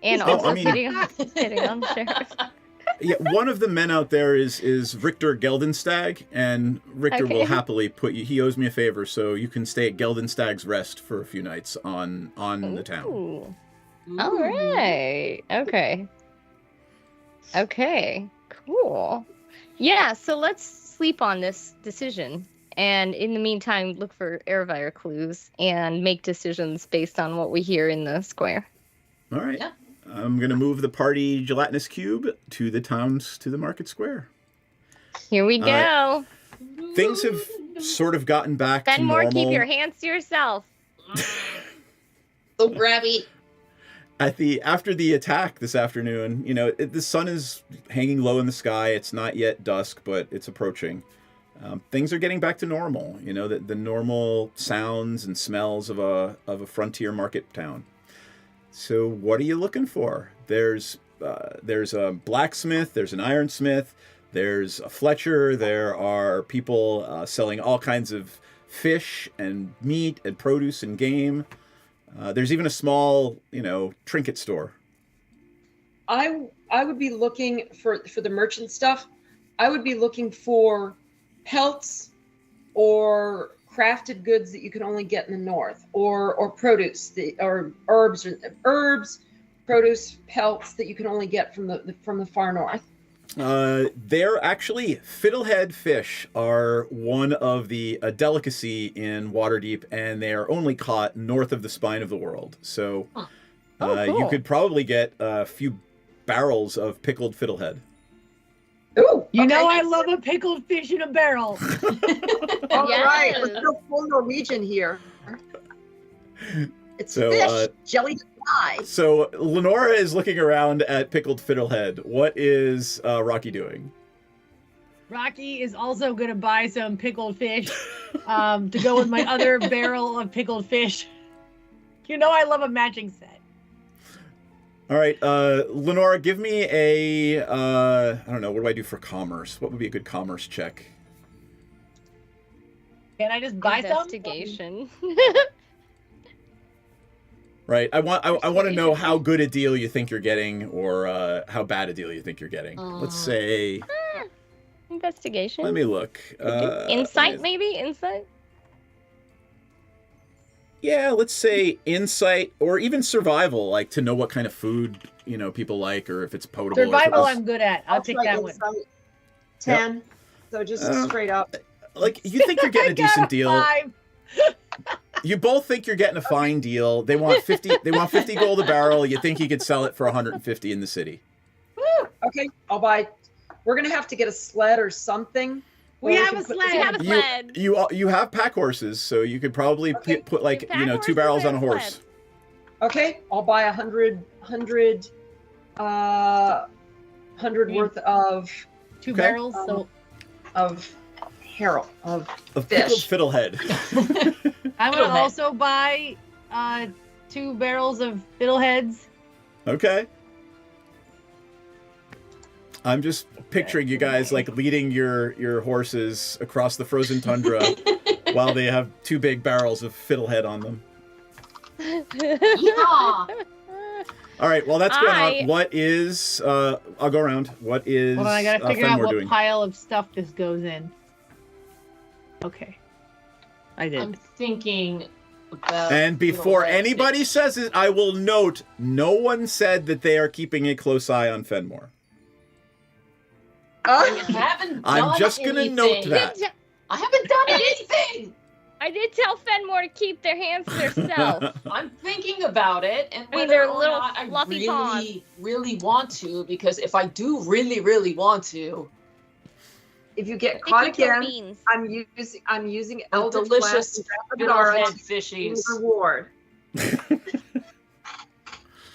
[SPEAKER 3] And also hitting on the sheriff.
[SPEAKER 2] Yeah, one of the men out there is Richter Geldenstag, and Richter will happily put you. He owes me a favor, so you can stay at Geldenstag's Rest for a few nights on the town.
[SPEAKER 3] Ooh. All right. Okay. Okay. Cool. Yeah. So let's sleep on this decision, and in the meantime, look for Airvire clues and make decisions based on what we hear in the square.
[SPEAKER 2] All right. Yeah. I'm going to move the party gelatinous cube to the market square.
[SPEAKER 3] Here we go.
[SPEAKER 2] Things have sort of gotten back to
[SPEAKER 3] Fenmore,
[SPEAKER 2] normal.
[SPEAKER 3] keep your hands to yourself.
[SPEAKER 9] Oh, grabby.
[SPEAKER 2] After the attack this afternoon, the sun is hanging low in the sky. It's not yet dusk, but it's approaching. Things are getting back to normal. The normal sounds and smells of a frontier market town. So what are you looking for? There's a blacksmith, there's an ironsmith, there's a Fletcher, there are people selling all kinds of fish and meat and produce and game. There's even a small, trinket store.
[SPEAKER 12] I would be looking for the merchant stuff. I would be looking for pelts or crafted goods that you can only get in the north, or produce, or herbs, produce, pelts that you can only get from the far north.
[SPEAKER 2] They're actually fiddlehead fish are one of the delicacy in Waterdeep, and they are only caught north of the spine of the world. So
[SPEAKER 3] cool.
[SPEAKER 2] You could probably get a few barrels of pickled fiddlehead.
[SPEAKER 12] Ooh,
[SPEAKER 11] I love a pickled fish in a barrel.
[SPEAKER 12] All right, let's go full Norwegian here. It's fish, jelly to fly.
[SPEAKER 2] So Lenora is looking around at pickled fiddlehead. What is Rocky doing?
[SPEAKER 11] Rocky is also going to buy some pickled fish to go with my other barrel of pickled fish. I love a matching set.
[SPEAKER 2] All right, Lenora, give me a, I don't know, what do I do for commerce? What would be a good commerce check?
[SPEAKER 11] Can I just buy some?
[SPEAKER 3] Investigation.
[SPEAKER 2] Right. I want to know how good a deal you think you're getting, or how bad a deal you think you're getting. Let's say
[SPEAKER 3] investigation.
[SPEAKER 2] Let me look.
[SPEAKER 3] Insight, maybe insight.
[SPEAKER 2] Yeah, let's say insight or even survival, like to know what kind of food people like, or if it's potable.
[SPEAKER 11] Survival, I'm good at. I'll pick that
[SPEAKER 12] insight.
[SPEAKER 11] one.
[SPEAKER 12] 10.
[SPEAKER 2] Yep.
[SPEAKER 12] So just straight up.
[SPEAKER 2] Like you think you're getting a decent deal.
[SPEAKER 11] 5.
[SPEAKER 2] You both think you're getting a fine deal. They want 50. They want 50 gold a barrel. You think you could sell it for 150 in the city.
[SPEAKER 12] Okay, I'll buy. We're gonna have to get a sled or something.
[SPEAKER 11] We have a sled.
[SPEAKER 3] We have a sled.
[SPEAKER 2] You have pack horses, so you could probably put like 2 barrels on a horse.
[SPEAKER 12] Okay, I'll buy 100 worth of
[SPEAKER 11] 2 barrels
[SPEAKER 12] of fish.
[SPEAKER 2] Fiddlehead.
[SPEAKER 11] I will also buy 2 barrels of fiddleheads.
[SPEAKER 2] Okay. I'm just picturing you guys like leading your horses across the frozen tundra while they have 2 big barrels of fiddlehead on them. All right, well that's going on. What is I'll go around. What is
[SPEAKER 11] Hold on, I gotta figure out
[SPEAKER 2] Fenmore
[SPEAKER 11] what
[SPEAKER 2] doing?
[SPEAKER 11] pile of stuff this goes in. Okay. I did.
[SPEAKER 10] I'm thinking about...
[SPEAKER 2] And before anybody says it, I will note no one said that they are keeping a close eye on Fenmore. I'm just going to note that.
[SPEAKER 10] I haven't done anything!
[SPEAKER 3] I did tell Fenmore to keep their hands to themselves.
[SPEAKER 10] I'm thinking about it, and whether
[SPEAKER 3] they're
[SPEAKER 10] or
[SPEAKER 3] little
[SPEAKER 10] not I
[SPEAKER 3] fluffy paws.
[SPEAKER 10] really want to, because if I do really want to,
[SPEAKER 12] if you get caught again, I'm using Eldritch
[SPEAKER 10] delicious
[SPEAKER 12] Blast
[SPEAKER 10] fishies
[SPEAKER 12] reward.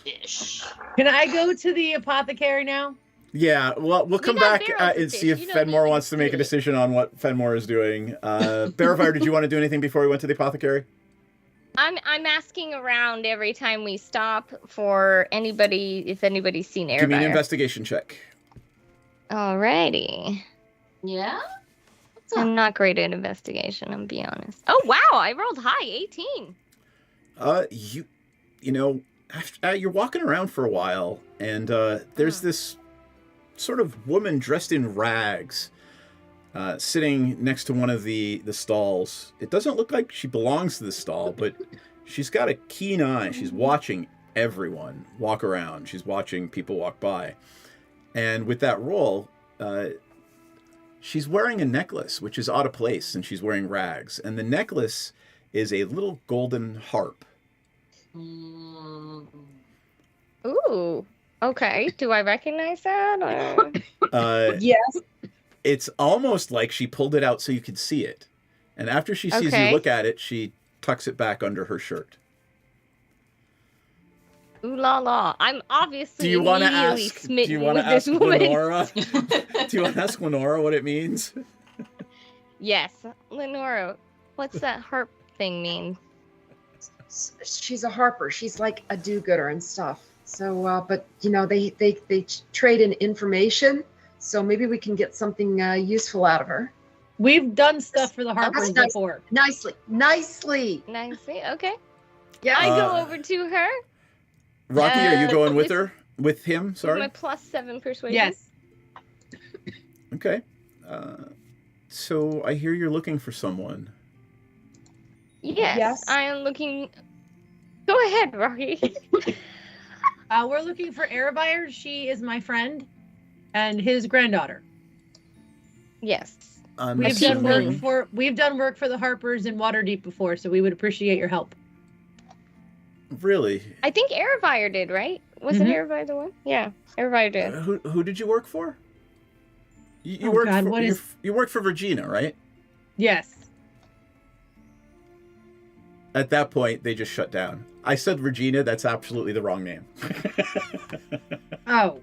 [SPEAKER 10] Fish.
[SPEAKER 11] Can I go to the apothecary now?
[SPEAKER 2] Yeah, well, we'll come back and see if Fenmore wants to make a decision on what Fenmore is doing. Barrowfire, did you want to do anything before we went to the apothecary?
[SPEAKER 3] I'm asking around every time we stop for anybody, if anybody's seen Airfire.
[SPEAKER 2] Give me an investigation check.
[SPEAKER 3] Alrighty.
[SPEAKER 10] Yeah?
[SPEAKER 3] I'm not great at investigation, I'm be honest. Oh wow, I rolled high, 18.
[SPEAKER 2] You know, after, you're walking around for a while, and there's this sort of woman dressed in rags sitting next to one of the stalls. It doesn't look like she belongs to the stall, but she's got a keen eye. She's watching everyone walk around. She's watching people walk by. And with that roll, she's wearing a necklace, which is out of place, and she's wearing rags. And the necklace is a little golden harp.
[SPEAKER 3] Ooh. Okay. Do I recognize that? Or...
[SPEAKER 12] Yes.
[SPEAKER 2] It's almost like she pulled it out so you could see it. And after she sees you look at it, she tucks it back under her shirt.
[SPEAKER 3] Ooh la la. I'm obviously
[SPEAKER 2] Do you want to
[SPEAKER 3] smitten with this woman.
[SPEAKER 2] Lenora? Do you want to ask Lenora what it means?
[SPEAKER 3] Yes. Lenora, what's that harp thing mean?
[SPEAKER 12] She's a harper. She's like a do-gooder and stuff. So, but you know, they trade in information. So maybe we can get something useful out of her.
[SPEAKER 11] We've done stuff for the harpers before.
[SPEAKER 12] Nicely.
[SPEAKER 3] Okay.
[SPEAKER 12] Yeah.
[SPEAKER 3] I go over to her.
[SPEAKER 2] Rocky, are you going with her? With him? Sorry.
[SPEAKER 3] My +7 persuasion.
[SPEAKER 11] Yes.
[SPEAKER 2] Okay. So I hear you're looking for someone.
[SPEAKER 3] Yes. I am looking. Go ahead, Rocky.
[SPEAKER 11] We're looking for Erebire. She is my friend and his granddaughter.
[SPEAKER 3] Yes.
[SPEAKER 11] We've done work for the Harpers in Waterdeep before, so we would appreciate your help.
[SPEAKER 2] Really?
[SPEAKER 3] I think Erebire did, right? Wasn't Erebire the one? Yeah, Erebire did.
[SPEAKER 2] Who did you work for? You worked for Regina, right?
[SPEAKER 11] Yes.
[SPEAKER 2] At that point, they just shut down. I said Regina. That's absolutely the wrong name.
[SPEAKER 11] Oh.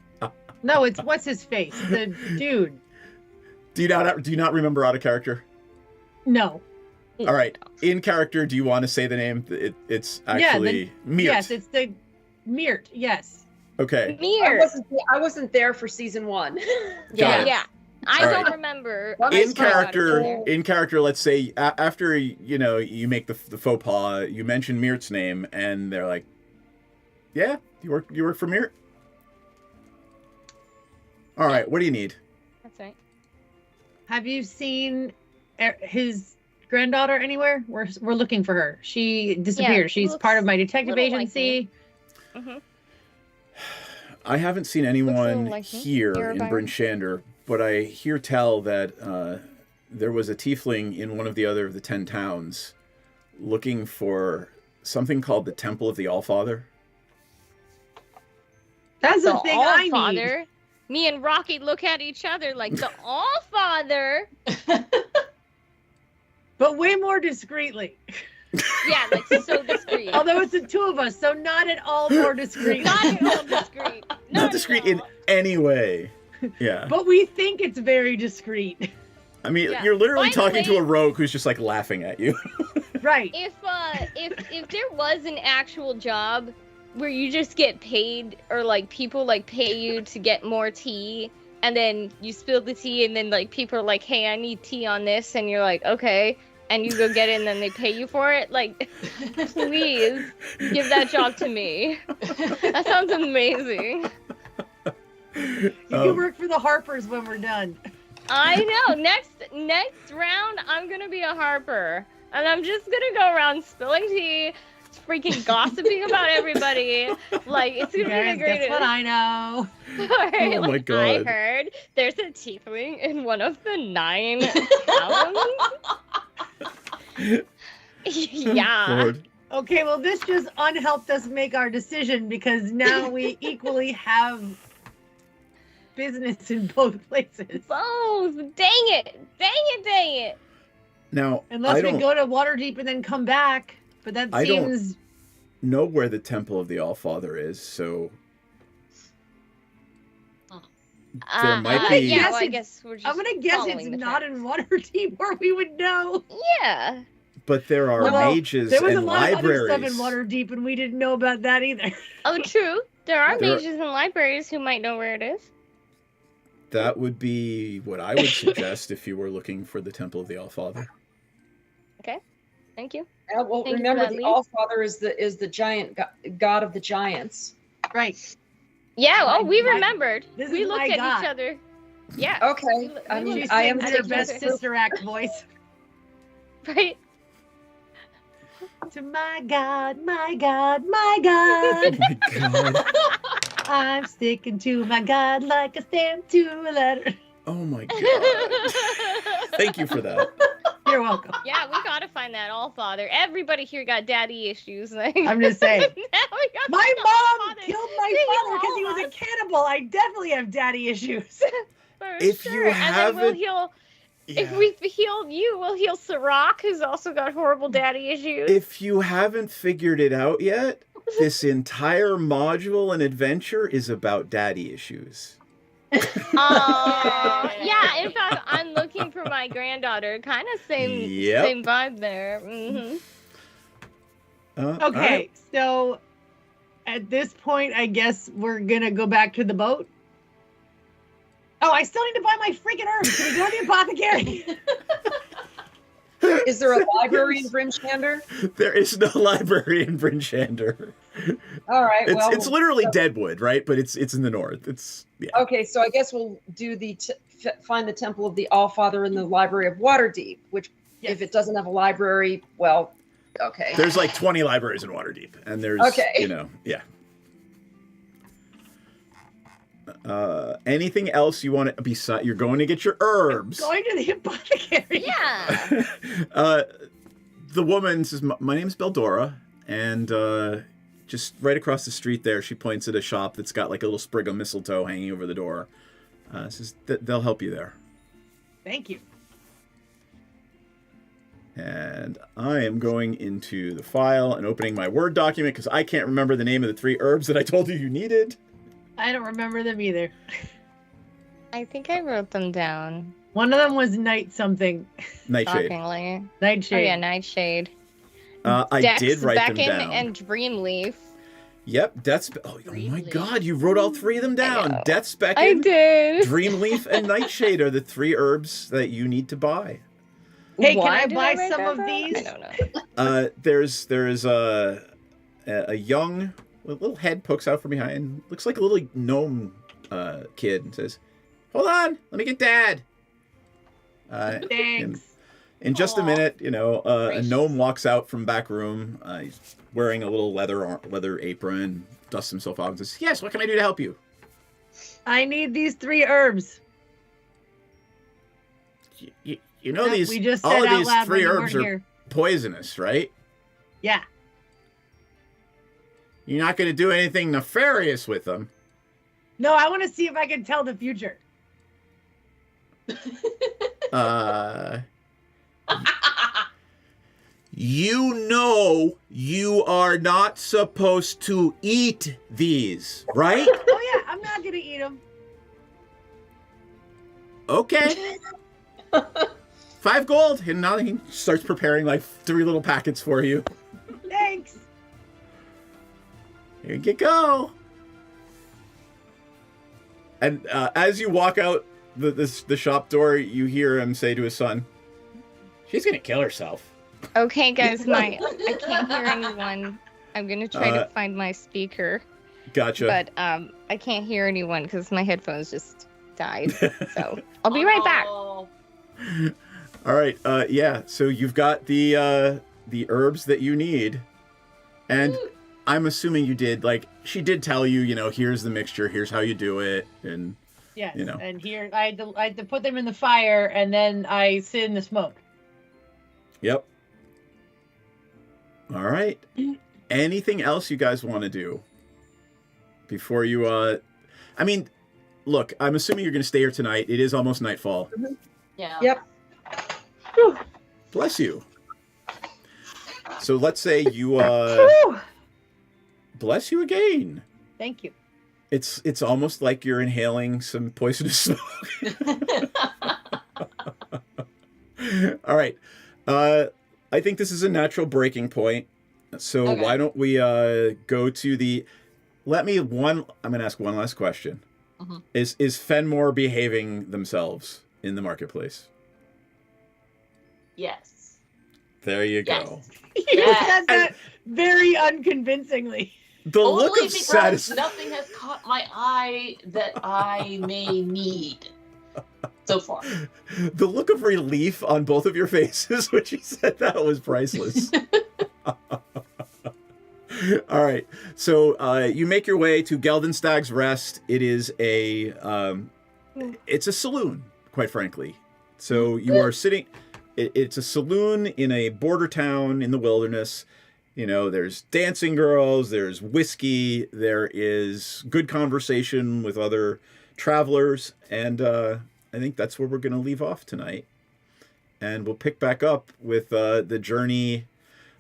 [SPEAKER 11] No, it's what's his face? The dude.
[SPEAKER 2] Do you not remember out of character?
[SPEAKER 11] No.
[SPEAKER 2] All right. In character, do you want to say the name? It's actually Mirt.
[SPEAKER 11] Yes, it's the Mirt. Yes.
[SPEAKER 2] Okay.
[SPEAKER 3] Mirt.
[SPEAKER 12] I wasn't there for season 1.
[SPEAKER 3] Yeah. I don't remember.
[SPEAKER 2] In character, let's say after you make the faux pas, you mention Mirt's name, and they're like, Yeah, you work for Mir? All right, what do you need?
[SPEAKER 3] That's right.
[SPEAKER 11] Have you seen his granddaughter anywhere? We're looking for her. She disappeared.
[SPEAKER 3] Yeah,
[SPEAKER 11] She's part of my detective
[SPEAKER 3] little like
[SPEAKER 11] agency.
[SPEAKER 3] Mm-hmm.
[SPEAKER 2] I haven't seen anyone
[SPEAKER 3] like me.
[SPEAKER 2] here
[SPEAKER 3] You're a
[SPEAKER 2] in
[SPEAKER 3] buyer?
[SPEAKER 2] Bryn Shander, but I hear tell that there was a tiefling in one of the 10 towns looking for something called the Temple of the Allfather.
[SPEAKER 11] That's the thing I need.
[SPEAKER 3] Allfather. Me and Rocky look at each other like the Allfather.
[SPEAKER 11] But way more discreetly.
[SPEAKER 3] Yeah, like so discreet.
[SPEAKER 11] Although it's the two of us, so not at all more discreet.
[SPEAKER 3] Not at all discreet.
[SPEAKER 2] Not discreet in any way. Yeah.
[SPEAKER 11] But we think it's very discreet.
[SPEAKER 2] I mean,
[SPEAKER 3] Yeah.
[SPEAKER 2] you're literally
[SPEAKER 3] By the
[SPEAKER 2] talking to
[SPEAKER 3] way-
[SPEAKER 2] a rogue who's just like laughing at you.
[SPEAKER 11] Right.
[SPEAKER 3] If there was an actual job where you just get paid, or like people like pay you to get more tea, and then you spill the tea, and then like people are like, hey, I need tea on this, and you're like, okay, and you go get it, and then they pay you for it, like, please give that job to me. That sounds amazing.
[SPEAKER 11] You can work for the Harpers when we're done.
[SPEAKER 3] I know. Next round, I'm gonna be a harper, and I'm just gonna go around spilling tea, freaking gossiping about everybody. Like, it's gonna be the greatest.
[SPEAKER 11] Guess what I know?
[SPEAKER 3] Right,
[SPEAKER 2] Oh my
[SPEAKER 3] like,
[SPEAKER 2] God.
[SPEAKER 3] I heard there's a tiefling in one of the 9 towns. Yeah.
[SPEAKER 2] Lord.
[SPEAKER 11] Okay, well, this just unhelped us make our decision because now we equally have business in both places.
[SPEAKER 3] Both. Dang it.
[SPEAKER 2] Now,
[SPEAKER 11] Unless
[SPEAKER 2] I
[SPEAKER 11] we
[SPEAKER 2] don't
[SPEAKER 11] go to Waterdeep and then come back, but that
[SPEAKER 2] I don't-
[SPEAKER 11] seems
[SPEAKER 2] know where the Temple of the Allfather is, so there might be.
[SPEAKER 3] Yeah, well, I guess we're just
[SPEAKER 11] I'm gonna guess it's
[SPEAKER 3] following the
[SPEAKER 11] not
[SPEAKER 3] tracks.
[SPEAKER 11] in Waterdeep where we would know.
[SPEAKER 3] Yeah.
[SPEAKER 2] But there are
[SPEAKER 11] Well,
[SPEAKER 2] mages
[SPEAKER 11] there was
[SPEAKER 2] and
[SPEAKER 11] a lot
[SPEAKER 2] libraries.
[SPEAKER 11] of other stuff in Waterdeep, and we didn't know about that either.
[SPEAKER 3] Oh, true. There are
[SPEAKER 2] There-
[SPEAKER 3] mages and libraries who might know where it is.
[SPEAKER 2] That would be what I would suggest if you were looking for the Temple of the Allfather.
[SPEAKER 3] Okay. Thank you.
[SPEAKER 12] Well,
[SPEAKER 3] Thank you for
[SPEAKER 12] remember
[SPEAKER 3] that
[SPEAKER 12] the
[SPEAKER 3] lead.
[SPEAKER 12] Allfather is the giant god of the giants.
[SPEAKER 11] Right.
[SPEAKER 3] Yeah, oh, we
[SPEAKER 11] My-
[SPEAKER 3] remembered.
[SPEAKER 11] this
[SPEAKER 3] We
[SPEAKER 11] is
[SPEAKER 3] looked
[SPEAKER 11] my
[SPEAKER 3] at
[SPEAKER 11] God.
[SPEAKER 3] each other. Yeah.
[SPEAKER 12] Okay. I
[SPEAKER 3] we
[SPEAKER 12] mean,
[SPEAKER 3] looked
[SPEAKER 12] I am
[SPEAKER 3] at
[SPEAKER 11] her
[SPEAKER 3] each
[SPEAKER 11] best
[SPEAKER 3] other.
[SPEAKER 11] Sister Act voice.
[SPEAKER 3] Right.
[SPEAKER 11] To my God, my God, my God.
[SPEAKER 2] Oh my god.
[SPEAKER 11] I'm sticking to my God like a stamp to a letter.
[SPEAKER 2] Oh my god. Thank you for that.
[SPEAKER 11] You're welcome.
[SPEAKER 3] Yeah, we gotta find that Allfather. Everybody here got daddy issues. Like,
[SPEAKER 11] I'm just saying.
[SPEAKER 3] now we gotta
[SPEAKER 11] My
[SPEAKER 3] find the
[SPEAKER 11] mom
[SPEAKER 3] Allfather.
[SPEAKER 11] killed my
[SPEAKER 3] They
[SPEAKER 11] father
[SPEAKER 3] heal
[SPEAKER 11] because he
[SPEAKER 3] all
[SPEAKER 11] was a
[SPEAKER 3] us.
[SPEAKER 11] cannibal. I definitely have daddy issues.
[SPEAKER 3] For
[SPEAKER 2] If
[SPEAKER 3] sure.
[SPEAKER 2] you
[SPEAKER 3] And then we'll
[SPEAKER 2] haven't-
[SPEAKER 3] heal. If
[SPEAKER 2] Yeah.
[SPEAKER 3] we heal you, we'll heal Sirach, who's also got horrible daddy issues.
[SPEAKER 2] If you haven't figured it out yet, this entire module and adventure is about daddy issues.
[SPEAKER 3] Yeah, in fact, I'm looking for my granddaughter. Kind of same
[SPEAKER 2] Yep.
[SPEAKER 3] vibe there. Hmm.
[SPEAKER 11] Okay,
[SPEAKER 2] alright.
[SPEAKER 11] so at this point, I guess we're gonna go back to the boat. Oh, I still need to buy my freaking herbs. Can we go to the apothecary?
[SPEAKER 12] Is there a library in Bryn Shander?
[SPEAKER 2] There is no library in Bryn Shander.
[SPEAKER 12] All right.
[SPEAKER 2] It's literally Deadwood, right? But it's in the north. It's
[SPEAKER 12] Okay, so I guess we'll do find the Temple of the Allfather in the Library of Waterdeep, which if it doesn't have a library, well, okay.
[SPEAKER 2] There's like 20 libraries in Waterdeep, and there's
[SPEAKER 12] Okay.
[SPEAKER 2] yeah. Anything else you want to besides? You're going to get your herbs.
[SPEAKER 11] Going to the apothecary.
[SPEAKER 3] Yeah.
[SPEAKER 2] The woman says, "My name's Beldora," and just right across the street there, she points at a shop that's got like a little sprig of mistletoe hanging over the door. Says they'll help you there.
[SPEAKER 11] Thank you.
[SPEAKER 2] And I am going into the file and opening my Word document because I can't remember the name of the 3 herbs that I told you needed.
[SPEAKER 11] I don't remember them either.
[SPEAKER 3] I think I wrote them down.
[SPEAKER 11] One of them was night something.
[SPEAKER 2] Nightshade.
[SPEAKER 3] Shockingly.
[SPEAKER 11] Nightshade.
[SPEAKER 3] Oh yeah, Nightshade.
[SPEAKER 2] I
[SPEAKER 3] Dex,
[SPEAKER 2] did write them
[SPEAKER 3] Beckon,
[SPEAKER 2] down.
[SPEAKER 3] and Dreamleaf.
[SPEAKER 2] Yep, oh my god, you wrote all 3 of them down. Death's
[SPEAKER 3] I
[SPEAKER 2] Beckon,
[SPEAKER 3] did.
[SPEAKER 2] Dreamleaf, and Nightshade are the 3 herbs that you need to buy.
[SPEAKER 11] Hey,
[SPEAKER 3] Why
[SPEAKER 11] can
[SPEAKER 3] did
[SPEAKER 11] I buy
[SPEAKER 3] write
[SPEAKER 11] some
[SPEAKER 3] that
[SPEAKER 11] of
[SPEAKER 3] down?
[SPEAKER 11] these?
[SPEAKER 3] I don't know.
[SPEAKER 2] There is a young a little head pokes out from behind. Looks like a little gnome kid and says, "Hold on, let me get Dad."
[SPEAKER 11] Thanks.
[SPEAKER 2] In just a minute, a gnome walks out from back room. He's wearing a little leather apron, dusts himself off and says, "Yes, what can I do to help you?"
[SPEAKER 11] I need these 3 herbs.
[SPEAKER 2] You know
[SPEAKER 11] We just said
[SPEAKER 2] all of
[SPEAKER 11] out
[SPEAKER 2] these
[SPEAKER 11] loud
[SPEAKER 2] 3
[SPEAKER 11] when you
[SPEAKER 2] herbs
[SPEAKER 11] weren't
[SPEAKER 2] are
[SPEAKER 11] here.
[SPEAKER 2] poisonous, right?
[SPEAKER 11] Yeah.
[SPEAKER 2] You're not going to do anything nefarious with them.
[SPEAKER 11] No, I want to see if I can tell the future.
[SPEAKER 2] You know you are not supposed to eat these, right?
[SPEAKER 11] Oh yeah, I'm not gonna eat them.
[SPEAKER 2] Okay. 5 gold. And now he starts preparing like 3 little packets for you.
[SPEAKER 11] Thanks.
[SPEAKER 2] Here you go. And as you walk out the shop door, you hear him say to his son, "She's gonna kill herself."
[SPEAKER 3] Okay, guys, I can't hear anyone. I'm gonna try to find my speaker.
[SPEAKER 2] Gotcha.
[SPEAKER 3] But I can't hear anyone because my headphones just died. So I'll be right back.
[SPEAKER 2] All right. Yeah. So you've got the herbs that you need, and I'm assuming you did. Like, she did tell you, here's the mixture, here's how you do it, and
[SPEAKER 11] Yes. And here I had to put them in the fire, and then I sit in the smoke.
[SPEAKER 2] Yep. All right. Anything else you guys want to do before you? I mean, look, I'm assuming you're going to stay here tonight. It is almost nightfall.
[SPEAKER 7] Mm-hmm. Yeah.
[SPEAKER 12] Yep.
[SPEAKER 2] Bless you. So let's say you bless you again.
[SPEAKER 11] Thank you.
[SPEAKER 2] It's almost like you're inhaling some poisonous smoke. All right. I think this is a natural breaking point. So why don't we go to the... I'm going to ask one last question.
[SPEAKER 10] Mm-hmm.
[SPEAKER 2] Is Fenmore behaving themselves in the marketplace?
[SPEAKER 10] Yes.
[SPEAKER 2] There you go.
[SPEAKER 11] You said that very unconvincingly.
[SPEAKER 2] The
[SPEAKER 10] Only
[SPEAKER 2] look of
[SPEAKER 10] because
[SPEAKER 2] satisfaction.
[SPEAKER 10] nothing has caught my eye that I may need so far.
[SPEAKER 2] The look of relief on both of your faces when she said that was priceless. All right. So you make your way to Geldenstag's Rest. It is it's a saloon, quite frankly. So you are sitting... It's a saloon in a border town in the wilderness. There's dancing girls, there's whiskey, there is good conversation with other travelers, and I think that's where we're going to leave off tonight. And we'll pick back up with the journey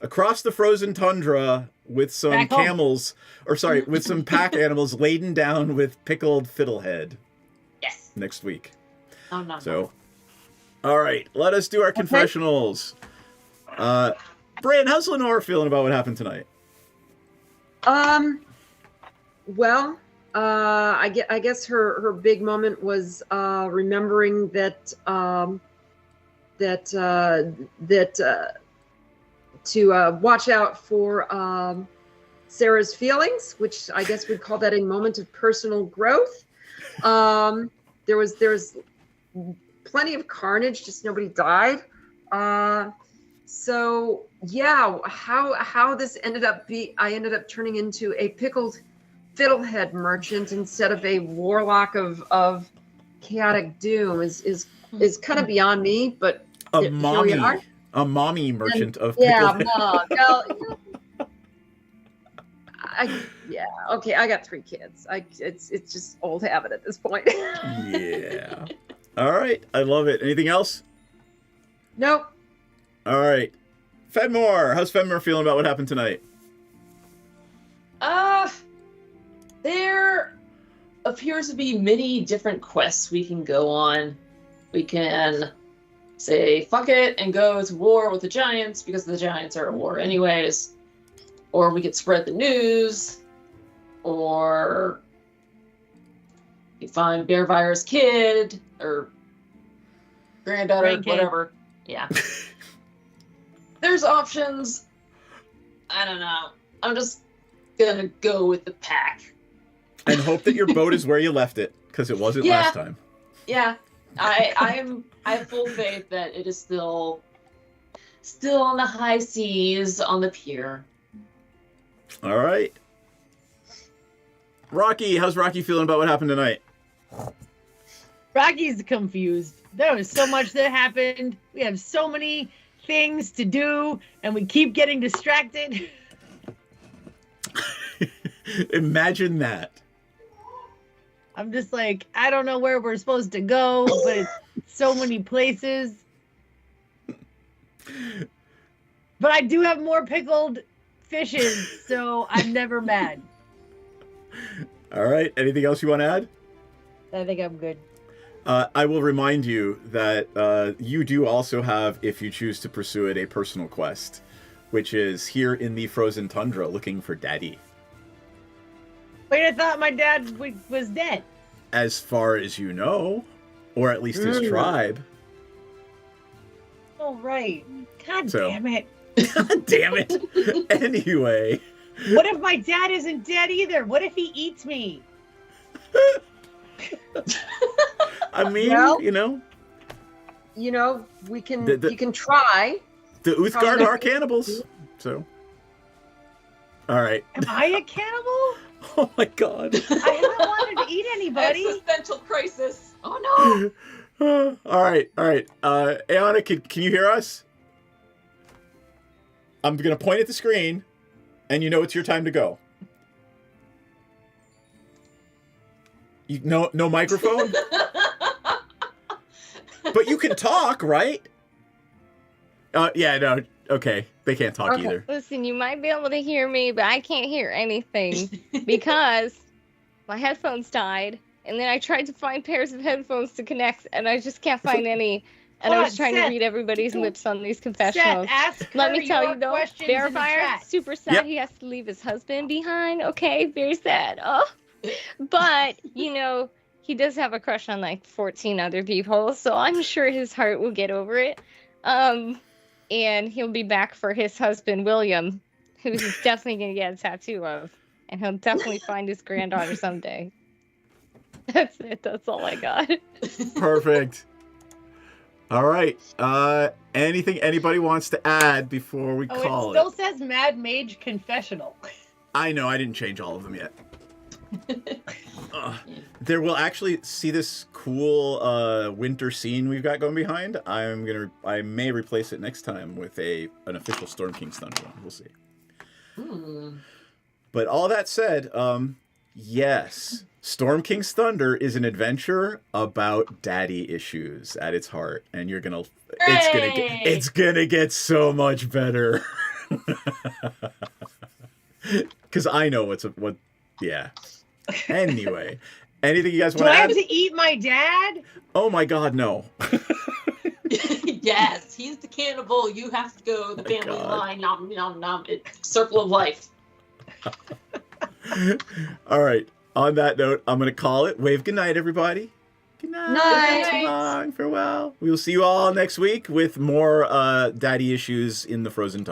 [SPEAKER 2] across the frozen tundra with some with some pack animals laden down with pickled fiddlehead.
[SPEAKER 10] Yes.
[SPEAKER 2] Next week.
[SPEAKER 10] Oh, no.
[SPEAKER 2] So, all right, let us do our confessionals. Bran, how's Lenore feeling about what happened tonight?
[SPEAKER 12] Well, I guess her big moment was remembering that to watch out for Sarah's feelings, which I guess we'd call that a moment of personal growth. There was plenty of carnage, just nobody died. So yeah, how this ended up I ended up turning into a pickled fiddlehead merchant instead of a warlock of chaotic doom is kind of beyond me, but
[SPEAKER 2] a mommy merchant of
[SPEAKER 12] pickled okay, I got 3 kids. It's just old habit at this point.
[SPEAKER 2] Yeah. All right, I love it. Anything else?
[SPEAKER 12] Nope.
[SPEAKER 2] All right. Fenmore, how's Fenmore feeling about what happened tonight?
[SPEAKER 10] There appears to be many different quests we can go on. We can say fuck it and go to war with the giants because the giants are at war anyways. Or we could spread the news. Or you find Bearvire's kid or granddaughter, whatever. Yeah. There's options. I don't know. I'm just gonna go with the pack.
[SPEAKER 2] And hope that your boat is where you left it, because it wasn't last time.
[SPEAKER 10] Yeah, I have full faith that it is still on the high seas on the pier.
[SPEAKER 2] All right. Rocky, how's Rocky feeling about what happened tonight?
[SPEAKER 11] Rocky's confused. There was so much that happened. We have so many things to do, and we keep getting distracted.
[SPEAKER 2] Imagine that.
[SPEAKER 11] I'm just like, I don't know where we're supposed to go, but it's so many places. But I do have more pickled fishes, so I'm never mad.
[SPEAKER 2] All right. Anything else you want to add?
[SPEAKER 11] I think I'm good.
[SPEAKER 2] I will remind you that you do also have, if you choose to pursue it, a personal quest, which is here in the frozen tundra looking for Daddy.
[SPEAKER 11] Wait, I thought my dad was dead.
[SPEAKER 2] As far as you know, or at least his tribe.
[SPEAKER 11] Oh, right. God damn it.
[SPEAKER 2] God damn it. Anyway.
[SPEAKER 11] What if my dad isn't dead either? What if he eats me?
[SPEAKER 2] I mean,
[SPEAKER 12] well,
[SPEAKER 2] you know,
[SPEAKER 12] we can you can try.
[SPEAKER 2] The Uthgard are cannibals, so. All right.
[SPEAKER 11] Am I a cannibal?
[SPEAKER 2] Oh my God.
[SPEAKER 11] I haven't wanted to eat anybody.
[SPEAKER 10] Existential crisis. Oh
[SPEAKER 2] no. All right. Ayana, can you hear us? I'm gonna point at the screen, and you know it's your time to go. No microphone? But you can talk, right? Yeah, no. Okay. They can't talk either.
[SPEAKER 3] Listen, you might be able to hear me, but I can't hear anything because my headphones died. And then I tried to find pairs of headphones to connect, and I just can't find any. And I was trying to read everybody's lips on these confessionals. Let me tell you though, Verifier, super sad he has to leave his husband behind. Okay, very sad. Oh, but he does have a crush on like 14 other people, so I'm sure his heart will get over it. And he'll be back for his husband William, who he's definitely gonna get a tattoo of, and he'll definitely find his granddaughter someday. That's it. That's all I got.
[SPEAKER 2] Perfect. All right. Anything anybody wants to add before we call
[SPEAKER 11] it? Still says Mad Mage Confessional.
[SPEAKER 2] I know. I didn't change all of them yet. There will actually see this cool winter scene we've got going behind. I may replace it next time with an official Storm King's Thunder one. We'll see. But all that said, yes, Storm King's Thunder is an adventure about daddy issues at its heart, and it's gonna get so much better. Because I know yeah. Anyway, anything you guys want to add?
[SPEAKER 11] Do I have to eat my dad?
[SPEAKER 2] Oh my God, no.
[SPEAKER 10] Yes, he's the cannibal. You have to go the family line. Nom nom nom. Circle of life.
[SPEAKER 2] All right. On that note, I'm gonna call it. Wave good night, everybody. Good night. So long. Farewell. We will see you all next week with more daddy issues in the Frozen Tundra.